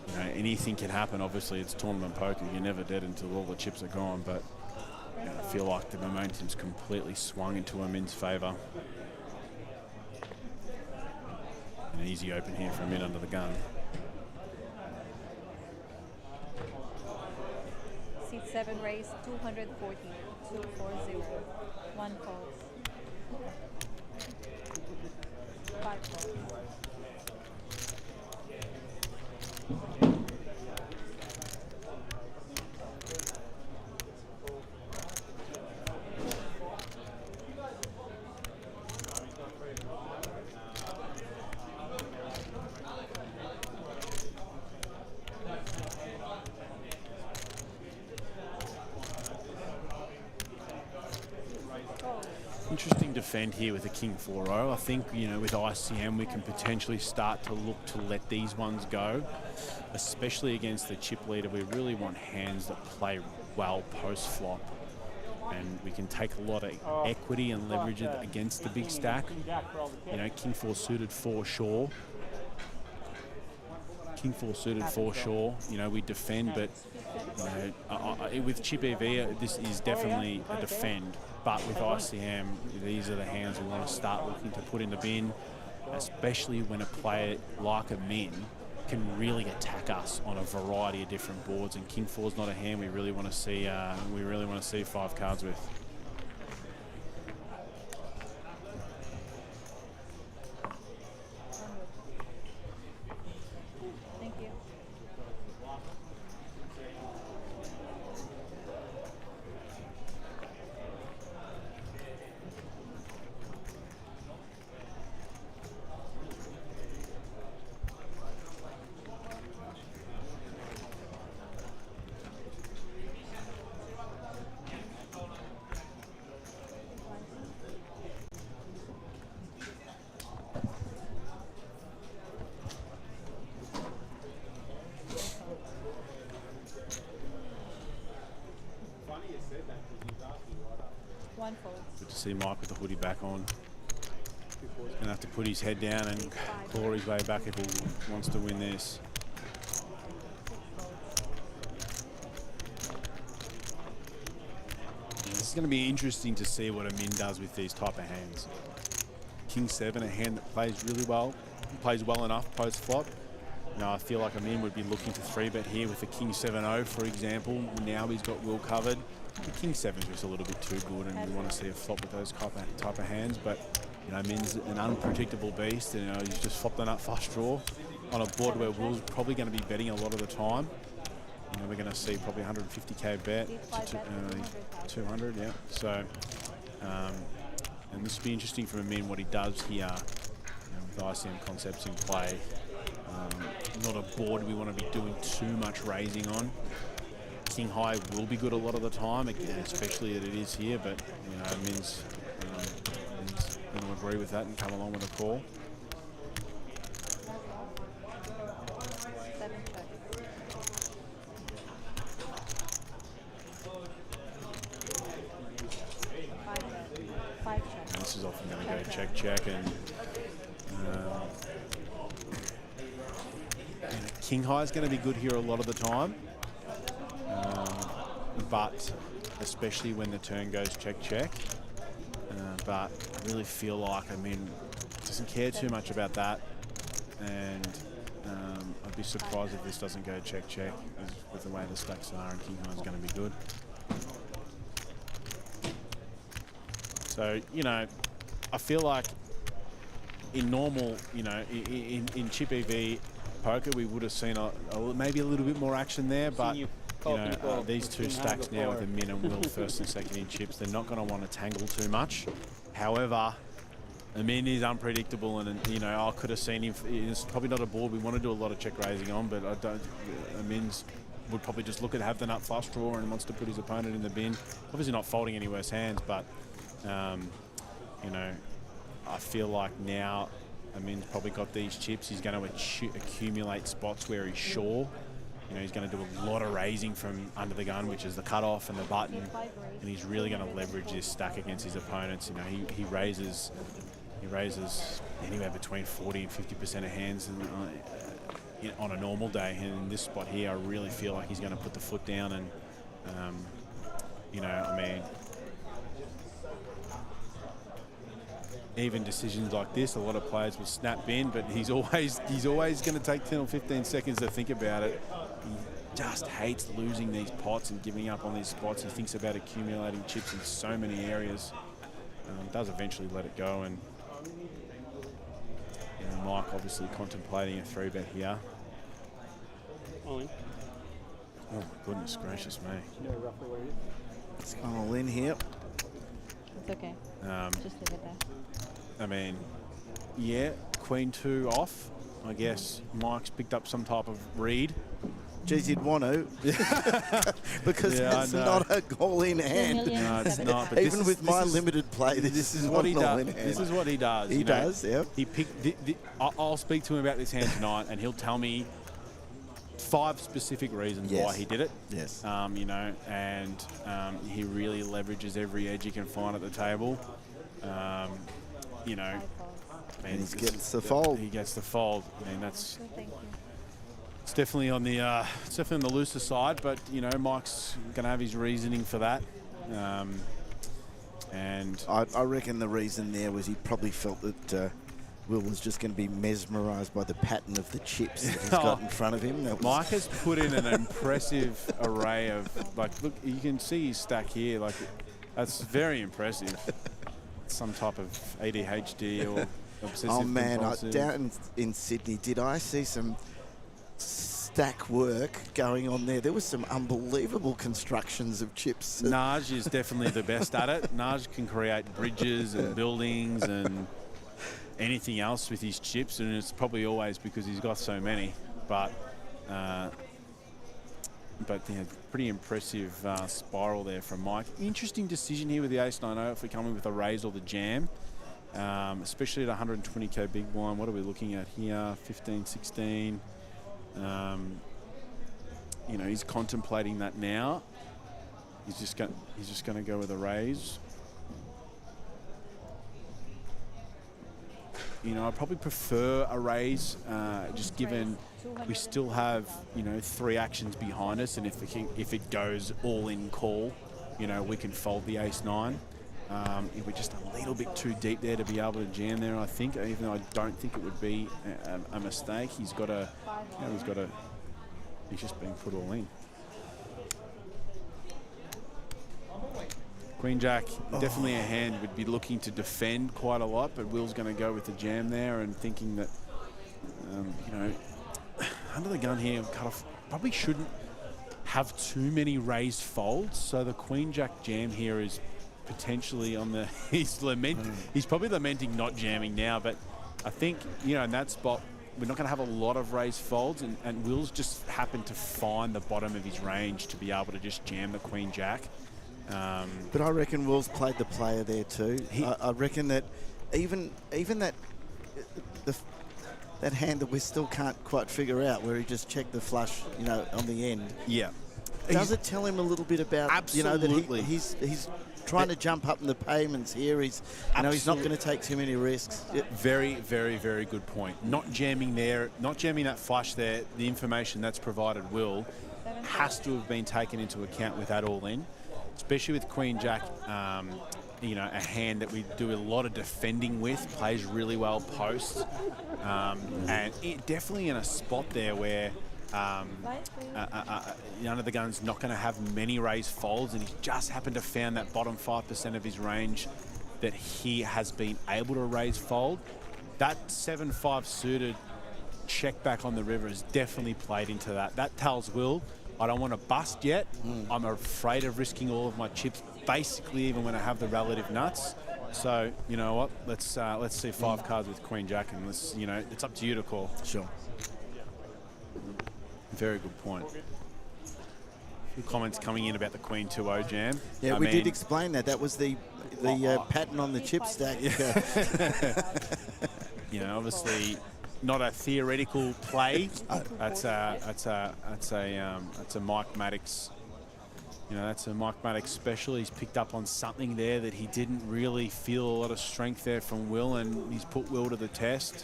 you know, anything can happen. Obviously, it's tournament poker. You're never dead until all the chips are gone, but you know, I feel like the momentum's completely swung into Amin's favour. An easy open here for Amin under the gun. Seat 7 raise, 240, 240, 1 calls. 5 calls. Interesting defend here with a King 4-0. I think, you know, with ICM we can potentially start to look to let these ones go, especially against the chip leader. We really want hands that play well post-flop, and we can take a lot of equity and leverage it against the big stack. You know, King 4 suited for sure. King 4 suited for sure. You know, we defend, but you know, with chip EV, this is definitely a defend. But with ICM, these are the hands we want to start looking to put in the bin, especially when a player like Amin can really attack us on a variety of different boards. And King 4 is not a hand we really want to see. We really want to see 5 cards with. Thank you. Good to see Mike with the hoodie back on. He's going to have to put his head down and claw his way back if he wants to win this. is going to be interesting to see what Amin does with these type of hands. King 7, a hand that plays really well, plays well enough post-flop. Now I feel like Amin would be looking to 3-bet here with the King 7-0, for example. Now he's got Will covered. The King 7 is just a little bit too good, and we want to see a flop with those type of hands. But you know, Amin's an unpredictable beast, and you know, he's just flopped a nut flush draw on a board where Will's probably going to be betting a lot of the time. You know, we're going to see probably 150k bet to 200, yeah. So, and this will be interesting for Amin what he does here, you know, with ICM concepts in play. Not a board we want to be doing too much raising on. King high will be good a lot of the time, again, especially that it is here, but you know, Amin's going to agree with that and come along with a call. And this is often going to go check, check, and King high is going to be good here a lot of the time, but especially when the turn goes check, check. But I really feel like Amin doesn't care too much about that, and I'd be surprised if this doesn't go check, check, with the way the stacks are, and King high is going to be good. So, you know, I feel like in normal, you know, in chip EV poker, we would have seen maybe a little bit more action there, but you know, these two stacks now with Amin and Will first and second in chips, they're not going to want to tangle too much. However, Amin is unpredictable, and you know, I could have seen him. It's probably not a board we want to do a lot of check raising on, but I don't. Amin's would probably just look at have the nut flush draw and wants to put his opponent in the bin. Obviously not folding any worse hands, but you know, I feel like now Amin's probably got these chips. He's going to accumulate spots where he's sure. You know, he's going to do a lot of raising from under the gun, which is the cutoff and the button, and he's really going to leverage this stack against his opponents. You know, he raises anywhere between 40 and 50% of hands on a normal day, and in this spot here, I really feel like he's going to put the foot down, and you know, I mean, even decisions like this, a lot of players will snap in, but he's always going to take 10 or 15 seconds to think about it. He just hates losing these pots and giving up on these spots. He thinks about accumulating chips in so many areas. Does eventually let it go, and you know, Mike obviously contemplating a 3-bet here. All in. Oh my goodness gracious me. You know roughly where it is? It's gone all in here. It's okay. Just leave it there. I mean, yeah, Queen 2 off. I guess Mike's picked up some type of read. Geez, you'd want to. Because it's not a all-in hand. No, it's not. But even with my limited play, this is what he does. This is what he does. He does, yeah. He picked. I'll speak to him about this hand tonight, and he'll tell me 5 specific reasons why he did it. Yes. You know, and he really leverages every edge he can find at the table. You know, and he gets the fold. He gets the fold. I mean, that's. Thank you. It's definitely on the looser side, but you know, Mike's going to have his reasoning for that. And I reckon the reason there was he probably felt that Will was just going to be mesmerised by the pattern of the chips that he's got in front of him. Mike has put in an impressive array of, like, look, you can see his stack here. Like, that's very impressive. Some type of ADHD or obsessive compulsive. Down in Sydney, did I see some stack work going on there? There was some unbelievable constructions of chips. Naj is definitely the best at it. Naj can create bridges and buildings and anything else with his chips, and it's probably always because he's got so many. But yeah, pretty impressive spiral there from Mike. Interesting decision here with the ace-9-0 if we come in with a raise or the jam, especially at 120k big blind. What are we looking at here? 15, 16. You know, he's contemplating that now. He's just going to go with a raise. You know, I probably prefer a raise, just given we still have, you know, 3 actions behind us, and if it goes all in call, you know, we can fold the ace-9. We're just a little bit too deep there to be able to jam there, I think, even though I don't think it would be a mistake. He's got a, you know, he's just being put all in. Queen Jack, definitely a hand would be looking to defend quite a lot, but Will's going to go with the jam there and thinking that, you know, under the gun here, cut off, probably shouldn't have too many raised folds. So the Queen Jack jam here is potentially on the, he's probably lamenting not jamming now, but I think, you know, in that spot, we're not going to have a lot of raised folds, and Will's just happened to find the bottom of his range to be able to just jam the Queen Jack. But I reckon Will's played the player there too. I reckon that even that that hand that we still can't quite figure out, where he just checked the flush, you know, on the end. Yeah. Does it tell him a little bit about, Absolutely. you know, that he's trying to jump up in the payments here. He's, you know, he's not going to take too many risks. Very, very, very good point. Not jamming there, not jamming that flush there. The information that's provided Will has to have been taken into account with that all in, especially with Queen Jack. You know, a hand that we do a lot of defending with, plays really well post, and it definitely in a spot there where under the gun's not going to have many raised folds, and he's just happened to found that bottom 5% of his range that he has been able to raise fold. That 7-5 suited check back on the river has definitely played into that. That tells Will, I don't want to bust yet. I'm afraid of risking all of my chips, basically, even when I have the relative nuts. So, you know what? Let's see 5 cards with Queen Jack, and let's, you know, it's up to you to call. Sure. Very good point. A few comments coming in about the Queen 2-0 jam. Yeah, we did explain that. That was the pattern on the chip stack. You know, obviously not a theoretical play. That's a Mike Maddox. You know, that's a Mike Maddox special. He's picked up on something there that he didn't really feel a lot of strength there from Will, and he's put Will to the test.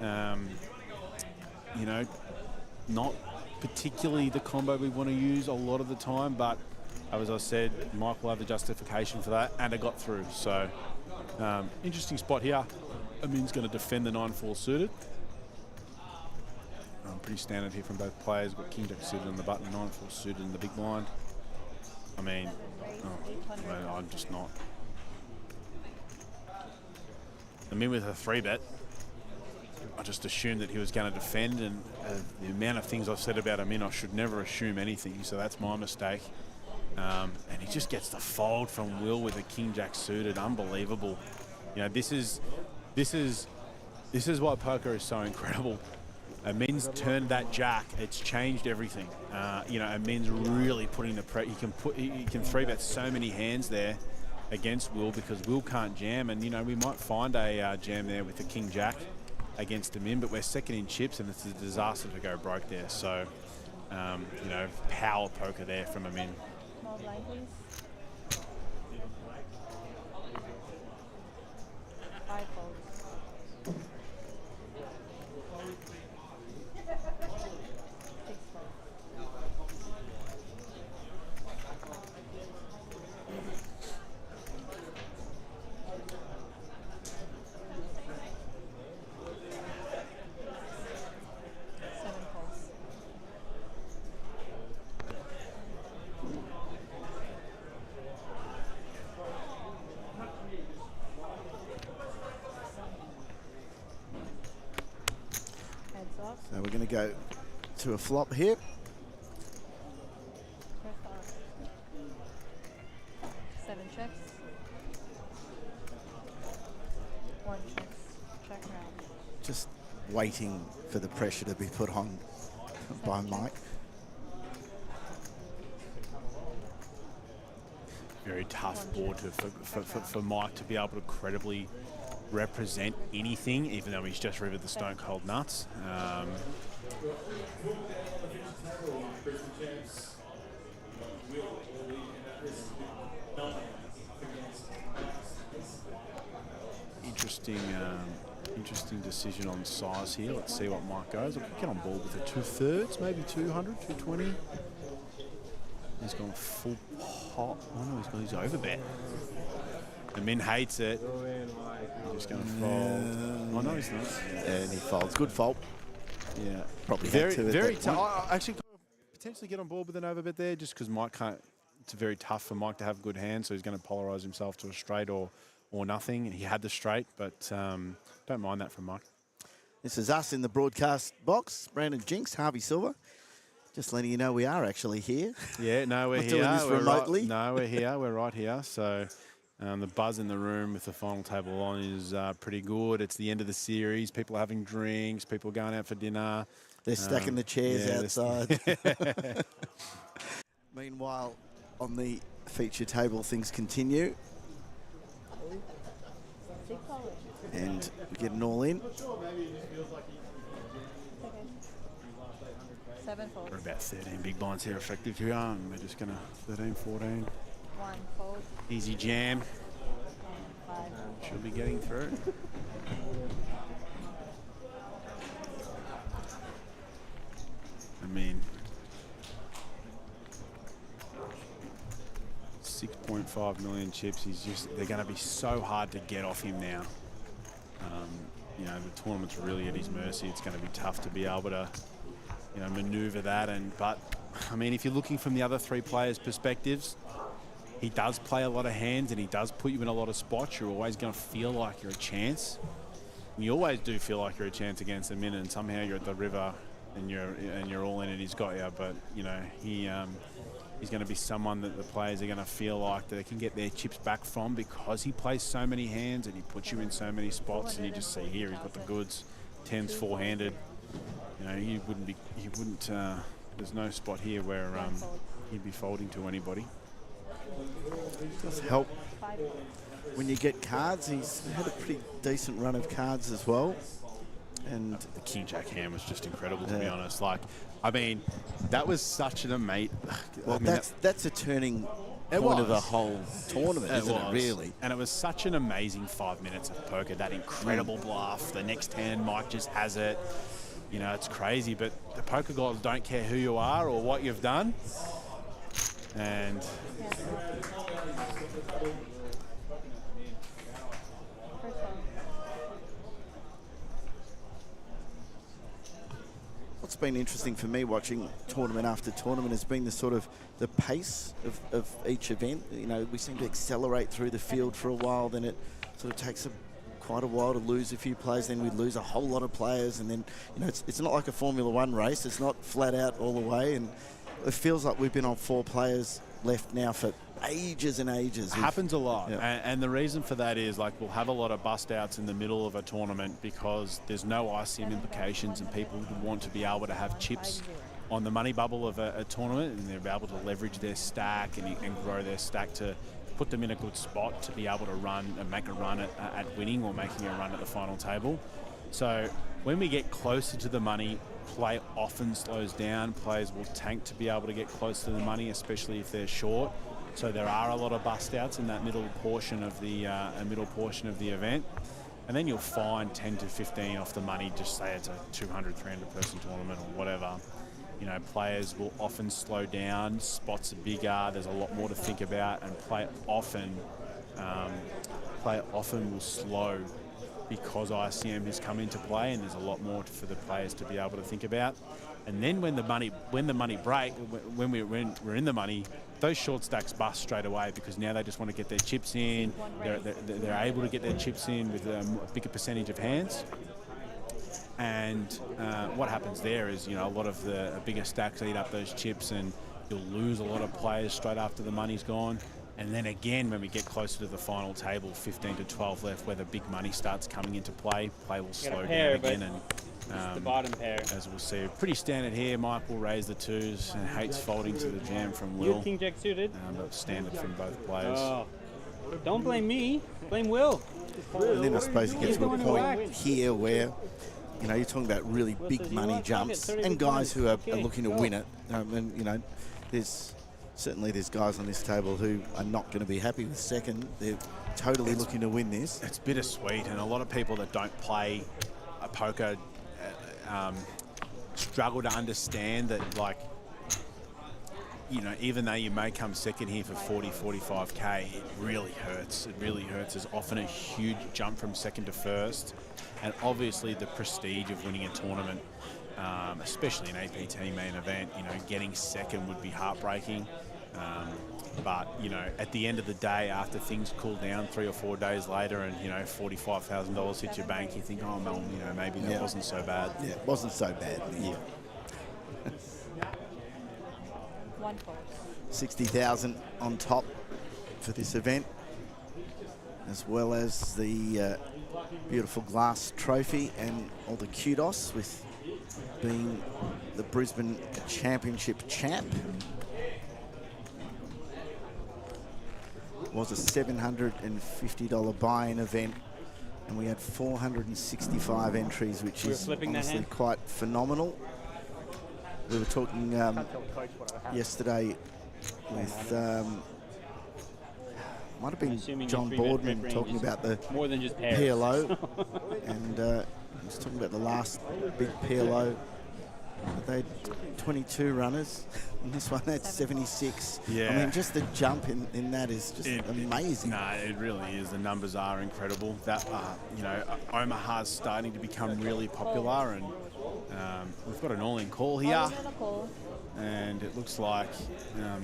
You know, not particularly the combo we want to use a lot of the time, but as I said, Mike will have the justification for that, and it got through. So, interesting spot here. Amin's going to defend the 9-4 suited. Pretty standard here from both players. Got King Jack suited on the button, 9-4 suited in the big blind. I mean, I'm just not. Amin with a 3-bet. I just assumed that he was going to defend, and the amount of things I've said about Amin, I should never assume anything, so that's my mistake. And he just gets the fold from Will with a King Jack suited. Unbelievable. You know, this is why poker is so incredible. Amin's turned that jack. It's changed everything. You know, Amin's really putting the pressure. He can 3-bet so many hands there against Will, because Will can't jam, and you know, we might find a jam there with the King Jack against Amin, but we're second in chips, and it's a disaster to go broke there. So, you know, power poker there from Amin. Small blind, please. 5 folds. 6 folds. So we're going to go to a flop here. 7 checks. 1 checks. Check round. Just waiting for the pressure to be put on by Mike. Very tough board for Mike to be able to credibly represent anything, even though he's just rivered the stone cold nuts. Interesting decision on size here. Let's see what Mike goes. I'll get on board with a 2/3, maybe 200, 220. He's gone full. pot. Oh no, he's overbet. The min hates it. He's just going to fold. Oh no, he's not. And he folds. Good fold. Yeah, Probably very, had to very at that point. tough. Actually, potentially get on board with an overbet there, just because Mike can't. It's very tough for Mike to have good hands, so he's going to polarise himself to a straight or nothing. And he had the straight, but don't mind that from Mike. This is us in the broadcast box. Brandon Jinks, Harvey Silver. Just letting you know we are actually here. Yeah, no, we're Not here. doing this We're remotely. Right, no, we're here. We're right here. So the buzz in the room with the final table on is pretty good. It's the end of the series. People are having drinks. People are going out for dinner. They're stacking the chairs yeah, outside. Meanwhile, on the feature table, things continue. And we get an all in. 7 folds. We're about 13 big blinds here effective here. And we're just going to 13, 14. 1 fold. Easy jam. 5. Should be getting through. I mean, 6.5 million chips. They're going to be so hard to get off him now. You know, the tournament's really at his mercy. It's going to be tough to be able to, you know, maneuver that. But I mean, if you're looking from the other three players' perspectives, he does play a lot of hands and he does put you in a lot of spots. You're always going to feel like you're a chance. And you always do feel like you're a chance against him, and somehow you're at the river and you're all in and he's got you. But you know, he's going to be someone that the players are going to feel like that they can get their chips back from, because he plays so many hands and he puts you in so many spots. And you just see here, he's got the goods. 10's four-handed. You know, there's no spot here where he'd be folding to anybody. Does help when you get cards. He's had a pretty decent run of cards as well. And the King Jack hand was just incredible, to be honest. Like, I mean, that was such an amazing. Well, I mean, that's a turning point of the whole tournament, isn't it? Really. And it was such an amazing 5 minutes of poker. That incredible bluff. The next hand, Mike just has it. You know, it's crazy. But the poker gods don't care who you are or what you've done. And what's been interesting for me watching tournament after tournament has been the pace of each event. You know, we seem to accelerate through the field for a while, then it sort of takes quite a while to lose a few players, then we lose a whole lot of players, and then, you know, it's not like a Formula One race. It's not flat out all the way, and it feels like we've been on 4 players left now for ages and ages. Happens a lot. Yeah. And the reason for that is, like, we'll have a lot of bust outs in the middle of a tournament because there's no ICM implications, and people want to be able to have chips on the money bubble of a tournament, and they're able to leverage their stack and grow their stack to put them in a good spot to be able to run and make a run at winning or making a run at the final table. So when we get closer to the money, play often slows down. Players will tank to be able to get close to the money, especially if they're short. So there are a lot of bust outs in that middle portion of the event, and then you'll find 10 to 15 off the money. Just say it's a 200, 300 person tournament or whatever. You know, players will often slow down. Spots are bigger. There's a lot more to think about, and play often will slow because ICM has come into play, and there's a lot more for the players to be able to think about. And then when the money break, when we're in the money, those short stacks bust straight away, because now they just want to get their chips in. They're able to get their chips in with a bigger percentage of hands. And what happens there is, you know, a lot of the bigger stacks eat up those chips, and you'll lose a lot of players straight after the money's gone. And then again, when we get closer to the final table, 15 to 12 left, where the big money starts coming into play will slow down again. And the bottom pair. As we'll see, pretty standard here. Mike will raise the 2s and hates folding to the jam from Will. King Jack suited. But standard from both players. Oh. Don't blame me. Blame Will. And then I suppose you get to a point here where, you know, you're talking about really big money jumps and guys who are looking to win it. And, you know, there's guys on this table who are not going to be happy with second. They're totally looking to win this. It's bittersweet, and a lot of people that don't play a poker struggle to understand that, like, even though you may come second here for 40, 45K, it really hurts. It really hurts. There's often a huge jump from second to first. And obviously the prestige of winning a tournament, especially an APT main event, getting second would be heartbreaking. But, at the end of the day, after things cool down 3 or 4 days later and, $45,000 hit your bank, you think, oh, no, maybe that wasn't so bad. Yeah, it wasn't so bad. Yeah. 1 fold. 60,000 on top for this event, as well as the beautiful glass trophy and all the kudos with being the Brisbane Championship champ. It was a $750 buy-in event, and we had 465 entries, which is honestly quite phenomenal. We were talking yesterday with might have been John Boardman talking about the more than just PLO, and he was talking about the last big PLO. They had 22 runners, and this one had 76. Yeah. I mean, just the jump in that is just amazing. No, it really is. The numbers are incredible. That Omaha's starting to become really popular, and we've got an all-in call here. And it looks like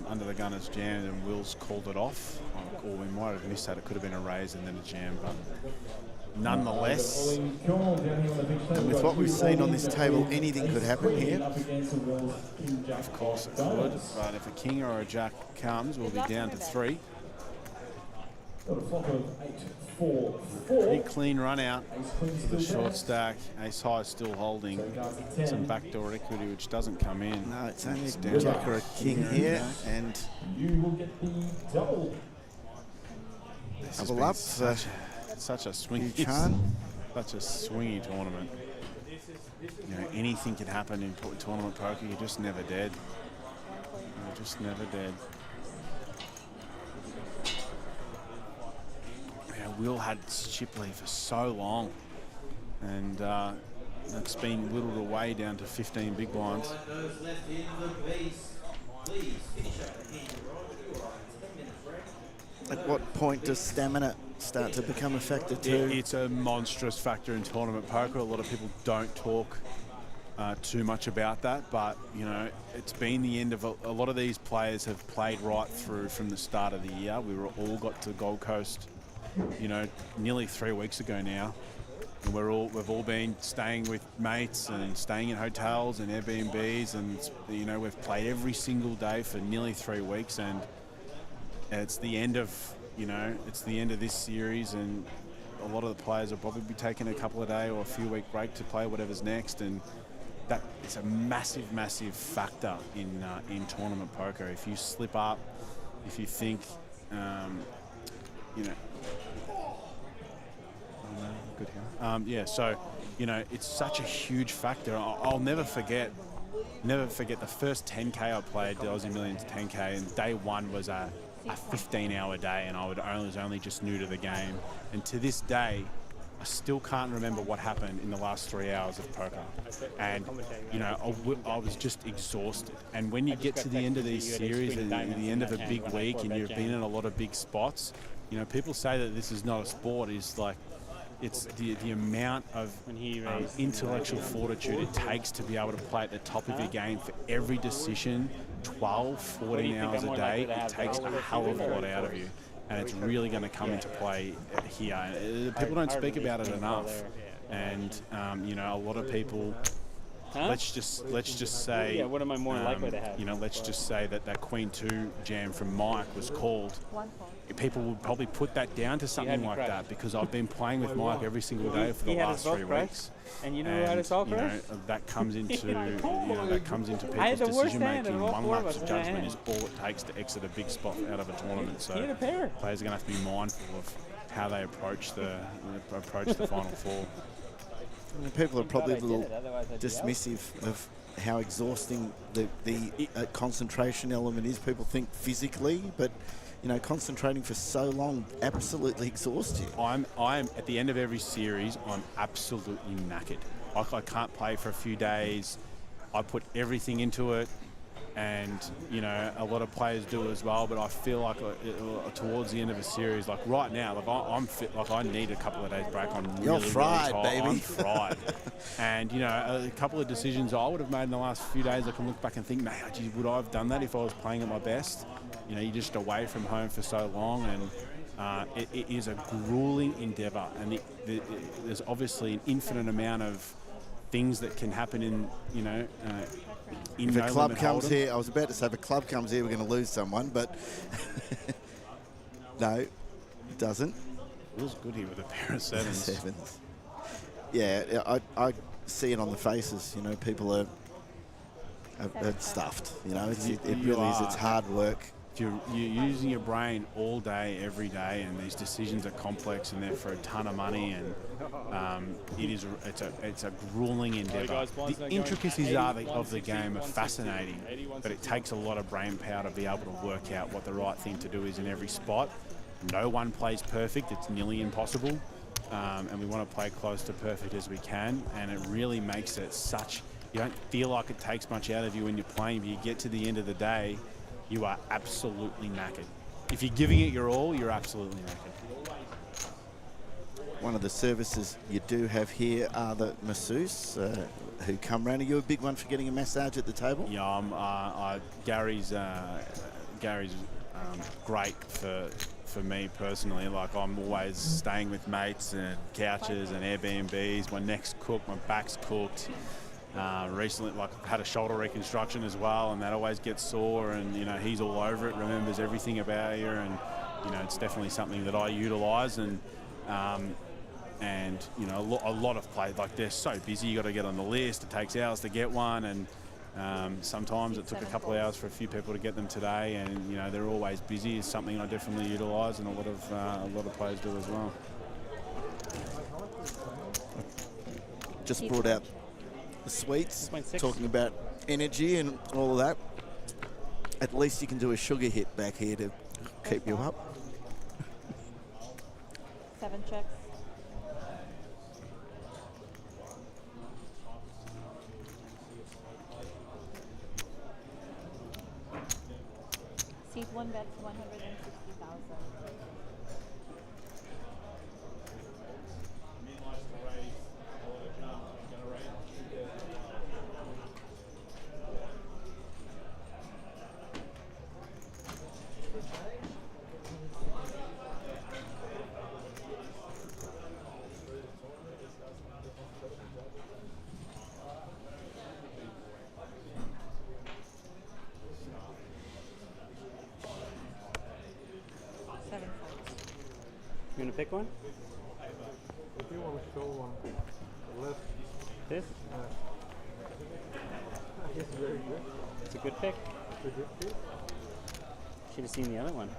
under the gun is jammed and Will's called it off. Or we might have missed that. It could have been a raise and then a jam, but nonetheless, with what we've seen on this table, anything could happen here. Of course it could, but if a king or a jack comes, we'll be down to 3. Pretty clean run out for the short stack. Ace high still holding. Some backdoor equity which doesn't come in. No, it's only a jack or a king here, and you will get the double. Double up. Such a swingy, such a swingy tournament. Anything can happen in tournament poker. You're just never dead. You're just never dead. Will had Shipley for so long, and it's been whittled away down to 15 big blinds. At what point does stamina start to become a factor too? It's a monstrous factor in tournament poker. A lot of people don't talk too much about that, but it's been the end of a lot of these players have played right through from the start of the year. We were all got to Gold Coast, nearly 3 weeks ago now, and we've all been staying with mates and staying in hotels and Airbnbs, and we've played every single day for nearly 3 weeks, and it's the end of this series, and a lot of the players will probably be taking a couple of day or a few week break to play whatever's next, and that is a massive factor in tournament poker. If you slip up, if you think good here. So it's such a huge factor. I'll never forget the first 10K I played, the Aussie Millions 10K, and day one was a 15-hour day, and I was only just new to the game. And to this day, I still can't remember what happened in the last 3 hours of poker. And, I was just exhausted. And when you get to the end of these series, at the end of a big week, and you've been in a lot of big spots, people say that this is not a sport. It's the amount of intellectual fortitude it takes to be able to play at the top of your game for every decision, 12, 14 hours a day. It takes a hell of a lot out of you, and it's really going to come into play here. People don't speak about it enough, and a lot of people. Let's just say. What am I more likely to have? Let's just say that Queen 2 jam from Mike was called. People would probably put that down to something like that, because I've been playing with Mike every single day for the last 3 weeks. And you know how to solve crash? That comes into people's decision making. One lapse of judgment is all it takes to exit a big spot out of a tournament. So players are going to have to be mindful of how they approach the final four. People are probably a little dismissive of how exhausting the concentration element is. People think physically, but concentrating for so long absolutely exhausts you. I'm at the end of every series, I'm absolutely knackered. I can't play for a few days. I put everything into it, and you know a lot of players do as well. But I feel like towards the end of a series, like right now, like I'm fit, like I need a couple of days break. I'm You're really, fried, really tired. baby. I'm fried. And you know, a couple of decisions I would have made in the last few days, I can look back and think, man, geez, would I have done that if I was playing at my best? You know, you're just away from home for so long, and it is a grueling endeavour, and there's obviously an infinite amount of things that can happen in, you know, in if no a club limit comes hold'em. here, I was about to say if a club comes here, we're going to lose someone, but no, it doesn't. Feels good here with a pair of sevens. Yeah, I see it on the faces. You know, people are stuffed. You know, it really is. It's hard work. You're using your brain all day, every day, and these decisions are complex and they're for a ton of money, and it's a grueling endeavour. The intricacies of the game are fascinating, but it takes a lot of brain power to be able to work out what the right thing to do is in every spot. No one plays perfect; it's nearly impossible, and we want to play close to perfect as we can. And it really makes it such. You don't feel like it takes much out of you when you're playing, but you get to the end of the day, you are absolutely knackered. If you're giving it your all, you're absolutely knackered. One of the services you do have here are the masseuse who come round. Are you a big one for getting a massage at the table? Yeah, Gary's great for me personally. Like, I'm always staying with mates and couches and Airbnbs. My neck's cooked, my back's cooked. Recently, like, I've had a shoulder reconstruction as well, and that always gets sore, and you know, he's all over it, remembers everything about you, and you know, it's definitely something that I utilise. And you know, a lot of players, like, they're so busy, you got to get on the list, it takes hours to get one, and sometimes it took a couple of hours for a few people to get them today, and you know, they're always busy. It's something I definitely utilise, and a lot of players do as well. Just brought out the sweets, talking about energy and all of that. At least you can do a sugar hit back here to keep you up. 7 checks. Seat 1 bets 160,000. You want to pick one? If you want to show one, left. This? It's very good. It's a good pick. It's a good pick. Should have seen the other one.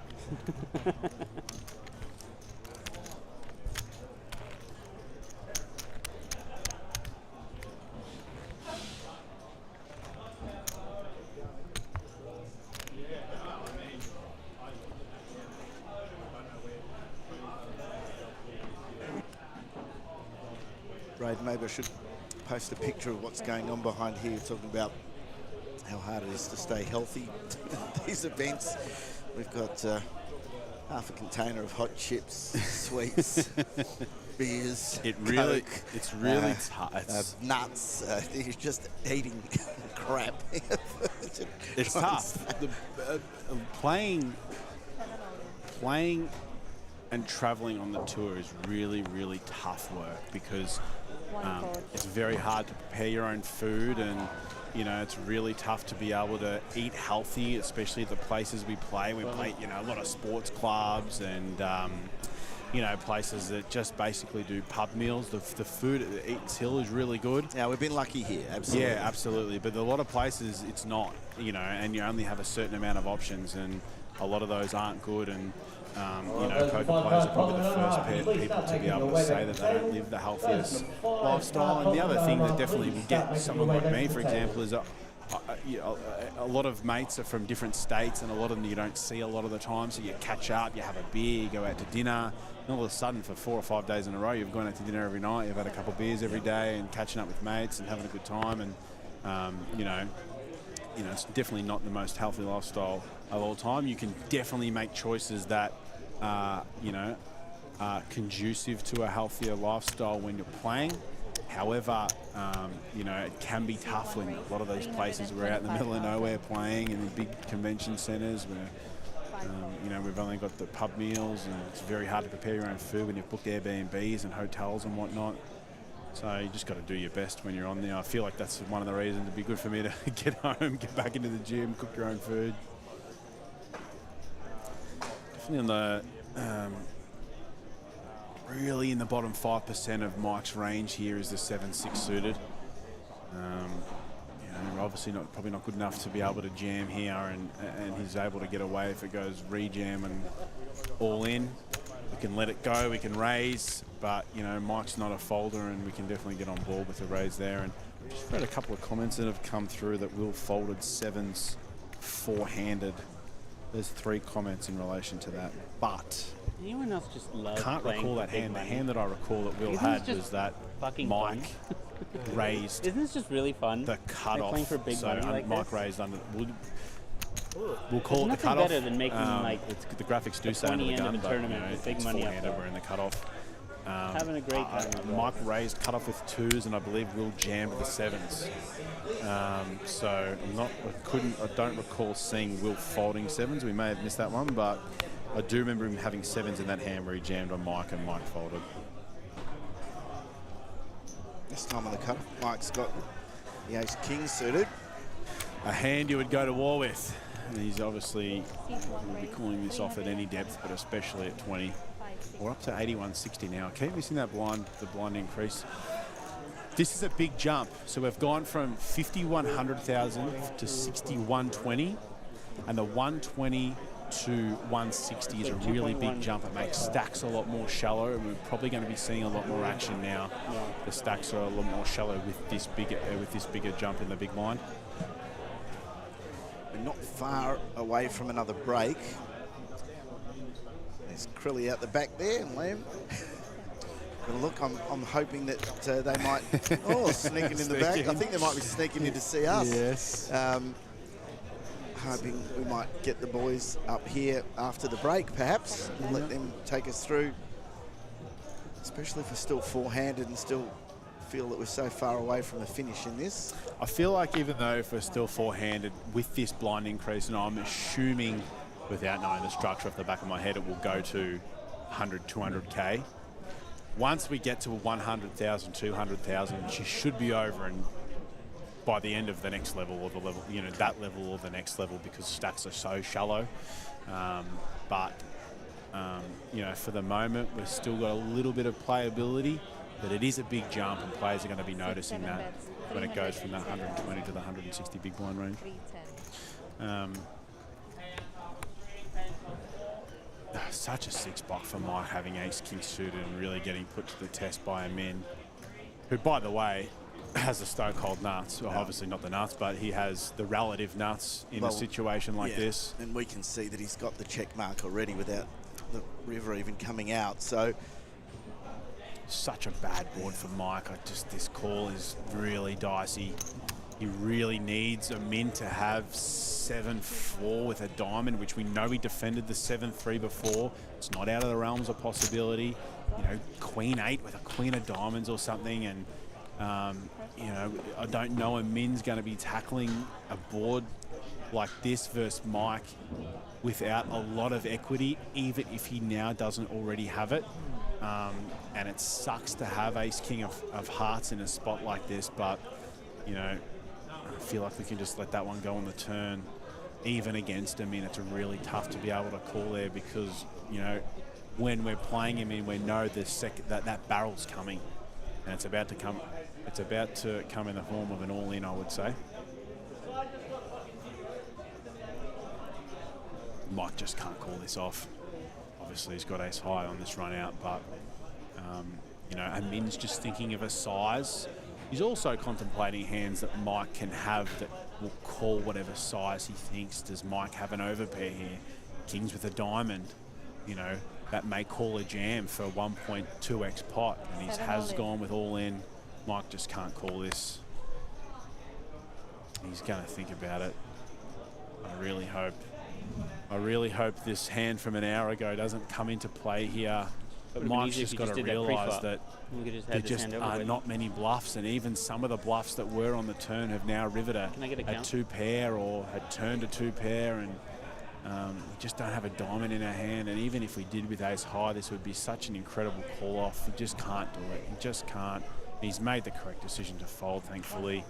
Maybe I should post a picture of what's going on behind here, talking about how hard it is to stay healthy at these events. We've got half a container of hot chips, sweets, beers, Coke, it's really tough. Nuts. You're just eating crap. It's tough. Playing and traveling on the tour is really, really tough work, because it's very hard to prepare your own food, and you know, it's really tough to be able to eat healthy, especially at the places we play. We play, you know, a lot of sports clubs and you know, places that just basically do pub meals. The food at Eaton's Hill is really good. Yeah, we've been lucky here, absolutely. Yeah, absolutely. But a lot of places it's not, you know, and you only have a certain amount of options, and a lot of those aren't good. And you know, poker players are probably the first people to be able to say that they don't live the healthiest lifestyle. And the other thing that definitely will get someone like me, for example, is a lot of mates are from different states, and a lot of them you don't see a lot of the time. So you catch up, you have a beer, you go out to dinner, and all of a sudden for 4 or 5 days in a row, you've gone out to dinner every night, you've had a couple of beers every day, and catching up with mates and having a good time. And you know, you know, it's definitely not the most healthy lifestyle of all time. You can definitely make choices that are, you know, are conducive to a healthier lifestyle when you're playing. However, you know, it can be tough when a lot of those places we're out in the middle of nowhere playing in the big convention centres where, you know, we've only got the pub meals and it's very hard to prepare your own food when you've booked Airbnbs and hotels and whatnot. So you just got to do your best when you're on there. I feel like that's one of the reasons it'd be good for me to get home, get back into the gym, cook your own food. Definitely on the really in the bottom 5% of Mike's range here is the 7-6 suited. You know, obviously probably not good enough to be able to jam here, and he's able to get away if it goes re-jam and all in. We can let it go, we can raise, but you know, Mike's not a folder, and we can definitely get on board with the raise there. And I've just read a couple of comments that have come through that Will folded sevens four-handed. There's 3 comments in relation to that, but anyone else just loves can't recall that hand. The hand that I recall that Will had was that Mike raised. Isn't this just really fun? The cutoff. Playing for big money like Mike this? raised under. We'll call it the There's nothing cutoff. better than making the graphics do say under the end gun, of a but tournament you know, with big it's money up four-handed. there. We're in the cutoff. Having a great time. Mike raised cutoff with 2s, and I believe Will jammed the 7s. So I don't recall seeing Will folding 7s. We may have missed that one, but I do remember him having 7s in that hand where he jammed on Mike and Mike folded. This time on the cutoff, Mike's got the ace-king suited. A hand you would go to war with. And he's obviously will be calling this off at any depth, but especially at 20. We're up to 81.60 now. I keep missing that the blind increase. This is a big jump. So we've gone from 5100,000 to 6120, and the 120 to 160 is a really big jump. It makes stacks a lot more shallow, and we're probably going to be seeing a lot more action now. The stacks are a lot more shallow with this bigger jump in the big blind. We're not far away from another break. There's Crilly out the back there, and Lamb. Look, I'm hoping that they might sneaking in the back. I think they might be sneaking in to see us. Yes. Hoping we might get the boys up here after the break, perhaps, and let them take us through, especially if we're still four-handed and still feel that we're so far away from the finish in this. I feel like even though if we're still four-handed with this blind increase, and I'm assuming, without knowing the structure off the back of my head, it will go to 100, 200K. Once we get to 100,000, 200,000, she should be over, and by the end of the next level or the level, you know, that level or the next level, because stacks are so shallow. You know, for the moment, we've still got a little bit of playability, but it is a big jump, and players are going to be noticing that when it goes from the 120 to the 160 big blind range. Such a six-box for Mike, having ace-king suited and really getting put to the test by a man who, by the way, has the stone-cold nuts. Well, obviously not the nuts, but he has the relative nuts in a situation like this. And we can see that he's got the check mark already without the river even coming out. So such a bad board for Mike. This call is really dicey. He really needs a min to have 7-4 with a diamond, which we know he defended the 7-3 before. It's not out of the realms of possibility. You know, queen 8 with a queen of diamonds or something, and you know, I don't know a min's going to be tackling a board like this versus Mike without a lot of equity, even if he now doesn't already have it. And it sucks to have ace-king of hearts in a spot like this, but, you know, I feel like we can just let that one go on the turn. Even against him, it's really tough to be able to call there, because, you know, when we're playing him in, we know that barrel's coming, and it's about to come. It's about to come in the form of an all-in, I would say. Mike just can't call this off. Obviously, he's got ace high on this run out, but you know, Amin's just thinking of a size. He's also contemplating hands that Mike can have that will call whatever size he thinks. Does Mike have an overpair here? Kings with a diamond, you know, that may call a jam for 1.2x pot, and he has gone with all in. Mike just can't call this. He's going to think about it. I really hope this hand from an hour ago doesn't come into play here. But Mike's just got to realise that there just are not many bluffs, and even some of the bluffs that were on the turn have now riveted at 2 pair or had turned to 2 pair, and we just don't have a diamond in our hand. And even if we did with ace high, this would be such an incredible call off. We just can't do it. He just can't. He's made the correct decision to fold, thankfully.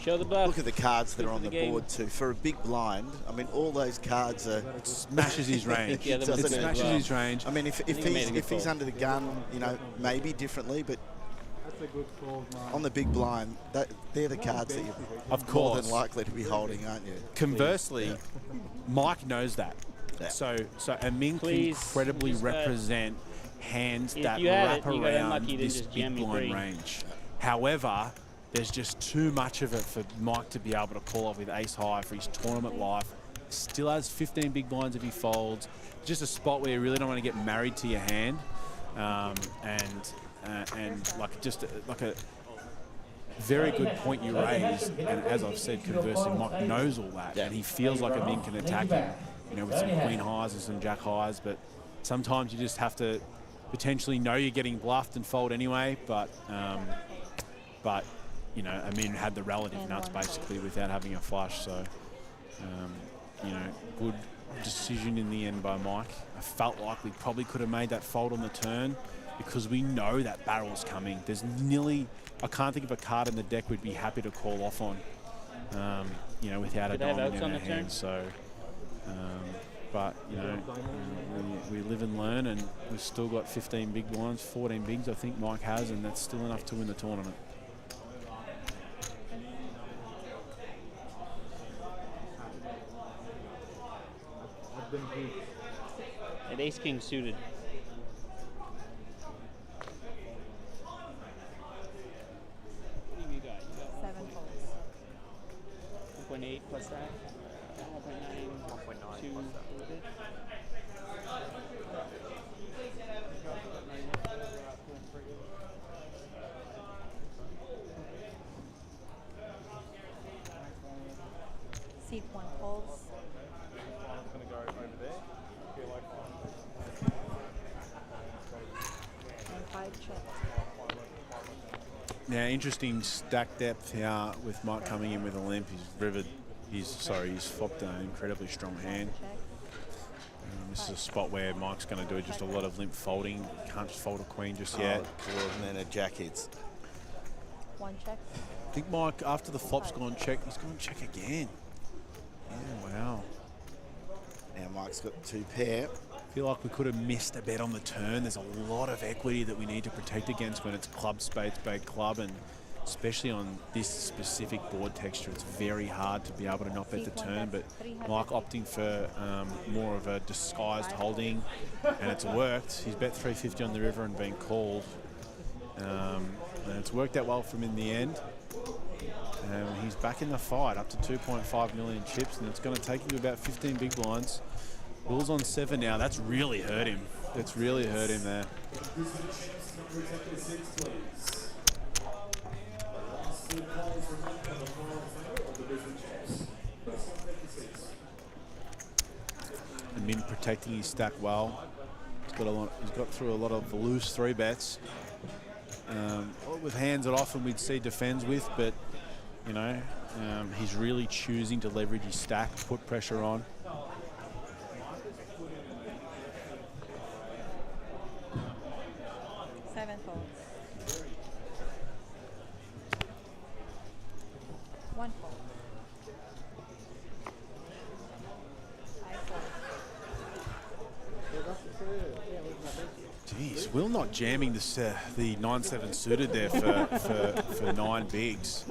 Show the bluff. Look at the cards that are on the board too. For a big blind, I mean, all those cards are... It smashes his range. It smashes his range. I mean, if he's under the gun, you know, maybe differently, but on the big blind, they're the cards that you're more than likely to be holding, aren't you? Conversely, Mike knows that. Yeah. So Amin can incredibly represent hands that wrap around this big blind range. However, there's just too much of it for Mike to be able to call off with ace high for his tournament life. Still has 15 big blinds if he folds. Just a spot where you really don't want to get married to your hand, and like a very good point you raised. And as I've said, conversely, Mike knows all that, and he feels like Amin can attack him, you know, with some queen highs and some jack highs. But sometimes you just have to potentially know you're getting bluffed and fold anyway. But you know, Amin had the relative nuts basically without having a flush. So, you know, good decision in the end by Mike. I felt like we probably could have made that fold on the turn because we know that barrel's coming. There's nearly, I can't think of a card in the deck we'd be happy to call off on, you know, without a diamond in our hand. So, but, you know, we live and learn, and we've still got 15 big blinds, 14 bigs I think Mike has, and that's still enough to win the tournament. At ace king suited. What do you got? You got 7 folds. 1.8 plus that. 1.9. 1.9 plus that. Seat 1 folds. And 5 checks. Now, interesting stack depth here with Mike coming in with a limp. He's flopped an incredibly strong hand. This is a spot where Mike's going to do just a lot of limp folding. Can't just fold a queen just yet. And then a jack hits. 1 check. I think Mike, after the flop's gone check, he's gone check again. Yeah, wow. Now Mike's got 2 pair. I feel like we could have missed a bet on the turn. There's a lot of equity that we need to protect against when it's club, spade, spade, club, and especially on this specific board texture, it's very hard to be able to not bet the turn. But Mike opting for more of a disguised holding, and it's worked. He's bet 350 on the river and been called, and it's worked out well for him in the end. He's back in the fight, up to 2.5 million chips, and it's going to take him to about 15 big blinds. Will's on 7 now. That's really hurt him. That's really hurt him there. Amin protecting his stack well. He's got through a lot of loose 3 bets. With hands that often we'd see defends with, but you know, he's really choosing to leverage his stack, put pressure on. Seven folds. 1 fold. 5 folds. Jeez, Will not jamming this the 9-7 suited there for 9 bigs.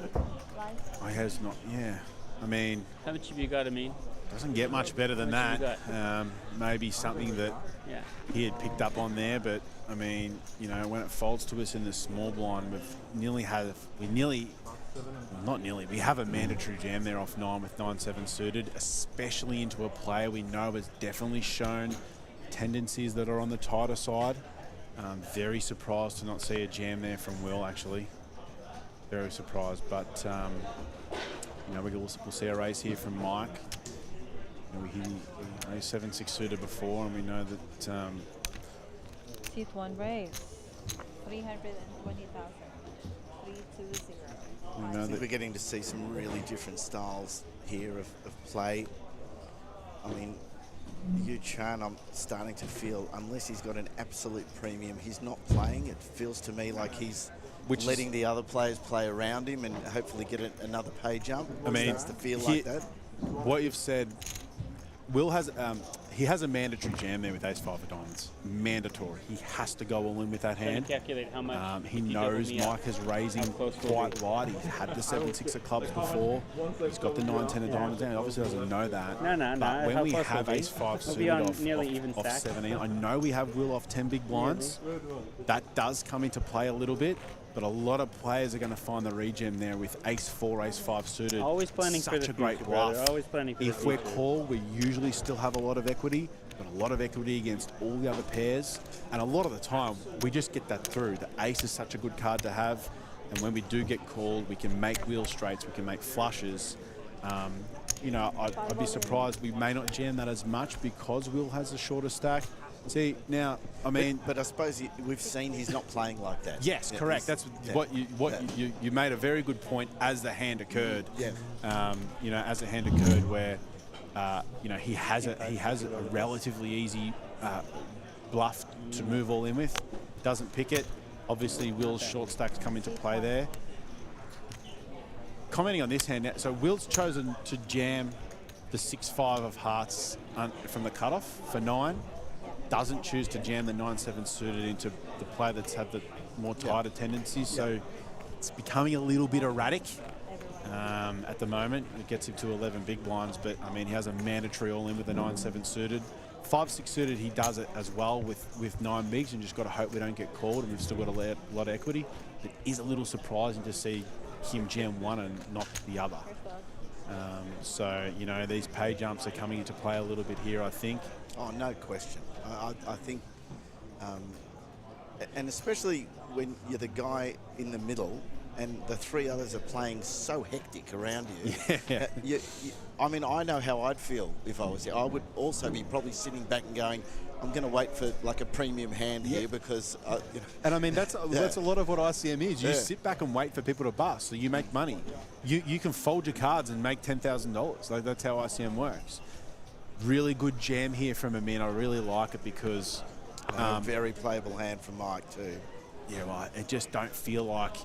He has not. Yeah, I mean, how much have you got? I mean, doesn't get much better than that. Maybe something that he had picked up on there, but I mean, you know, when it folds to us in the small blind, we have a mandatory jam there off 9 with 9-7 suited, especially into a player we know has definitely shown tendencies that are on the tighter side. Very surprised to not see a jam there from Will, actually. very surprised. But you know, we'll see a raise here from Mike. You know, he raced 7-6 suited before, and we know that. Seat 1 raise, 320,000, 320. I think we're getting to see some really different styles here of play. I mean, Yu Chan, I'm starting to feel, unless he's got an absolute premium, he's not playing. It feels to me like he's letting the other players play around him and hopefully get another pay jump. I mean, it starts to feel like that. What you've said, Will has he has a mandatory jam there with ace-5 of diamonds. Mandatory. He has to go all in with that hand. Calculate how much. He knows Mike is raising quite wide. He's had the 7-6 of clubs before. He's got the 9-10 of diamonds down. He obviously doesn't know that. No. But when we have ace-5 suited off stack. 17, I know we have Will off 10 big blinds. That does come into play a little bit. But a lot of players are going to find the regem there with ace-4, ace-5 suited. Always planning Such for the a great future, bluff. brother. Always planning for if the we're future. called, we usually still have a lot of equity, but a lot of equity against all the other pairs. And a lot of the time, we just get that through. The ace is such a good card to have. And when we do get called, we can make wheel straights, we can make flushes. You know, I'd be surprised we may not jam that as much because Will has a shorter stack. See, now, I mean... But I suppose we've seen he's not playing like that. Yes, correct. That's you made a very good point as the hand occurred. Yeah. You know, as the hand occurred where, you know, he has a relatively easy bluff to move all in with. Doesn't pick it. Obviously, Will's short stacks come into play there. Commenting on this hand, so Will's chosen to jam the 6-5 of hearts from the cutoff for 9. Doesn't choose to jam the 9-7 suited into the player that's had the more tighter tendencies. So it's becoming a little bit erratic at the moment. It gets him to 11 big blinds, but I mean, he has a mandatory all in with the 9-7 suited. 5-6 suited, he does it as well with 9 bigs, and just got to hope we don't get called, and we've still got a lot of equity. It is a little surprising to see him jam one and not the other. So, you know, these pay jumps are coming into play a little bit here, I think. Oh, no question. I think, and especially when you're the guy in the middle and the 3 others are playing so hectic around you. Yeah. I mean, I know how I'd feel if I was here. I would also be probably sitting back and going, I'm going to wait for like a premium hand here because... you know. And I mean, that's a lot of what ICM is. You sit back and wait for people to bust, so you make money. You can fold your cards and make $10,000. Like, that's how ICM works. Really good jam here from Amin. I really like it because... very playable hand from Mike too. Yeah, well, I just don't feel like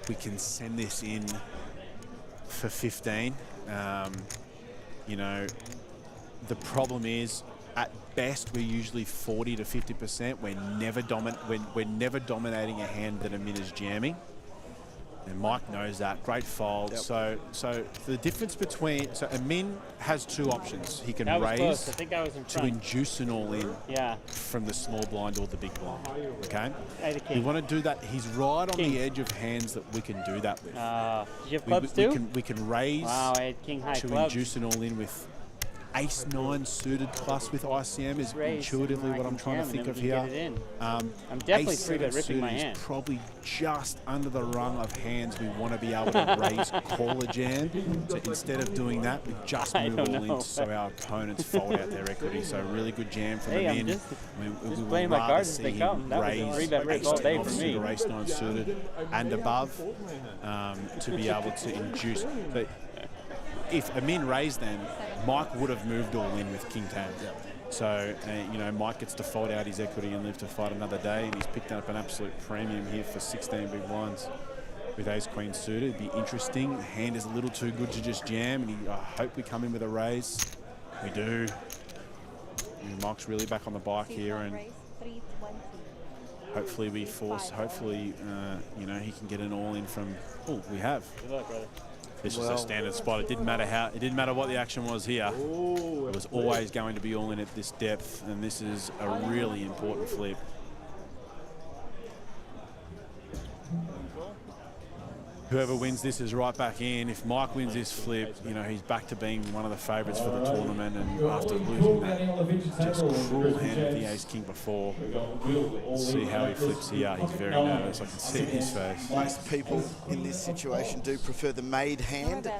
we can send this in for 15. You know, the problem is, at best, we're usually 40 to 50%. We're never dominating a hand that Amin is jamming. And Mike knows that. Great fold. Yep. So the difference between... So Amin has 2 options. He can raise close. I think I was in to front. induce an all-in from the small blind or the big blind. Okay? We want to do that. He's right on the edge of hands that we can do that with. Did you have clubs too? We can raise I had king high to clubs. induce an all-in with ace-9 suited plus with ICM is intuitively what I'm trying to think of here. I'm definitely ace-7 ripping my suited hand. is probably just under the rung of hands we want to be able to raise, call a jam. So instead of doing that, we just move all in so our opponents fold out their equity. So really good jam from Hey, them I'm in. just We would playing my rather cards as see they him come. That was a raise 3-bet rip all day for me. suited or ace-9 suited and above to be able to induce. But if Amin raised then, Mike would have moved all in with King 10. So, you know, Mike gets to fold out his equity and live to fight another day, and he's picked up an absolute premium here for 16 big blinds with ace-queen suited. It'd be interesting. The hand is a little too good to just jam, and I hope we come in with a raise. We do. And Mike's really back on the bike here, and hopefully we force, you know, he can get an all-in from... Oh, we have. Good luck, brother. This was a standard spot. It didn't matter what the action was here. It was always going to be all in at this depth, and this is a really important flip. whoever wins this is right back in. If Mike wins this flip, you know, he's back to being one of the favourites for the tournament. And after losing that just cruel hand with the ace-king before, see how he flips here. He's very nervous. I can see it in his face. Most people in this situation do prefer the made hand.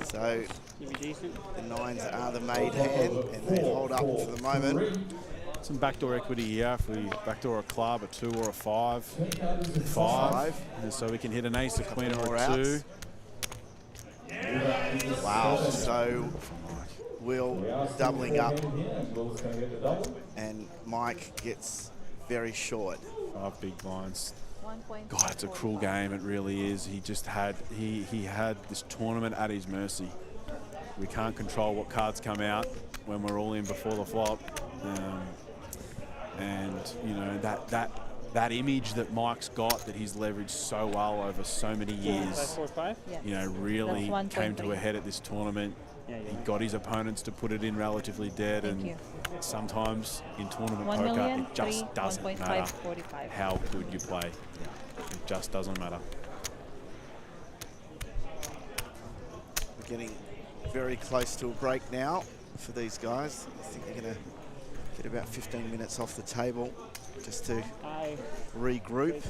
So the nines are the made hand, and they hold up for the moment. Some backdoor equity here. If we backdoor a club, a 2 or a 5. 5. And so we can hit an ace, a queen, or a 2. Wow. So Will doubling up, and Mike gets very short. 5 big blinds. God, it's a cruel game. It really is. He just had he had this tournament at his mercy. We can't control what cards come out when we're all in before the flop. And you know, that image that Mike's got, that he's leveraged so well over so many years, you know, really came to a head at this tournament. He got his opponents to put it in relatively dead, and sometimes in tournament poker it just doesn't matter how good you play. It just doesn't matter. We're getting very close to a break now for these guys. I think they're going to get about 15 minutes off the table just to regroup.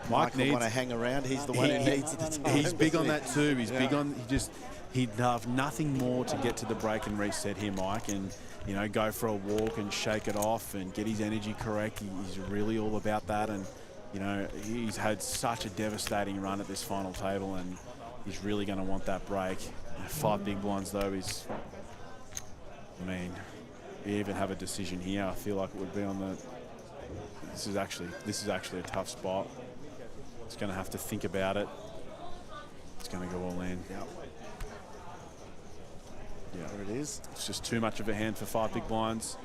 Mike needs, want to hang around. He's the one who needs the time. He's big on that too. He's big on, he'd love nothing more to get to the break and reset here, Mike, and you know, go for a walk and shake it off and get his energy correct. He's really all about that, and you know, he's had such a devastating run at this final table, and he's really going to want that break. 5 big blinds though is, I mean, we even have a decision here. I feel like it would be on the. This is actually a tough spot. It's going to have to think about it. It's going to go all in. Yep. Yeah, there it is. It's just too much of a hand for 5 big blinds.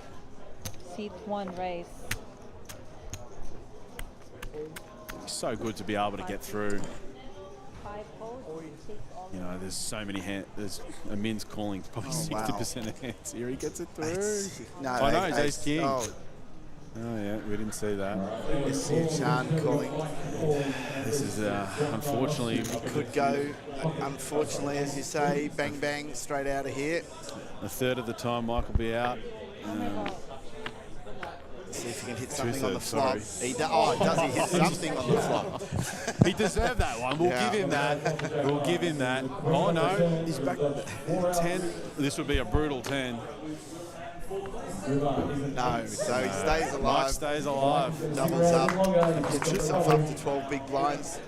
Seat 1 raise. It's so good to be able to get through. You know, there's so many hands. There's a min's calling probably 60% of hands here. He gets it through. No, I know, he's ace king. Oh yeah, we didn't see that. It's Chan calling. This is unfortunately. It could go, unfortunately, as you say, bang bang straight out of here. A third of the time, Mike will be out. See if he can hit something on the flop. Does he hit something on the flop? He deserved that one. We'll give him that. We'll give him that. Oh no, he's back 10. This would be a brutal 10. No, so he stays alive. Mike stays alive. Doubles up, gets himself up to 12 big blinds.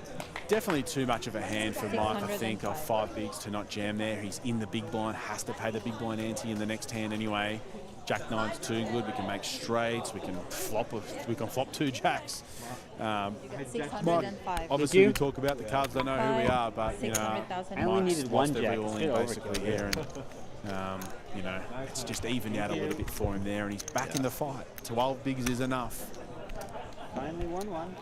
Definitely too much of a hand for Mike, I think, of 5 bigs to not jam there. He's in the big blind, has to pay the big blind ante in the next hand anyway. Jack 9's too good. We can make straights. We can flop 2 jacks. Mike, obviously we talk about the cards. They know who we are, but you know, Mike's lost every all-in basically here, and you know, it's just evened out a little bit for him there, and he's back in the fight. 12 bigs is enough. Finally won one.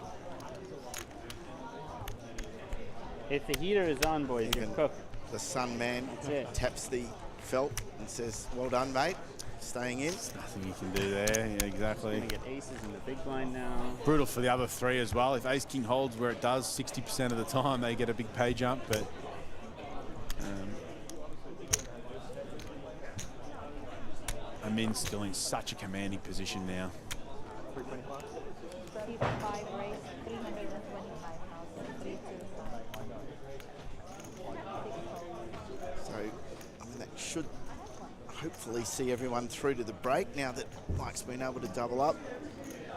If the heater is on, boys, you're cooked. The Sun Man taps the felt and says, "Well done, mate. Staying in." There's nothing you can do there. Yeah, exactly. Gonna get aces in the big blind now. Brutal for the other 3 as well. If Ace King holds where it does, 60% of the time they get a big pay jump, but Amin's still in such a commanding position now. So, I mean, that should hopefully see everyone through to the break now that Mike's been able to double up,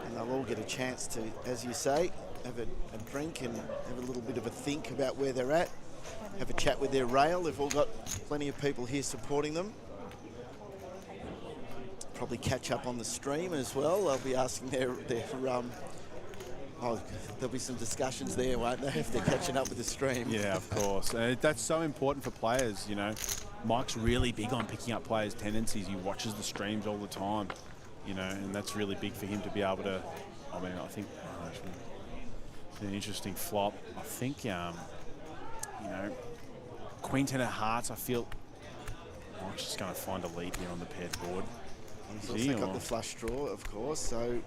and they'll all get a chance to, as you say, have a drink and have a little bit of a think about where they're at, have a chat with their rail. They've all got plenty of people here supporting them. Probably catch up on the stream as well. They'll be asking their there'll be some discussions there, won't there, if they're catching up with the stream? Yeah, of course. That's so important for players, you know. Mike's really big on picking up players' tendencies. He watches the streams all the time, you know, and that's really big for him to be able to, I mean, I think it's an interesting flop. I think, you know, Queen 10 of hearts, I feel Mike's just going to find a lead here on the paired board. He's also got the flush draw, of course, so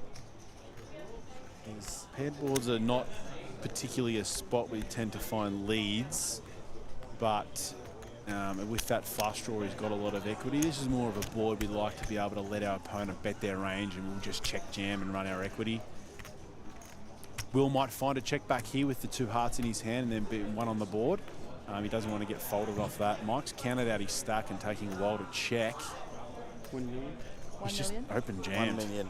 paired boards are not particularly a spot we tend to find leads, but with that flush draw, he's got a lot of equity. This is more of a board we'd like to be able to let our opponent bet their range, and we'll just check jam and run our equity. Will might find a check back here with the 2 hearts in his hand and then be 1 on the board. He doesn't want to get folded off that. Mike's counted out his stack and taking a while to check. 1 million. He's just open jammed. 1 million.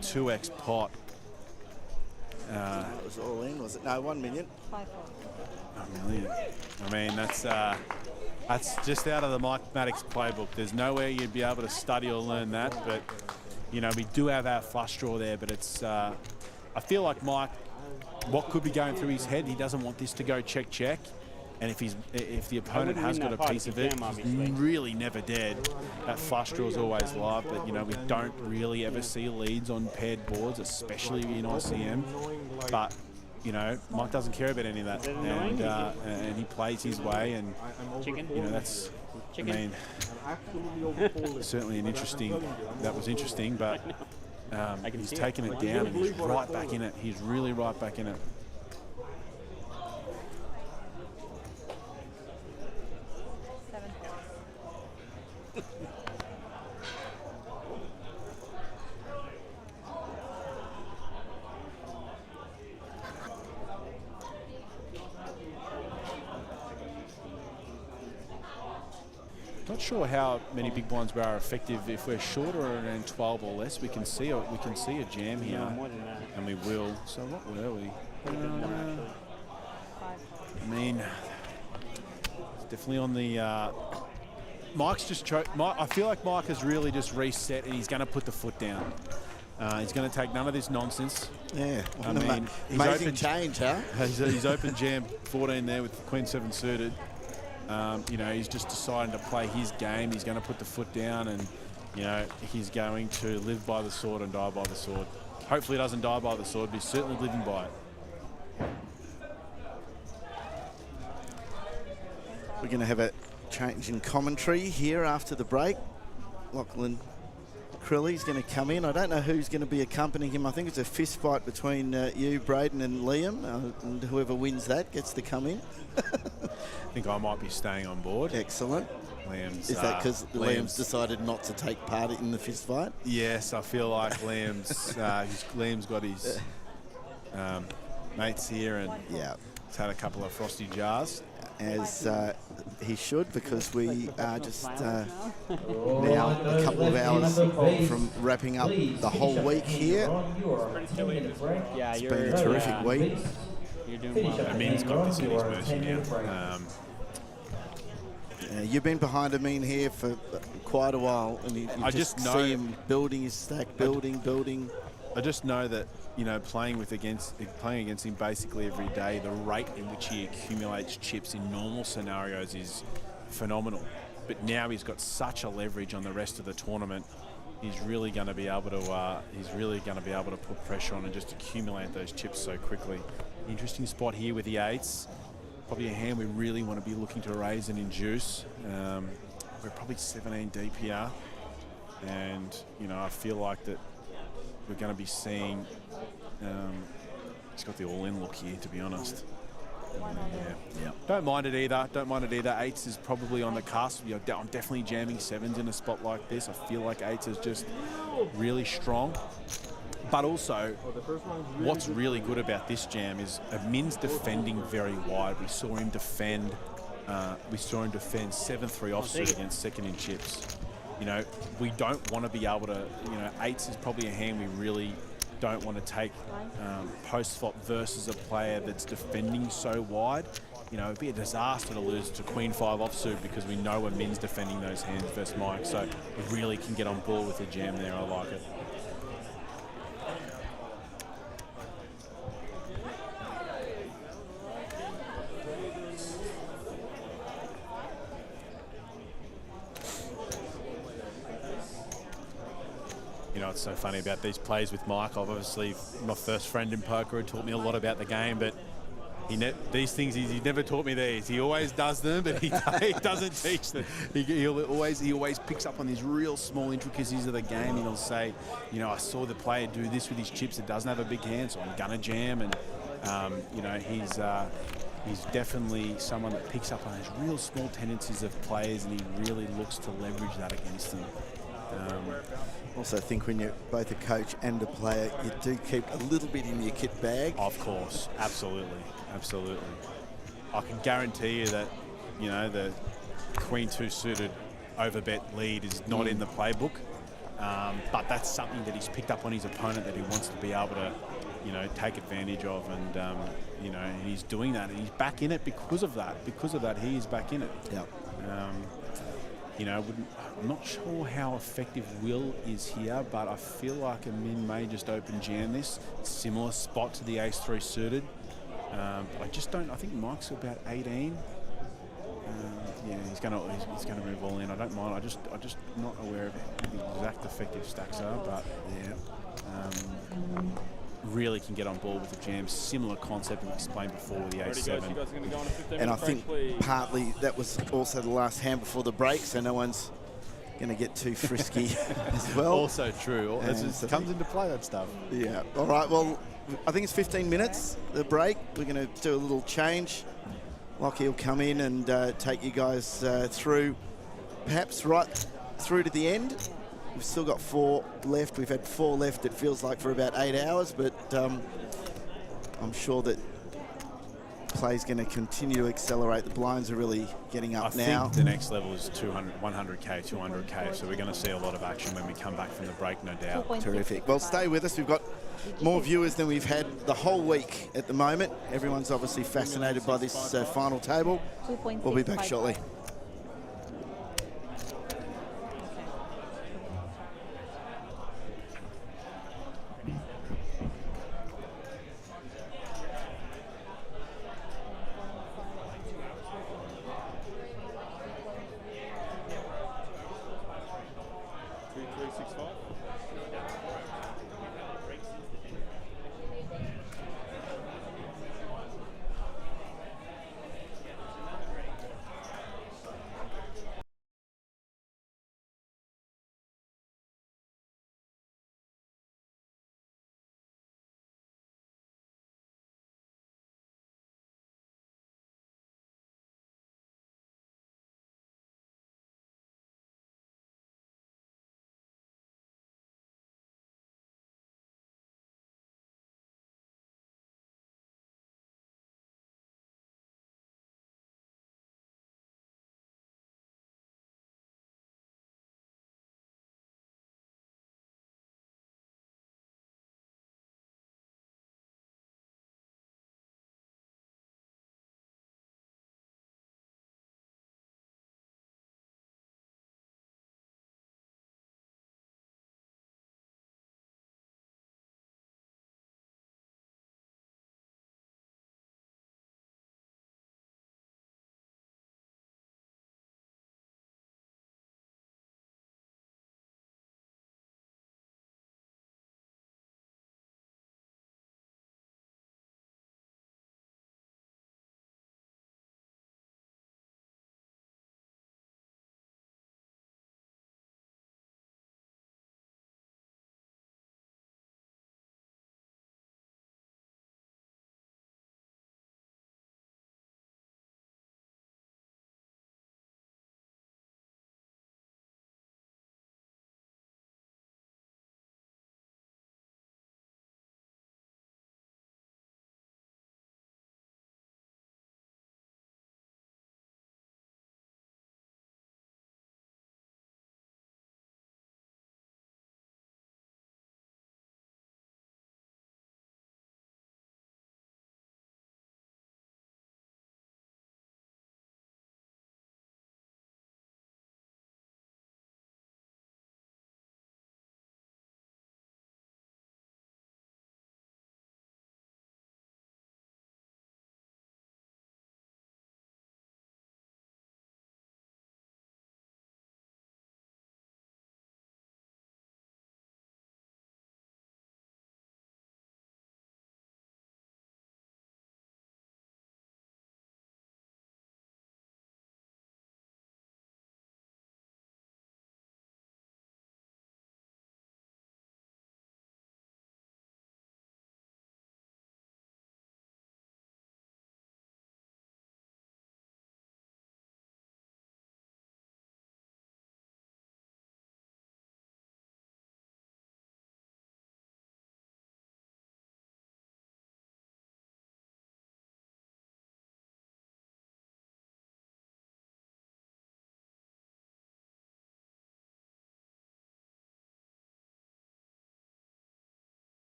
2x pot. That was all in, was it? No, 1 million. 1 million. I mean, that's just out of the Mike Maddox playbook. There's nowhere you'd be able to study or learn that, but you know, we do have our flush draw there, but it's I feel like Mike, what could be going through his head, he doesn't want this to go check check, and if the opponent has got a piece of it, he's really never dead. That flush draw is always live, but you know, we don't really ever see leads on paired boards, especially in ICM. But you know, Mike doesn't care about any of that, and he plays his way, and you know, that's, I mean, certainly an interesting. That was interesting, but he's taken it down and he's right back in it. He's really right back in it. Not sure how many big blinds we are effective. If we're shorter around 12 or less, we can see a jam here, and we will. So what were we? I mean, it's definitely on the. Mike's just I feel like Mike has really just reset, and he's going to put the foot down. He's going to take none of this nonsense. Yeah, I mean, amazing change, huh? He's open jam 14 there with the Queen 7 suited. You know, he's just deciding to play his game. He's going to put the foot down, and you know, he's going to live by the sword and die by the sword. Hopefully he doesn't die by the sword, but he's certainly living by it. We're going to have a change in commentary here after the break. Lachlan Crilly's going to come in. I don't know who's going to be accompanying him. I think it's a fist fight between you, Braden, and Liam, and whoever wins that gets to come in. I think I might be staying on board. Excellent. Liam's, is that because Liam's decided not to take part in the fist fight? Yes, I feel like Liam's got his mates here, and he's had a couple of frosty jars. As he should, because we are just now a couple of hours from wrapping up the whole week here. It's been a terrific week. You're doing well. Amin's got this in his mercy now. You've been behind Amin here for quite a while, and you just see him building his stack, building. I just know that, you know, playing against him basically every day, the rate in which he accumulates chips in normal scenarios is phenomenal. But now he's got such a leverage on the rest of the tournament. He's really going to be able to put pressure on and just accumulate those chips so quickly. Interesting spot here with the 8s. Probably a hand we really want to be looking to raise and induce. We're probably 17 deep here, and you know, I feel like that we're going to be seeing. He's got the all-in look here, to be honest. Yeah. Don't mind it either. 8s is probably on the cusp. You know, I'm definitely jamming 7s in a spot like this. I feel like 8s is just really strong. But also, what's really good about this jam is Min's defending very wide. We saw him defend 7-3 offsuit against second in chips. You know, we don't want to be able to, you know, 8s is probably a hand we really don't want to take post-flop versus a player that's defending so wide. You know, it'd be a disaster to lose to Queen 5 offsuit because we know when Min's defending those hands versus Mike. So we really can get on board with the jam there. I like it. You know, it's so funny about these plays with Mike. I've obviously, my first friend in poker, had taught me a lot about the game, but these things, he never taught me these. He always does them, but he doesn't teach them. He always picks up on these real small intricacies of the game, and he'll say, you know, I saw the player do this with his chips. It doesn't have a big hand, so I'm gonna jam. And You know, he's definitely someone that picks up on those real small tendencies of players, and he really looks to leverage that against them. Also think when you're both a coach and a player, you do keep a little bit in your kit bag. Of course, absolutely, absolutely. I can guarantee you that, you know, the Queen 2 suited overbet lead is not in the playbook, but that's something that he's picked up on his opponent that he wants to be able to, you know, take advantage of, and you know, he's doing that, and he's back in it because of that. Because of that, he is back in it. Yeah. You know, I'm not sure how effective Will is here, but I feel like a min may just open jam this. Similar spot to the ace-3 suited. I just don't. I think Mike's about 18. Yeah, he's gonna move all in. I don't mind. I just not aware of the exact effective stacks are, but yeah. Really can get on board with the jam. Similar concept we explained before with the A7. And I think partly that was also the last hand before the break, so no one's going to get too frisky as well. Also true. It comes into play, that stuff. Yeah. All right. Well, I think it's 15 minutes, the break. We're going to do a little change. Lockie will come in and take you guys through, perhaps right through to the end. We've still got 4 left. We've had 4 left, it feels like, for about 8 hours, but I'm sure that play's going to continue to accelerate. The blinds are really getting up now. I think the next level is 200, 100K, 200K, so we're going to see a lot of action when we come back from the break, no doubt. Terrific. Well, stay with us. We've got more viewers than we've had the whole week at the moment. Everyone's obviously fascinated by this final table. We'll be back shortly.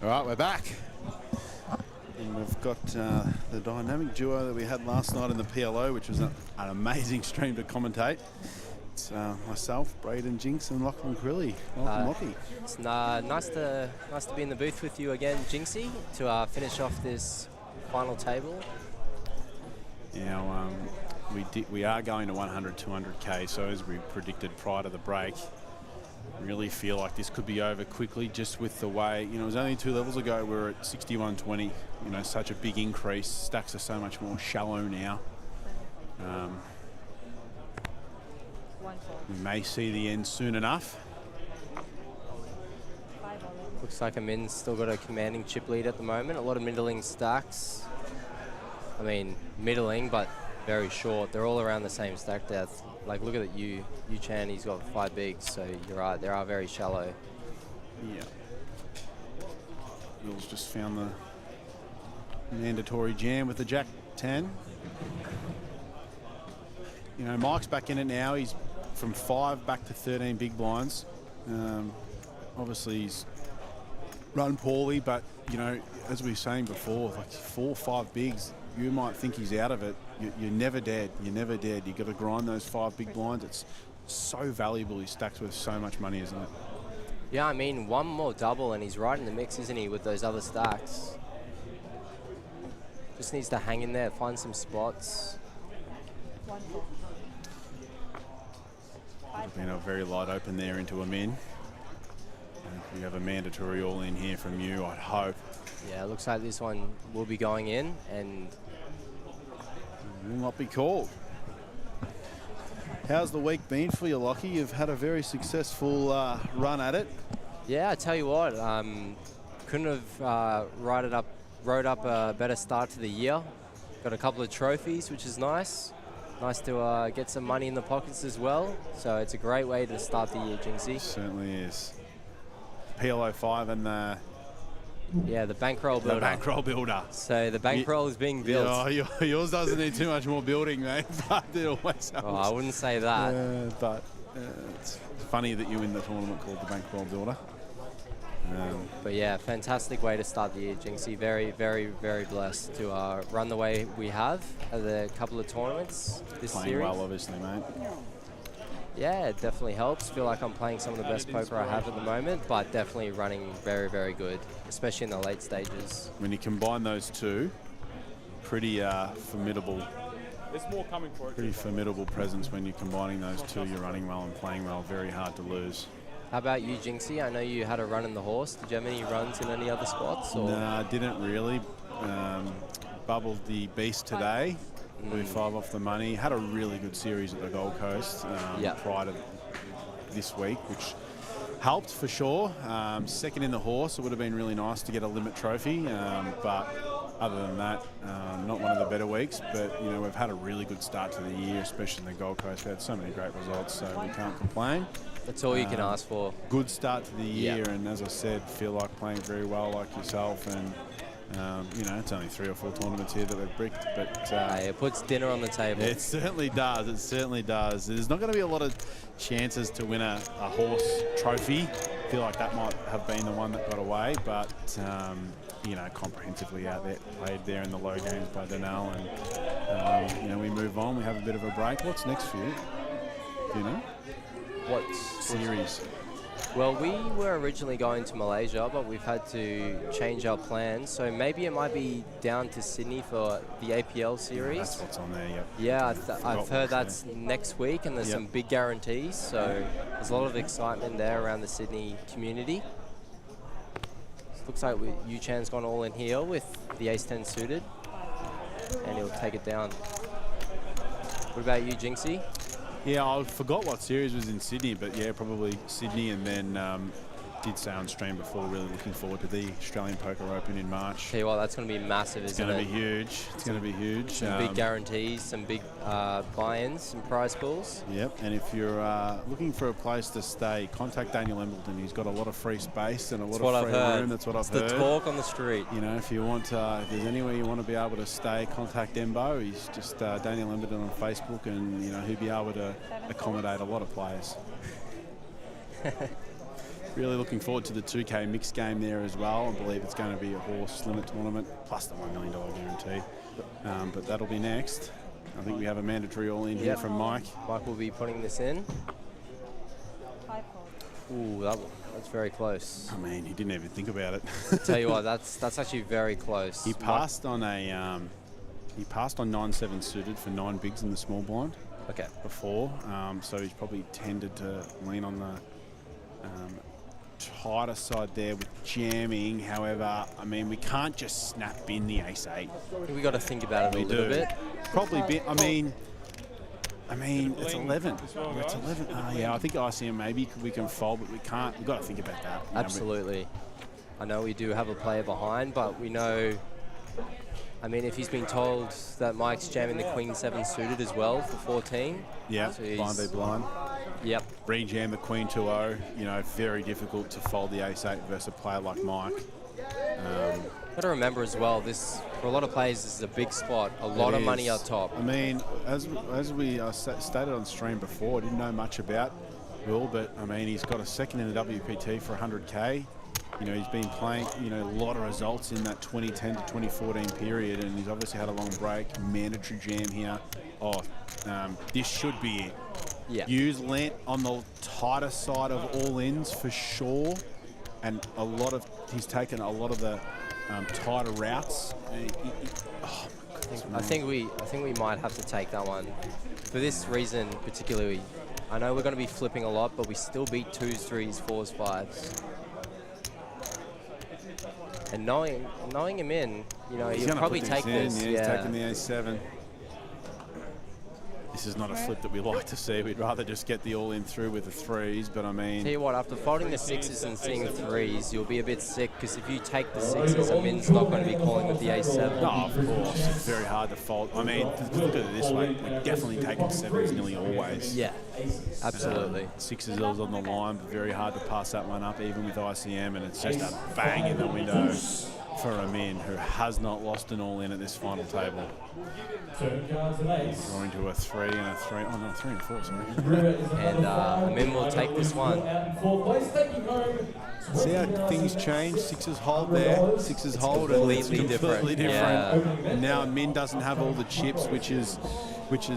All right, we're back. And we've got the dynamic duo that we had last night in the PLO, which was an amazing stream to commentate. It's myself, Braden Jinx, and Lachlan Crilly. Welcome, Lockie. It's nice to be in the booth with you again, Jinxie, to finish off this final table. Now, we are going to 100, 200K, so as we predicted prior to the break, really feel like this could be over quickly just with the way, you know, it was only 2 levels ago we were at 6120, you know, such a big increase. Stacks are so much more shallow now. We may see the end soon enough. Looks like Amin's still got a commanding chip lead at the moment. A lot of middling stacks. I mean, middling, but very short. They're all around the same stack depth. Like, look at it, Yu-Chan, he's got 5 bigs, so you're right, they are very shallow. Yeah. Will's just found the mandatory jam with the Jack 10. You know, Mike's back in it now. He's from 5 back to 13 big blinds. Obviously, he's run poorly, but, you know, as we were saying before, like 4 or 5 bigs, you might think he's out of it. You're never dead. You're never dead. You've got to grind those 5 big blinds. It's so valuable. His stack's worth so much money, isn't it? Yeah, I mean, one more double and he's right in the mix, isn't he, with those other stacks? Just needs to hang in there, find some spots. Been a very light open there into a min. And we have a mandatory all in here from you, I'd hope. Yeah, it looks like this one will be going in and will not be called. How's the week been for you, Lockie? You've had a very successful run at it. Yeah, I tell you what, couldn't have rode up a better start to the year. Got a couple of trophies, which is nice. Nice to get some money in the pockets as well. So it's a great way to start the year, Jinxie. Certainly is. PLO 5 and the... Yeah, the bankroll builder. The bankroll builder. So the bankroll is being built. Yeah, yours doesn't need too much more building, mate. But it always helps. Oh, I wouldn't say that. But it's funny that you win the tournament called the bankroll builder. But yeah, fantastic way to start the year, Jinxie. Very, very, very blessed to run the way we have at a couple of tournaments this Playing series. well, obviously, mate. Yeah, it definitely helps. Feel like I'm playing some of the best poker I have at the moment, but definitely running very, very good, especially in the late stages. When you combine those two, pretty formidable. There's more coming for it. Pretty formidable presence when you're combining those two. You're running well and playing well. Very hard to lose. How about you, Jinxie? I know you had a run in the horse. Did you have any runs in any other spots? Or? Nah, didn't really. Bubbled the beast today. Blew 5 off the money. Had a really good series at the Gold Coast prior to this week, which helped for sure. Second in the horse, it would have been really nice to get a limit trophy, but other than that, not one of the better weeks. But you know, we've had a really good start to the year, especially in the Gold Coast. We had so many great results, so we can't complain. That's all you can ask for. Good start to the year, and as I said, feel like playing very well, like yourself, and. You know, it's only 3 or 4 tournaments here that we've bricked, but... it puts dinner on the table. It certainly does. It certainly does. There's not going to be a lot of chances to win a horse trophy. I feel like that might have been the one that got away, but, you know, comprehensively out there, played there in the low games by Donnell, and, you know, we move on. We have a bit of a break. What's next for you? Do you know? What series? Well, we were originally going to Malaysia, but we've had to change our plans. So maybe it might be down to Sydney for the APL series. Yeah, that's what's on there, yep. Yeah, I've heard that's next week, and there's some big guarantees. So there's a lot of excitement there around the Sydney community. Looks like Yu-Chan's gone all in here with the ace-10 suited, and he'll take it down. What about you, Jinxie? Yeah, I forgot what series was in Sydney, but yeah, probably Sydney, and then did say on stream before, really looking forward to the Australian Poker Open in March. Tell you what, that's going to be massive, isn't it? It's going to be huge. It's going to be huge. Some big guarantees, some big buy-ins, some prize pools. Yep, and if you're looking for a place to stay, contact Daniel Embleton. He's got a lot of free space and a lot of free room. That's what I've heard. It's the talk on the street. You know, if you want, if there's anywhere you want to be able to stay, contact Embo. He's just Daniel Embleton on Facebook, and you know he'll be able to accommodate a lot of players. Really looking forward to the 2K mixed game there as well. I believe it's going to be a horse limit tournament plus the $1 million guarantee. But that'll be next. I think we have a mandatory all in here from Mike. Mike will be putting this in. Ooh, that's very close. I mean, he didn't even think about it. Tell you what, that's actually very close. He passed on a he passed on 9-7 suited for 9 bigs in the small blind. Okay. Before, so he's probably tended to lean on the tighter side there with jamming. However, I mean, we can't just snap in the ace-8. We got to think about it a little bit. Probably bit. I mean, it's 11. It's 11. Yeah, I think ICM maybe we can fold, but we can't. We've got to think about that. Absolutely. I know we do have a player behind, but we know. I mean, if he's been told that Mike's jamming the Queen 7 suited as well for 14. Yeah, so blind v blind. Yep. Re-jam the Queen 2-0. You know, very difficult to fold the ace-8 versus a player like Mike. Got to remember as well, this for a lot of players, this is a big spot. A lot of money up top. I mean, as we stated on stream before, I didn't know much about Will, but I mean, he's got a second in the WPT for 100K. You know, he's been playing, you know, a lot of results in that 2010 to 2014 period, and he's obviously had a long break. Mandatory jam here. Oh, this should be it. Yeah. Use Lent on the tighter side of all ins for sure, and he's taken a lot of the tighter routes. I think we might have to take that one for this reason particularly. I know we're going to be flipping a lot, but we still beat 2s, 3s, 4s, 5s. And knowing him in, you know, he'll probably take this. Yeah, he's taking the ace-7. This is not a flip that we like to see. We'd rather just get the all-in through with the 3s, but I mean... Tell you what, after folding the 6s and seeing the 3s, you'll be a bit sick, because if you take the 6s, Amin's not going to be calling with the ace-7. No, of course. It's very hard to fold. I mean, look at it this way. We're definitely taking 7s nearly always. Yeah, absolutely. 6s is on the line, but very hard to pass that one up, even with ICM, and it's just a bang in the window for Amin, who has not lost an all-in at this final table. Going to a 3 and a 3. Oh, no, 3 and 4, sorry. And Amin will take this one. See how things change? 6s hold there. 6s hold, and it's completely different. Yeah. And now Amin doesn't have all the chips, which is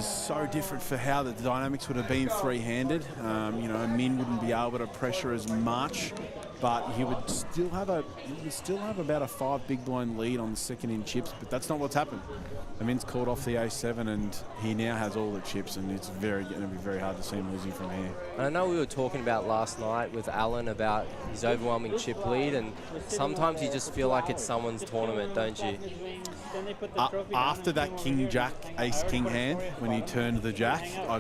so different for how the dynamics would have been three-handed. You know, Amin wouldn't be able to pressure as much, but he would still have about a 5 big blind lead on the second in chips, but that's not what's happened. Amin's called off the ace-7, and he now has all the chips, and it's going to be very hard to see him losing from here. And I know we were talking about last night with Alan about his overwhelming chip lead, and sometimes you just feel like it's someone's tournament, don't you? After that King Jack Ace King hand, when he turned the Jack, I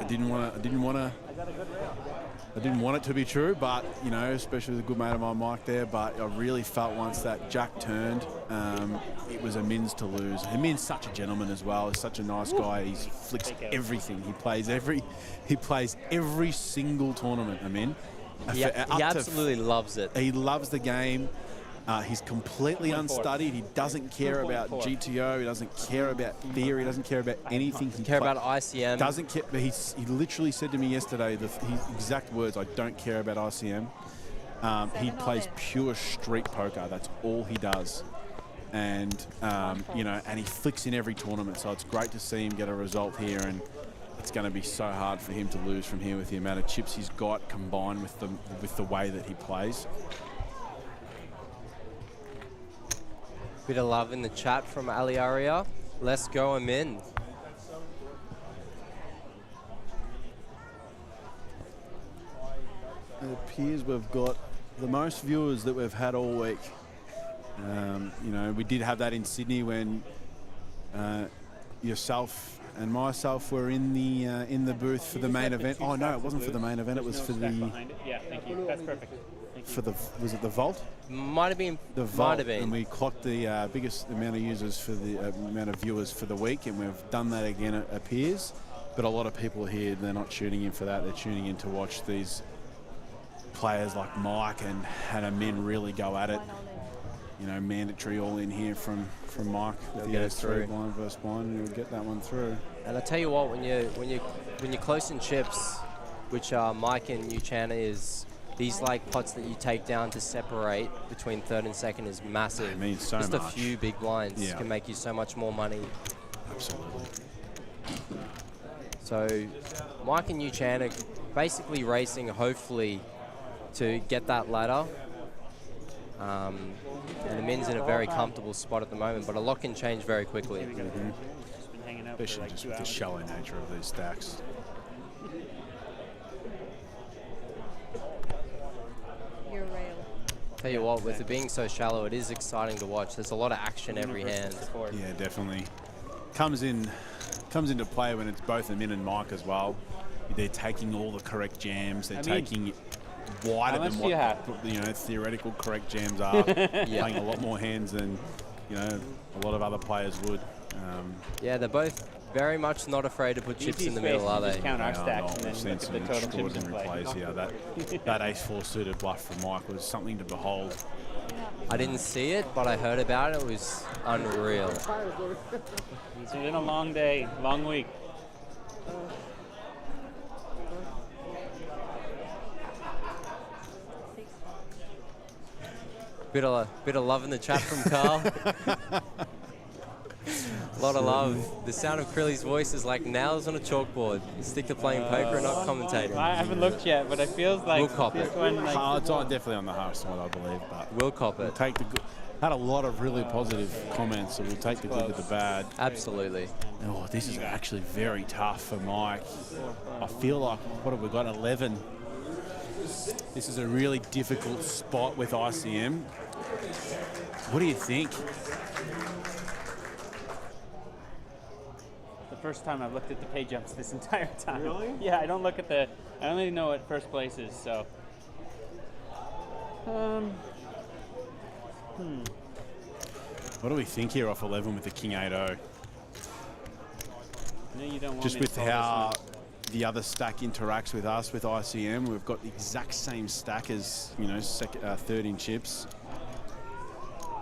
didn't want it to be true, but you know, especially with a good mate of mine, Mike, there. But I really felt once that Jack turned, it was Amin's to lose. Amin's such a gentleman as well. He's such a nice guy. He flicks everything. He plays every single tournament. Amin. He absolutely loves it. He loves the game. He's completely unstudied. He doesn't care about GTO. He doesn't care about theory. He doesn't care about anything. He care about ICM. Doesn't care. He literally said to me yesterday, his exact words, "I don't care about ICM." He plays pure street poker. That's all he does. And you know, and he flicks in every tournament. So it's great to see him get a result here. And it's going to be so hard for him to lose from here with the amount of chips he's got combined with the way that he plays. Bit of love in the chat from Ali Aria. Let's go, Amin. It appears we've got the most viewers that we've had all week. You know, we did have that in Sydney when yourself and myself were in the booth for the main event. Oh no, it wasn't for the main event. It was for the. Yeah, thank you. That's perfect. Was it the vault? Might have been. The vault, and we clocked the biggest amount of users for the amount of viewers for the week, and we've done that again. It appears, but a lot of people here, they're not tuning in for that. They're tuning in to watch these players like Mike and Amin really go at it. You know, mandatory all in here from Mike. He'll get it through. Blind versus blind, and he'll get that one through. And I tell you what, when you're close in chips, which Mike and Uchana is these like pots that you take down to separate between third and second is massive. It means so Just much. a few big blinds can make you so much more money. Absolutely. So Mike and Yu Chan are basically racing, hopefully, to get that ladder. And the Min's in a very comfortable spot at the moment, but a lot can change very quickly. Especially just with the shallow nature of these stacks. Your rail. Tell you what, with it being so shallow, it is exciting to watch. There's a lot of action every hand. Yeah, definitely. Comes into play when it's both the Min and Mike as well. They're taking all the correct jams. They're taking wider than what theoretical correct jams are. Playing a lot more hands than a lot of other players would. Yeah, they're both very much not afraid to put chips in the middle, are they? Count our stacks and then look at the total chips in plays here. That ace-4 suited bluff from Mike was something to behold. I didn't see it, but I heard about it. It was unreal. It's been a long day, long week. Bit of love in the chat from Carl. A lot of love. The sound of Krilly's voice is like nails on a chalkboard. Stick to playing poker and not commentating. I haven't looked yet, but it feels like we'll cop it. It's definitely on the hard side, I believe. But we'll cop it. We'll take the good. Had a lot of really positive comments, so we'll take the good with the bad. Absolutely. Oh, this is actually very tough for Mike. I feel like, what have we got, 11? This is a really difficult spot with ICM. What do you think? The first time I've looked at the pay jumps this entire time. Really? Yeah, I don't look at I don't even know what first place is, so. What do we think here off 11 with the King 8-0? No, you don't want Just me with to how the other stack interacts with us with ICM, we've got the exact same stack as third in chips.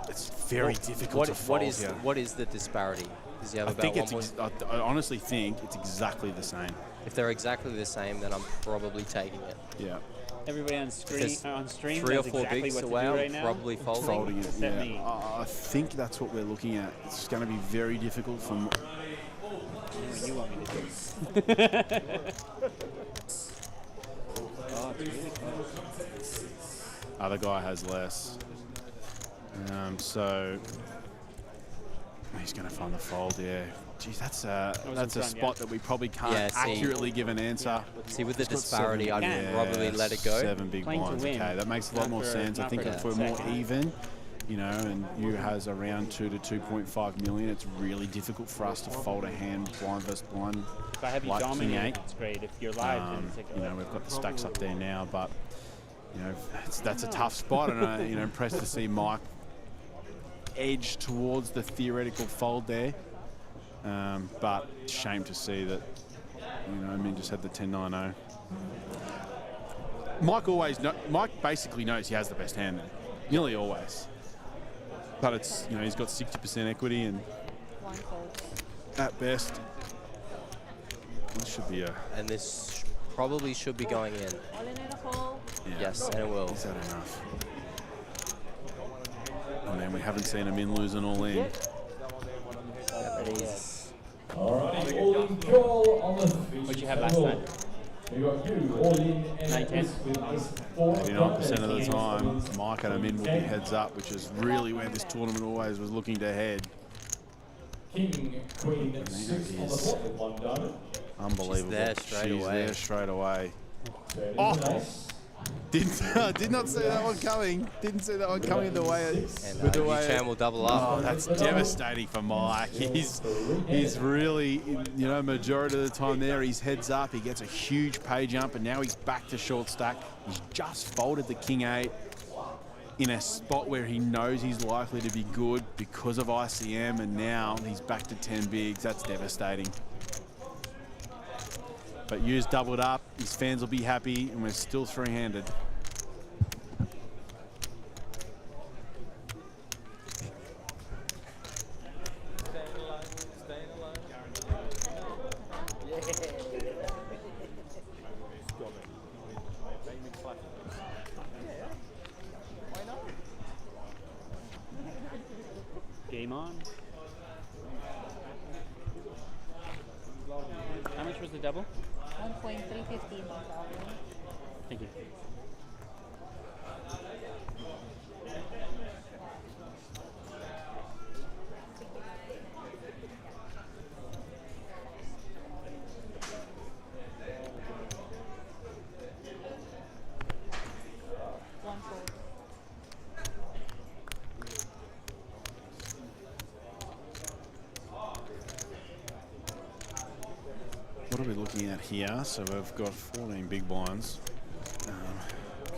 It's very difficult to fold here. What is the disparity? Does he have I honestly think it's exactly the same. If they're exactly the same, then I'm probably taking it. Yeah. Everybody on stream 3 or 4 exactly bigs what away, to do right now. probably folding it. Yeah. I think that's what we're looking at. It's going to be very difficult for. You want me to do? Other guy has less. So he's going to find the fold. Yeah. Geez, that's a spot that we probably can't accurately give an answer. See, with the disparity, I'd probably let it go. 7 big blinds. Okay, that makes a lot more sense. I think if we're more even, and you has around 2 to 2.5 million, it's really difficult for us to fold a hand blind versus blind. If I have you dominate, it's great. If you're live, then take it. We've got the stacks up there now, but that's a tough spot, and impressed to see Mike edge towards the theoretical fold there. But shame to see that, Min just had the 10-9-0. Mike basically knows he has the best hand there, nearly always. But it's, he's got 60% equity, and at best, this should be a. And this probably should be going in. Yeah. Yes, and it will. Is that enough? Oh man, we haven't seen him in lose an all in. Alrighty, all in call on the What'd you have last night? We got you all in and 89% of the time, Mike and Amin will be heads up, which is really where this tournament always was looking to head. King, Queen, 6 on the board with 1 diamond. Unbelievable. She's there straight away. Oh! Did not see that one coming. Didn't see that one coming the way it. Chan will double up. Oh, that's devastating for Mike. He's really, majority of the time there, he's heads up. He gets a huge pay jump, and now he's back to short stack. He's just folded the King 8 in a spot where he knows he's likely to be good because of ICM, and now he's back to 10 bigs. That's devastating. But Yu's doubled up, his fans will be happy, and we're still three-handed. double? 1.315. Thank you. What are we looking at here? So we've got 14 big blinds.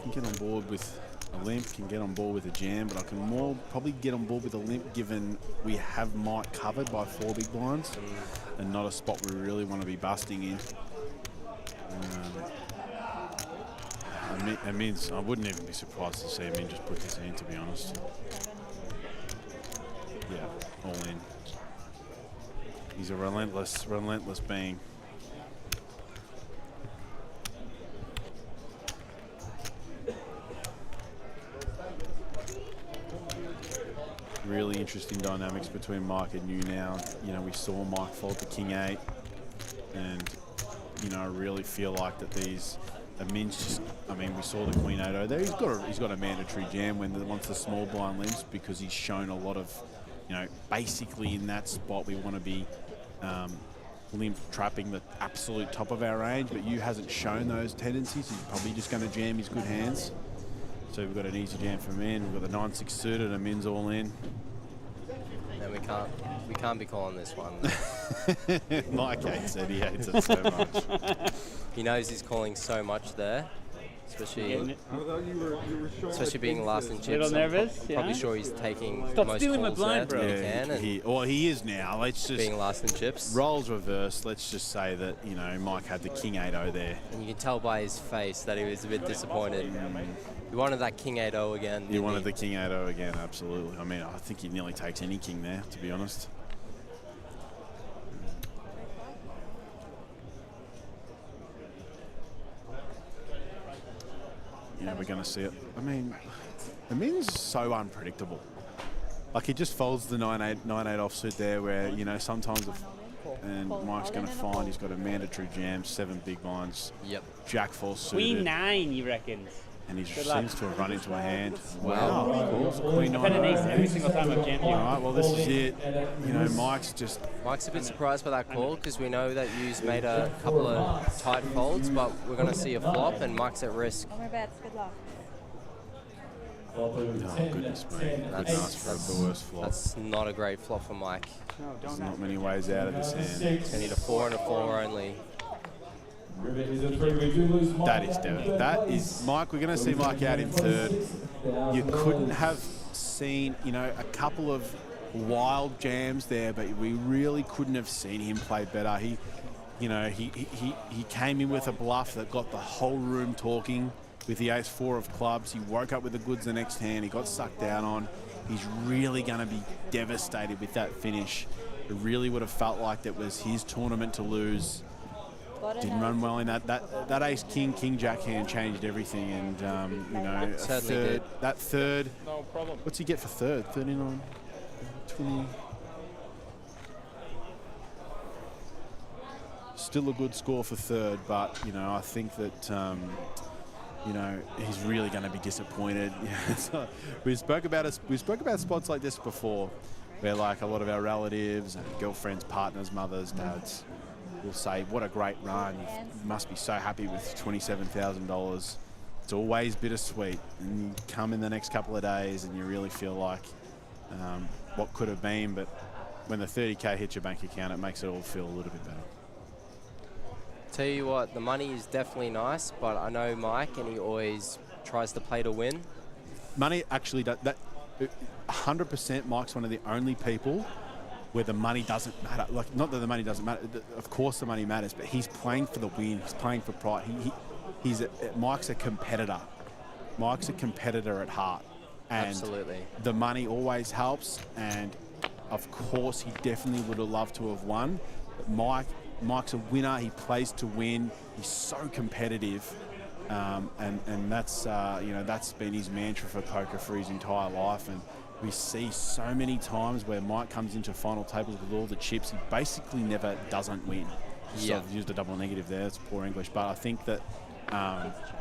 Can get on board with a limp, can get on board with a jam, but I can probably get on board with a limp given we have Mike covered by 4 big blinds and not a spot we really want to be busting in. I wouldn't even be surprised to see him just put this in, to be honest. Yeah, all in. He's a relentless being. Really interesting dynamics between Mike and you now. You know, we saw Mike fold to King 8, and you know, I really feel like that these Amin's just. I mean, we saw the Queen 8-0 there. He's got a mandatory jam once the small blind limps because he's shown a lot of, you know, basically in that spot we want to be limp trapping the absolute top of our range, but you hasn't shown those tendencies. He's probably just going to jam his good hands. So we've got an easy jam for Min. We've got the 9-6 suited and Min's all in. And we can't be calling this one. Mike hates it. He hates it so much. He knows he's calling so much there, especially being last in chips. Little nervous, I'm probably sure he's taking Stop most stealing my calls blind, there bro. that he can. He is now. Let's just being last in chips. Roles reversed. Let's just say that, you know, Mike had the King 8-0 there. And you can tell by his face that he was a bit disappointed. He wanted that King 8-0 again. He wanted the King 8-0 again, absolutely. I mean, I think he nearly takes any king there, to be honest. Yeah, we're going to see it. I mean, Amin's so unpredictable. Like, he just folds the 9-8 offsuit there where, you know, sometimes and Mike's going to find he's got a mandatory jam, 7 big blinds. Yep. Jack 4 suited. Queen 9, he reckons. And he seems to have run into a hand. Wow. Queen 9. I've had an ace every single time I've jammed here. All right, well, this is it. You know, Mike's a bit surprised by that call because we know that you's made a couple of tight folds, but we're going to see a flop and Mike's at risk. No more bets. Good luck. Oh, goodness me. That's the worst flop. That's not a great flop for Mike. There's not many ways out of this hand. He's going to need a 4 and a 4 only. That is devastating. That is, Mike, we're going to see Mike out in third. You couldn't have seen, you know, a couple of wild jams there, but we really couldn't have seen him play better. He came in with a bluff that got the whole room talking with the ace-4 of clubs. He woke up with the goods the next hand. He got sucked down on. He's really going to be devastated with that finish. It really would have felt like that was his tournament to lose. Didn't run well in that ace-king jack hand changed everything, and you know, that third. No problem. What's he get for third? 39, 20. Still a good score for third, but you know, I think that you know, he's really going to be disappointed. So we spoke about spots like this before, where like a lot of our relatives and girlfriends, partners, mothers, dads will say, what a great run. You must be so happy with $27,000. It's always bittersweet. And you come in the next couple of days and you really feel like what could have been, but when the 30K hits your bank account, it makes it all feel a little bit better. Tell you what, the money is definitely nice, but I know Mike and he always tries to play to win. Money actually, that 100% Mike's one of the only people where the money doesn't matter. Like, not that the money doesn't matter. Of course the money matters, but he's playing for the win. He's playing for pride. Mike's a competitor. Mike's a competitor at heart. And absolutely. The money always helps, and of course he definitely would have loved to have won. But Mike's a winner. He plays to win. He's so competitive. And that's you know, that's been his mantra for poker for his entire life. And we see so many times where Mike comes into final tables with all the chips. He basically never doesn't win. So I've used a double negative there. It's poor English, but I think that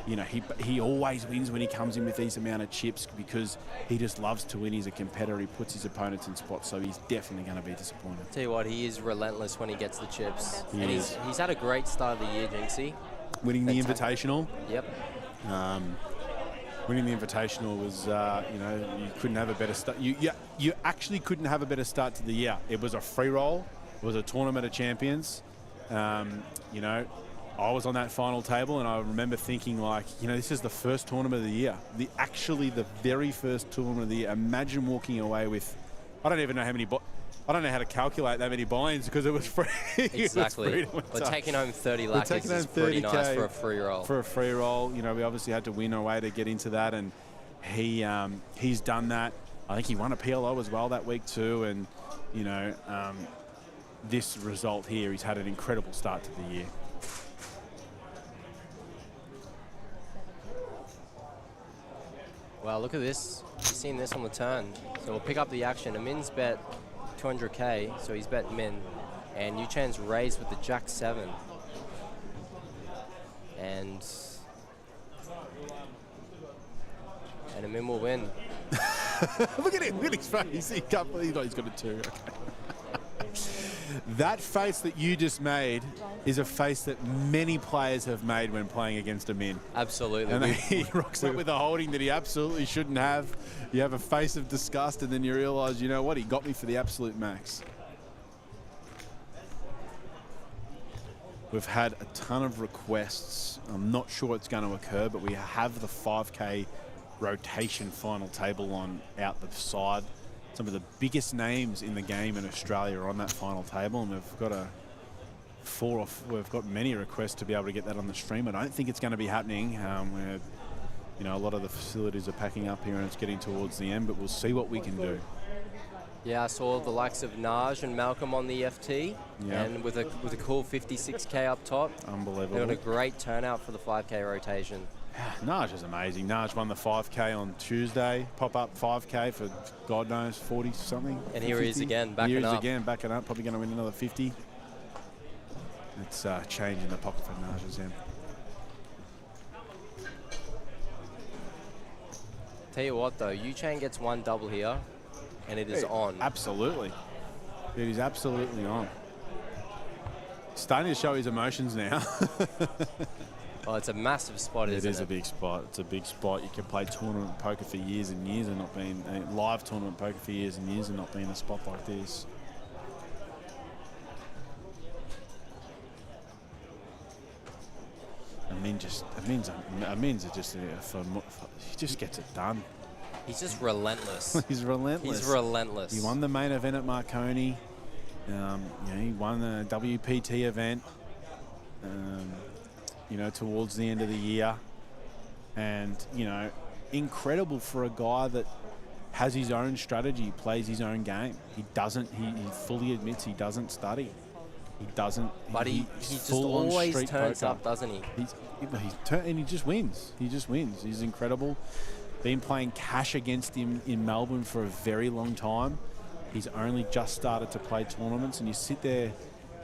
you know, he always wins when he comes in with these amount of chips because he just loves to win. He's a competitor. He puts his opponents in spots, so he's definitely going to be disappointed. Tell you what, he is relentless when he gets the chips. He and is. he's had a great start of the year, Jinxie. Winning the Invitational. Yep. Winning the Invitational was, you know, you couldn't have a better start. You actually couldn't have a better start to the year. It was a free roll. It was a tournament of champions. You know, I was on that final table, and I remember thinking, like, you know, this is the first tournament of the year. Actually the very first tournament of the year. Imagine walking away with, I don't even know how many, I don't know how to calculate that many buy-ins because it was free. Exactly. But taking home 30 lacquers is pretty nice for a free roll. For a free roll, you know, we obviously had to win our way to get into that, and he's done that. I think he won a PLO as well that week too, and, you know, this result here, he's had an incredible start to the year. Well, look at this. You've seen this on the turn. So we'll pick up the action. Amin's bet 200K, so he's bet min. And Yuchan's raised with the Jack 7. And Amin will win. Look at him, look at his face. He can't believe he's got a 2. Okay. That face that you just made is a face that many players have made when playing against a min. Absolutely. And then he rocks up with a holding that he absolutely shouldn't have. You have a face of disgust, and then you realise, you know what, he got me for the absolute max. We've had a ton of requests. I'm not sure what's going to occur, but we have the 5K rotation final table on out the side. Some of the biggest names in the game in Australia are on that final table, and we've got we've got many requests to be able to get that on the stream. I don't think it's going to be happening. Where, you know, a lot of the facilities are packing up here and it's getting towards the end, but we'll see what we can do. Yeah, I saw the likes of Naj and Malcolm on the FT, and with a cool 56K up top. Unbelievable. They got a great turnout for the 5K rotation. Naj is amazing. Naj won the 5K on Tuesday. Pop-up 5K for, God knows, 40-something. And here 50. he is again, backing Here he is up. again, backing up. Probably going to win another 50. It's change in the pocket for Naj again. Tell you what, though, Yuchan gets one double here, and it is on. Absolutely. It is absolutely on. Starting to show his emotions now. Oh, it's a massive spot, isn't it? It is a big spot. It's a big spot. You can play tournament poker for years and years and not being live tournament poker for years and years and not being a spot like this. Amin's just he just gets it done. He's just relentless. He's relentless. He's relentless. He won the main event at Marconi. You know, he won the WPT event. You know, towards the end of the year, and you know, incredible for a guy that has his own strategy, plays his own game. He doesn't. He fully admits he doesn't study. He doesn't. But he just always turns up, doesn't he? And he just wins. He just wins. He's incredible. Been playing cash against him in Melbourne for a very long time. He's only just started to play tournaments, and you sit there,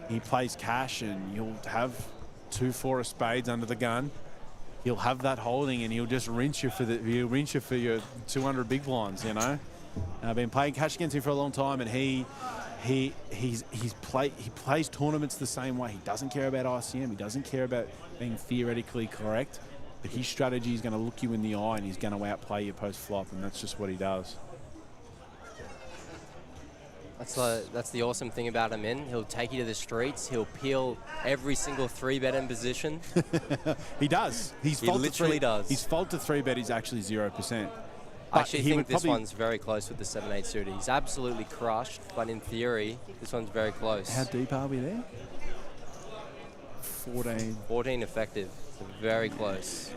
he plays cash, and you'll have 2-4 of spades under the gun. He'll have that holding, and he'll just rinse you for your 200 big blinds. You know, I've been playing cash against him for a long time, and he plays tournaments the same way. He doesn't care about ICM. He doesn't care about being theoretically correct. But his strategy is going to look you in the eye, and he's going to outplay you post flop, and that's just what he does. That's the awesome thing about him. He'll take you to the streets. He'll peel every single 3-bet in position. He does. He literally does. His fault to 3-bet is actually 0%. I actually think this one's very close with the 7-8 suited. He's absolutely crushed, but in theory, this one's very close. How deep are we there? 14. 14 effective. So very close.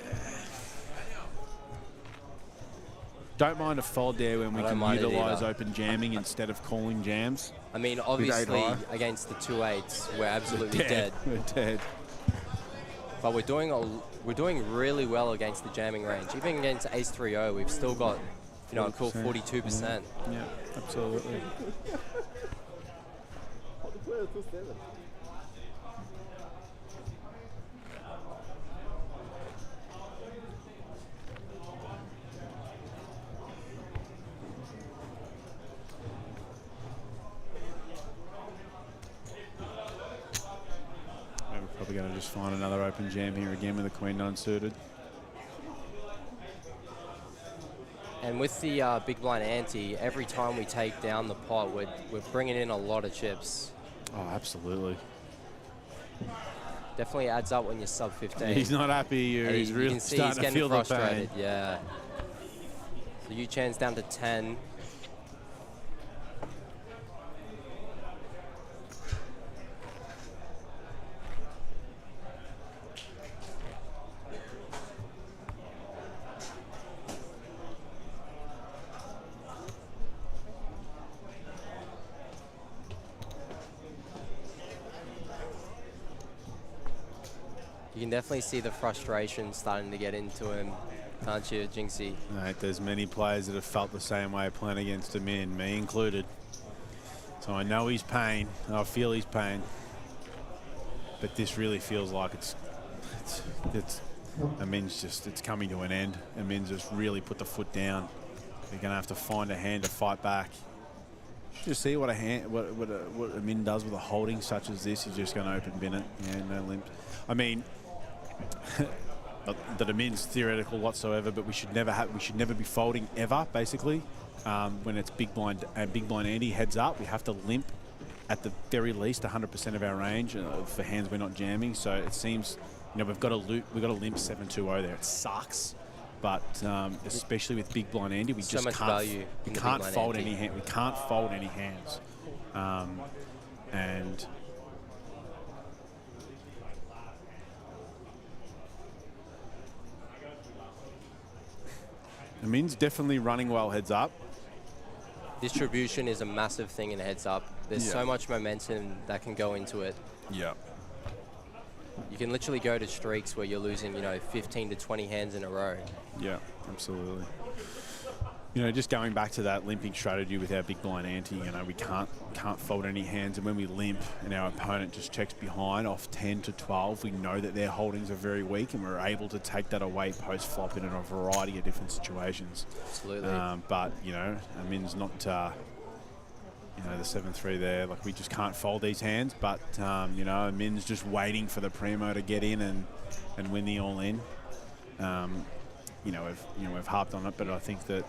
Don't mind a fold there when we can utilise open jamming instead of calling jams. I mean, obviously, against the 2-8s, we're absolutely dead. We're dead. But we're doing really well against the jamming range. Even against Ace 3-0, we've still got, you know, a cool 42%. Yeah, absolutely. just find another open jam here again with the queen non-suited. And with the big blind ante, every time we take down the pot, we're bringing in a lot of chips. Oh, absolutely. Definitely adds up when you're sub 15. He's not happy. He's really starting to feel the pain. Yeah. So Yu Chan's down to 10. You can definitely see the frustration starting to get into him, can't you, Jinxie? Mate, there's many players that have felt the same way playing against him, me included. So I know his pain, I feel his pain, but this really feels like it's coming to an end. Amin's just really put the foot down. They're gonna have to find a hand to fight back. Just see what Amin does with a holding such as this. He's just gonna open bin it, yeah, no limp. I mean, that Amin's theoretical whatsoever, but we should never be folding ever, basically. When it's big blind ante heads up, we have to limp at the very least 100% of our range for hands we're not jamming. So it seems, we've got to limp 7-2-0 there. It sucks, but especially with big blind ante, we just can't fold any hand. We can't fold any hands, and. Amin's definitely running well heads up. Distribution is a massive thing in heads up. There's so much momentum that can go into it. Yeah. You can literally go to streaks where you're losing, 15 to 20 hands in a row. Yeah, absolutely. Just going back to that limping strategy with our big blind ante, we can't fold any hands, and when we limp and our opponent just checks behind off 10 to 12, we know that their holdings are very weak, and we're able to take that away post-flop in a variety of different situations. Absolutely. But, Amin's not, the 7-3 there, like we just can't fold these hands, but, Amin's just waiting for the primo to get in and win the all-in. We've harped on it, but I think that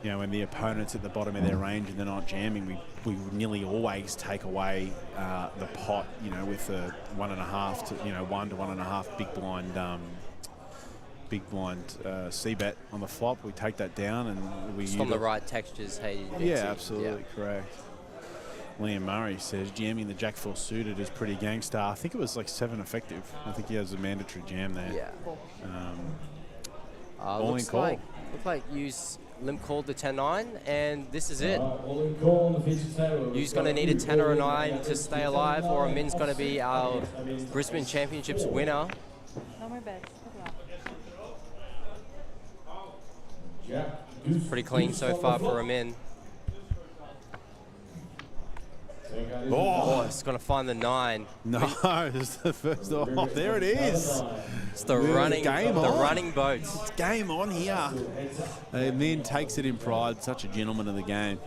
when the opponent's at the bottom of their range and they're not jamming, we nearly always take away the pot, with a 1.5 to 1 to 1.5 big blind c-bet on the flop. We take that down and we just on the right textures. Hey. Yeah, absolutely correct. Liam Murray says jamming the Jack 4 suited is pretty gangster. I think it was like 7 effective. I think he has a mandatory jam there. Yeah. All in call. Looks like Yu's limp called the 10-9, and this is it. All in call on the feature table. Yu's going to need a 10 or a 9 to stay alive, or Amin's going to be our Brisbane Championships winner. No more bets. Pretty clean so far for Amin. Oh, it's going to find the 9. No, it's the first. Oh, there it is. It's the running boat. It's game on here. Min takes it in pride. Such a gentleman of the game.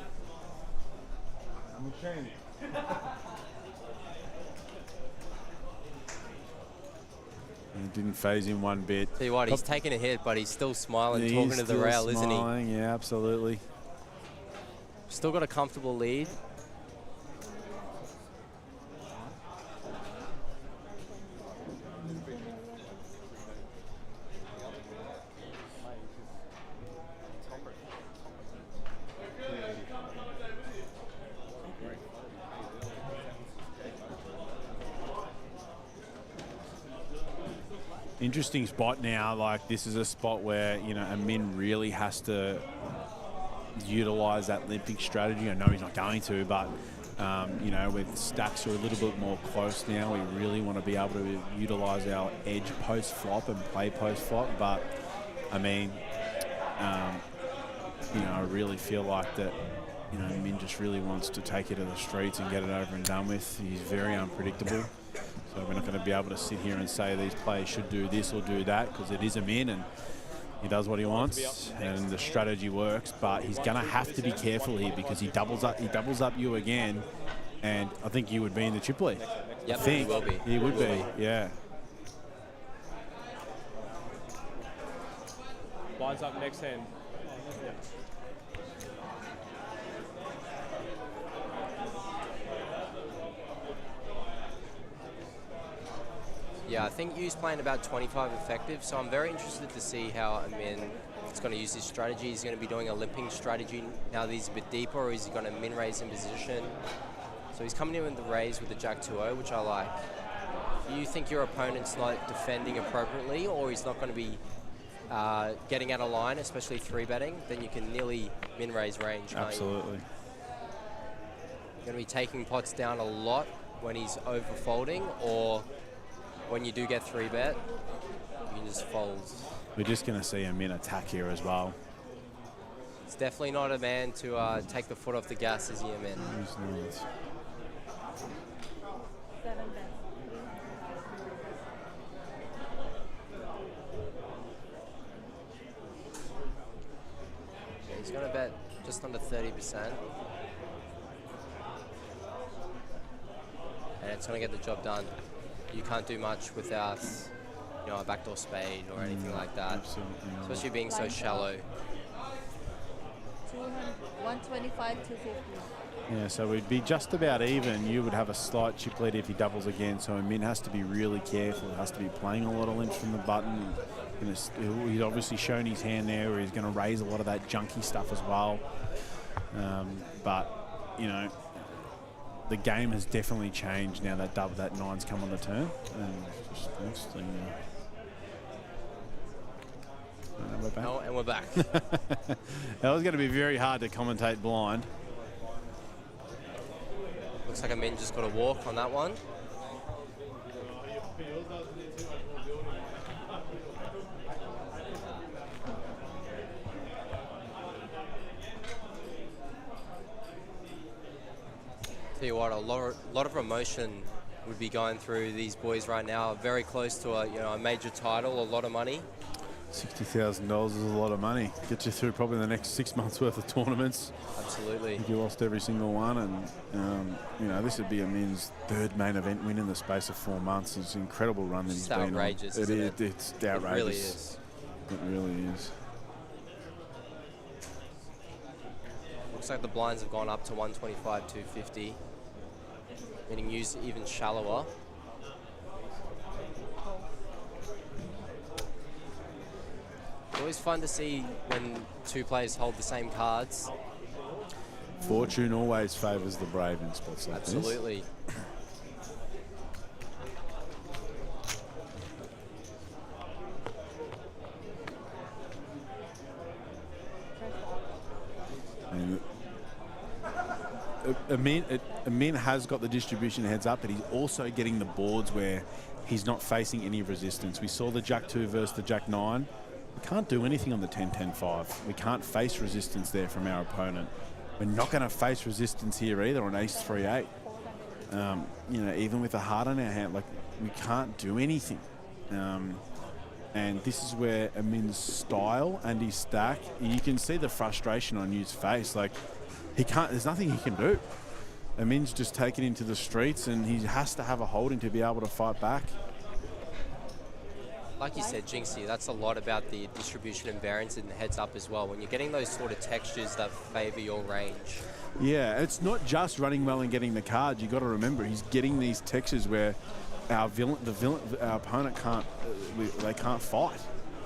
It didn't phase him one bit. Tell you what, he's taking a hit, but he's still smiling, talking to the rail, isn't he? Yeah, absolutely. Still got a comfortable lead. Interesting spot now. Like, this is a spot where, Amin really has to utilize that limping strategy. I know he's not going to, but, with stacks are a little bit more close now, we really want to be able to utilize our edge post-flop and play post-flop. But, I mean, I really feel like that, Min just really wants to take it to the streets and get it over and done with. He's very unpredictable. So we're not going to be able to sit here and say these players should do this or do that, because it is Amin and he does what he wants and the strategy works. But he's going to have to be careful here, because he doubles up you again, And I think you would be in the chip lead. Yep, I think he will be. He would be, yeah. Blinds up next hand. Yeah, I think Yu's playing about 25 effective, so I'm very interested to see how Amin is going to use his strategy. He's going to be doing a limping strategy now that he's a bit deeper, or is he going to min raise in position? So he's coming in with the raise with the Jack 2-0, which I like. Do you think your opponent's not defending appropriately, or he's not going to be getting out of line, especially 3-betting? Then you can nearly min raise range. Absolutely. You're going to be taking pots down a lot when he's over folding, or when you do get 3-bet, you can just fold. We're just going to see a min attack here as well. It's definitely not a man to take the foot off the gas, is he, a man? He's not. 7 bets. Yeah, he's going to bet just under 30%. And it's going to get the job done. You can't do much without, you know, a backdoor spade or anything like that. Absolutely. Especially being so shallow. 125, 250. Yeah, so we'd be just about even. You would have a slight chip lead if he doubles again, so Amin has to be really careful. He has to be playing a lot of limps from the button. He's obviously shown his hand there where he's going to raise a lot of that junky stuff as well. But, you know, the game has definitely changed now that that nine's come on the turn. And just interesting. And we're back. Oh, and we're back. That was going to be very hard to commentate blind. Looks like Amin just got a walk on that one. Tell you what, a lot of emotion would be going through these boys right now. Very close to a major title, a lot of money. $60,000 is a lot of money. Gets you through probably the next 6 months worth of tournaments. Absolutely. If you lost every single one, and you know, this would be Amin's third main event win in the space of 4 months. It's an incredible run that he's been on. Outrageous. It is. It's outrageous. It really is. It really is. Looks like the blinds have gone up to 125, 250, meaning use even shallower. It's always fun to see when two players hold the same cards. Fortune always favours the brave in spots like Absolutely. this. Amin has got the distribution heads up, but he's also getting the boards where he's not facing any resistance. We saw the Jack 2 versus the Jack 9. We can't do anything on the 10-10-5. We can't face resistance there from our opponent. We're not going to face resistance here either on Ace 3-8. You know, even with a heart on our hand, like, we can't do anything. And this is where Amin's style and his stack, you can see the frustration on Yu's face. Like, he can't, there's nothing he can do. Amin's just taken into the streets and he has to have a holding to be able to fight back. Like you said, Jinxie, that's a lot about the distribution and variance in the heads up as well. When you're getting those sort of textures that favour your range. Yeah, it's not just running well and getting the cards. You've got to remember, he's getting these textures where our opponent can't, they can't fight.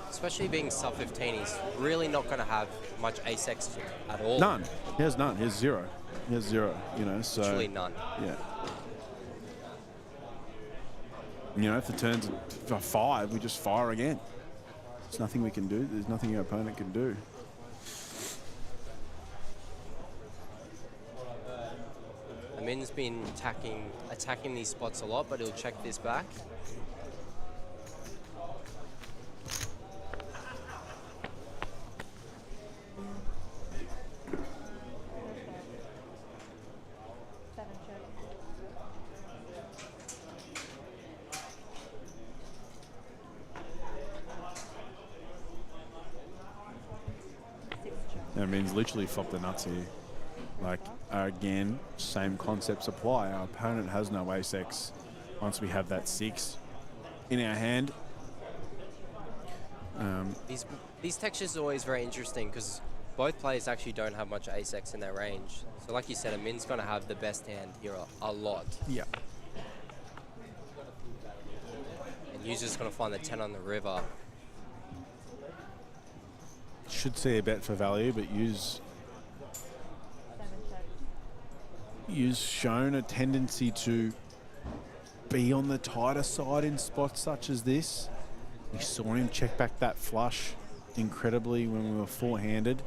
Especially being sub 15, he's really not going to have much ace-x at all. None. He has none. He has zero. He has zero, you know, so. Literally none. Yeah. You know, if the turn's a 5, we just fire again. There's nothing we can do. There's nothing our opponent can do. Amin's been attacking these spots a lot, but he'll check this back. That means literally flop the nuts here. Like, again, same concepts apply. Our opponent has no ace-X once we have that 6 in our hand. These textures are always very interesting because both players actually don't have much ace-X in their range. So like you said, Amin's going to have the best hand here a lot. Yeah. And User's going to find the 10 on the river. Should see a bet for value, but You's shown a tendency to be on the tighter side in spots such as this. We saw him check back that flush incredibly when we were four-handed.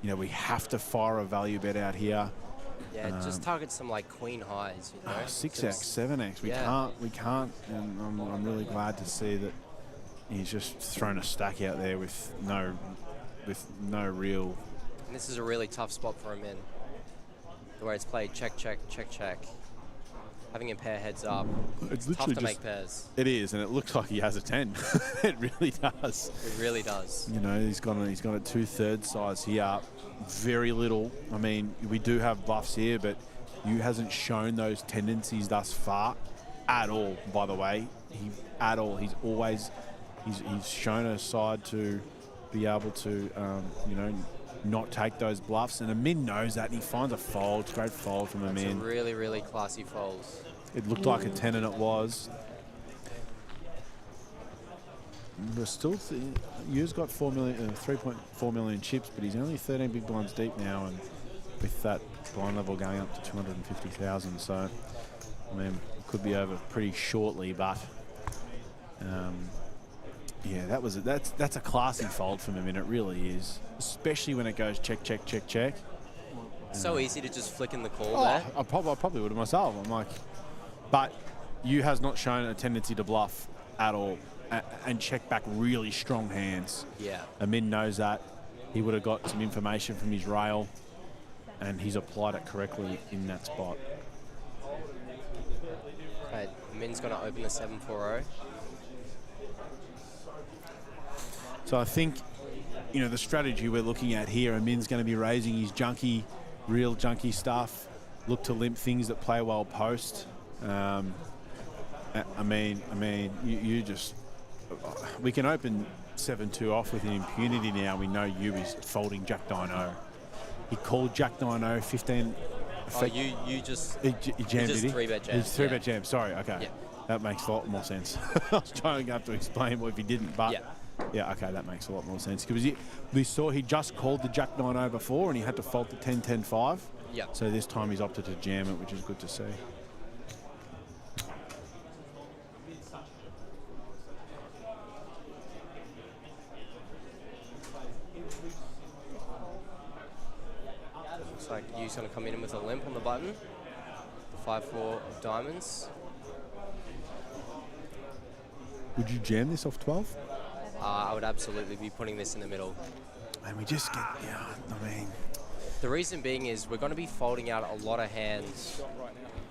You know, we have to fire a value bet out here. Yeah, just target some like queen highs, you know. 6x, 7x. We can't, and I'm really glad to see that he's just thrown a stack out there with no real. And this is a really tough spot for him in. The way it's played, check, check, check, check. Having him pair heads up, it's tough to make pairs. It is, and it looks like he has a 10. It really does. It really does. You know, he's got a 2/3 size here. Very little. I mean, we do have bluffs here, but Yu hasn't shown those tendencies thus far at all. By the way, at all. He's always he's shown a side to be able to you know, not take those bluffs, and Amin knows that, and he finds a fold. Great fold from Amin. It's a really, really classy fold. It looked like a 10, and it was. We're still, Yu's got 3.4 million chips, but he's only 13 big blinds deep now, and with that blind level going up to 250,000, so I mean, it could be over pretty shortly, but yeah, that's a classy fold from him, and it really is, especially when it goes check, check, check, check. So easy to just flick in the call there. I probably would have myself. I'm like, but Yu has not shown a tendency to bluff at all and check back really strong hands. Yeah. Amin knows that. He would have got some information from his rail, and he's applied it correctly in that spot. Okay, Amin's going to open the 7-4-0. So I think, you know, the strategy we're looking at here, Amin's going to be raising his real junky stuff, look to limp things that play well post. I mean, you just, we can open 7-2 off with impunity now. We know Yu is folding Jack 9-0. He called Jack 9-0, 15. Oh, you just he jammed, did he? 3-bet jam. He's 3-bet jam. Sorry, okay. Yeah. That makes a lot more sense. I was trying to have to explain what if he didn't, but yeah, okay, that makes a lot more sense. Because we saw he just called the Jack 9-0 before, and he had to fold the 10-10-5. Yeah. So this time he's opted to jam it, which is good to see. Looks like Yu's going to come in with a limp on the button. The 5-4 of diamonds. Would you jam this off 12? I would absolutely be putting this in the middle. And we just get, yeah, I mean. The reason being is we're going to be folding out a lot of hands,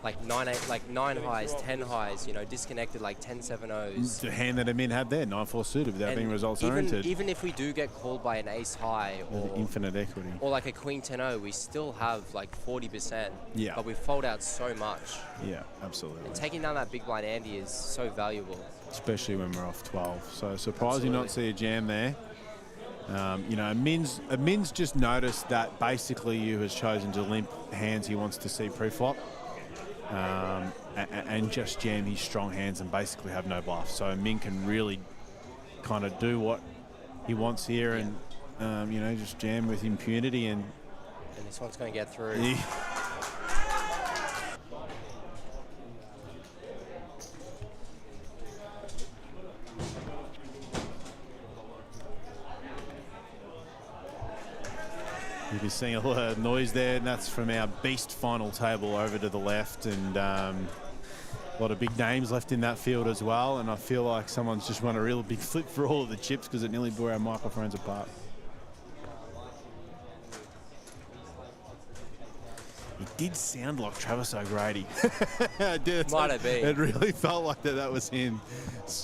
like 9-8, like 9 highs, 10 highs, you know, disconnected like 10-7-0s. The hand that Amin had there, 9-4 suited without being results oriented. Even if we do get called by an ace high or infinite equity, or like a queen 10-0, we still have like 40%. Yeah. But we fold out so much. Yeah, absolutely. And taking down that big blind ante is so valuable. Especially when we're off 12. So surprised you not see a jam there. You know, Amin's just noticed that basically Yu has chosen to limp hands he wants to see pre-flop, and just jam his strong hands and basically have no bluff. So Amin can really kind of do what he wants here, and you know, just jam with impunity. And this one's going to get through. Yeah. You'll be seeing a lot of noise there, and that's from our beast final table over to the left, and a lot of big names left in that field as well. And I feel like someone's just run a real big flip for all of the chips because it nearly blew our microphones apart. It did sound like Travis O'Grady. Might have been. It really felt like that was him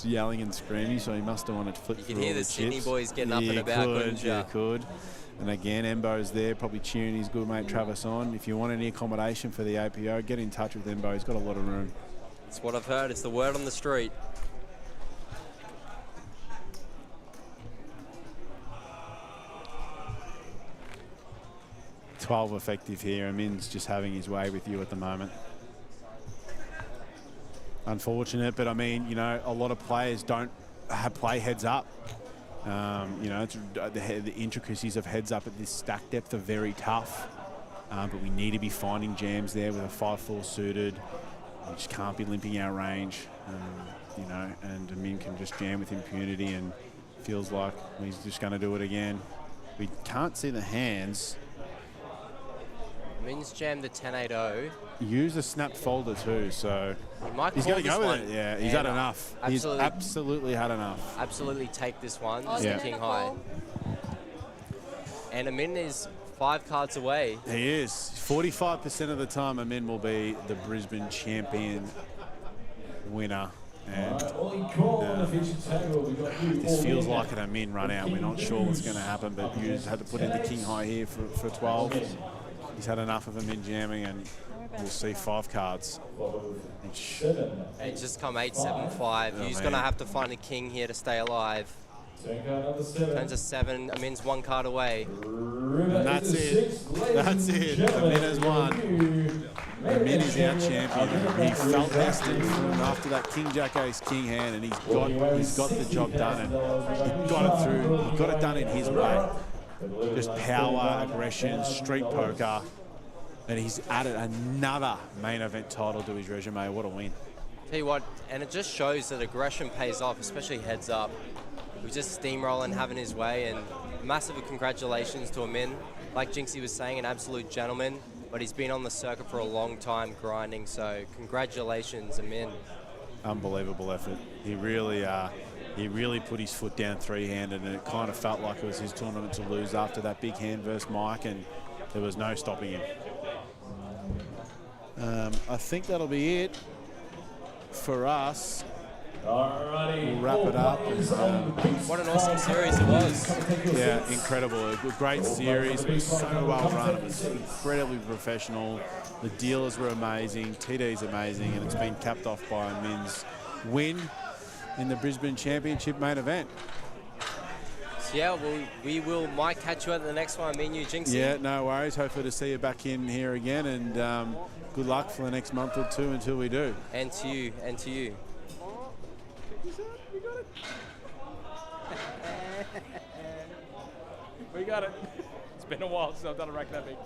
yelling and screaming, so he must have wanted to flip through all the chips. You could hear the Sydney boys getting up and about, couldn't you? Yeah, could. And again, Embo's there, probably cheering his good mate Travis on. If you want any accommodation for the APO, get in touch with Embo. He's got a lot of room. That's what I've heard. It's the word on the street. $12 effective here. Amin's just having his way with you at the moment. Unfortunate, but I mean, you know, a lot of players don't play heads up. You know, it's, the intricacies of heads up at this stack depth are very tough. But we need to be finding jams there with a 5-4 suited. We just can't be limping our range, you know, and Amin can just jam with impunity and feels like he's just going to do it again. We can't see the hands. Amin's jammed the 10-8-0. Use the snap folder too, so he's going to go with it. Yeah, he's had enough. He's absolutely had enough. Absolutely take this one. Oh, The king high. And Amin is 5 cards away. He is. 45% of the time, Amin will be the Brisbane champion winner. And this feels like an Amin run out. We're not sure what's going to happen, but you had to put in the king high here for 12. He's had enough of Amin jamming, and we'll see 5 cards. And it's just come 8-7-5. He's going to have to find a king here to stay alive. Turns a 7. Amin's 1 card away. And that's it. That's it. Amin has won. Amin is our champion. He felt destined after that King Jack Ace King hand, and he's got the job done, and he got it through. He got it done in his way. Just power, aggression, street poker, and he's added another main event title to his resume. What a win. Tell you what, and it just shows that aggression pays off, especially heads up. He was just steamrolling, having his way, and massive congratulations to Amin. Like Jinxie was saying, an absolute gentleman, but he's been on the circuit for a long time grinding, so congratulations, Amin. Unbelievable effort. He really put his foot down 3-handed, and it kind of felt like it was his tournament to lose after that big hand versus Mike, and there was no stopping him. I think that'll be it for us. We'll wrap it up. What an awesome series it was. Yeah, incredible. A great series. It was so well run. It was incredibly professional. The dealers were amazing. TD's amazing, and it's been capped off by Amin's win in the Brisbane Championship main event. So yeah, we might catch you at the next one, me and you, Jinxie. Yeah, no worries. Hopefully to see you back in here again, and good luck for the next month or two until we do. And to you, and to you. We got it. It's been a while since I've done a rack that big.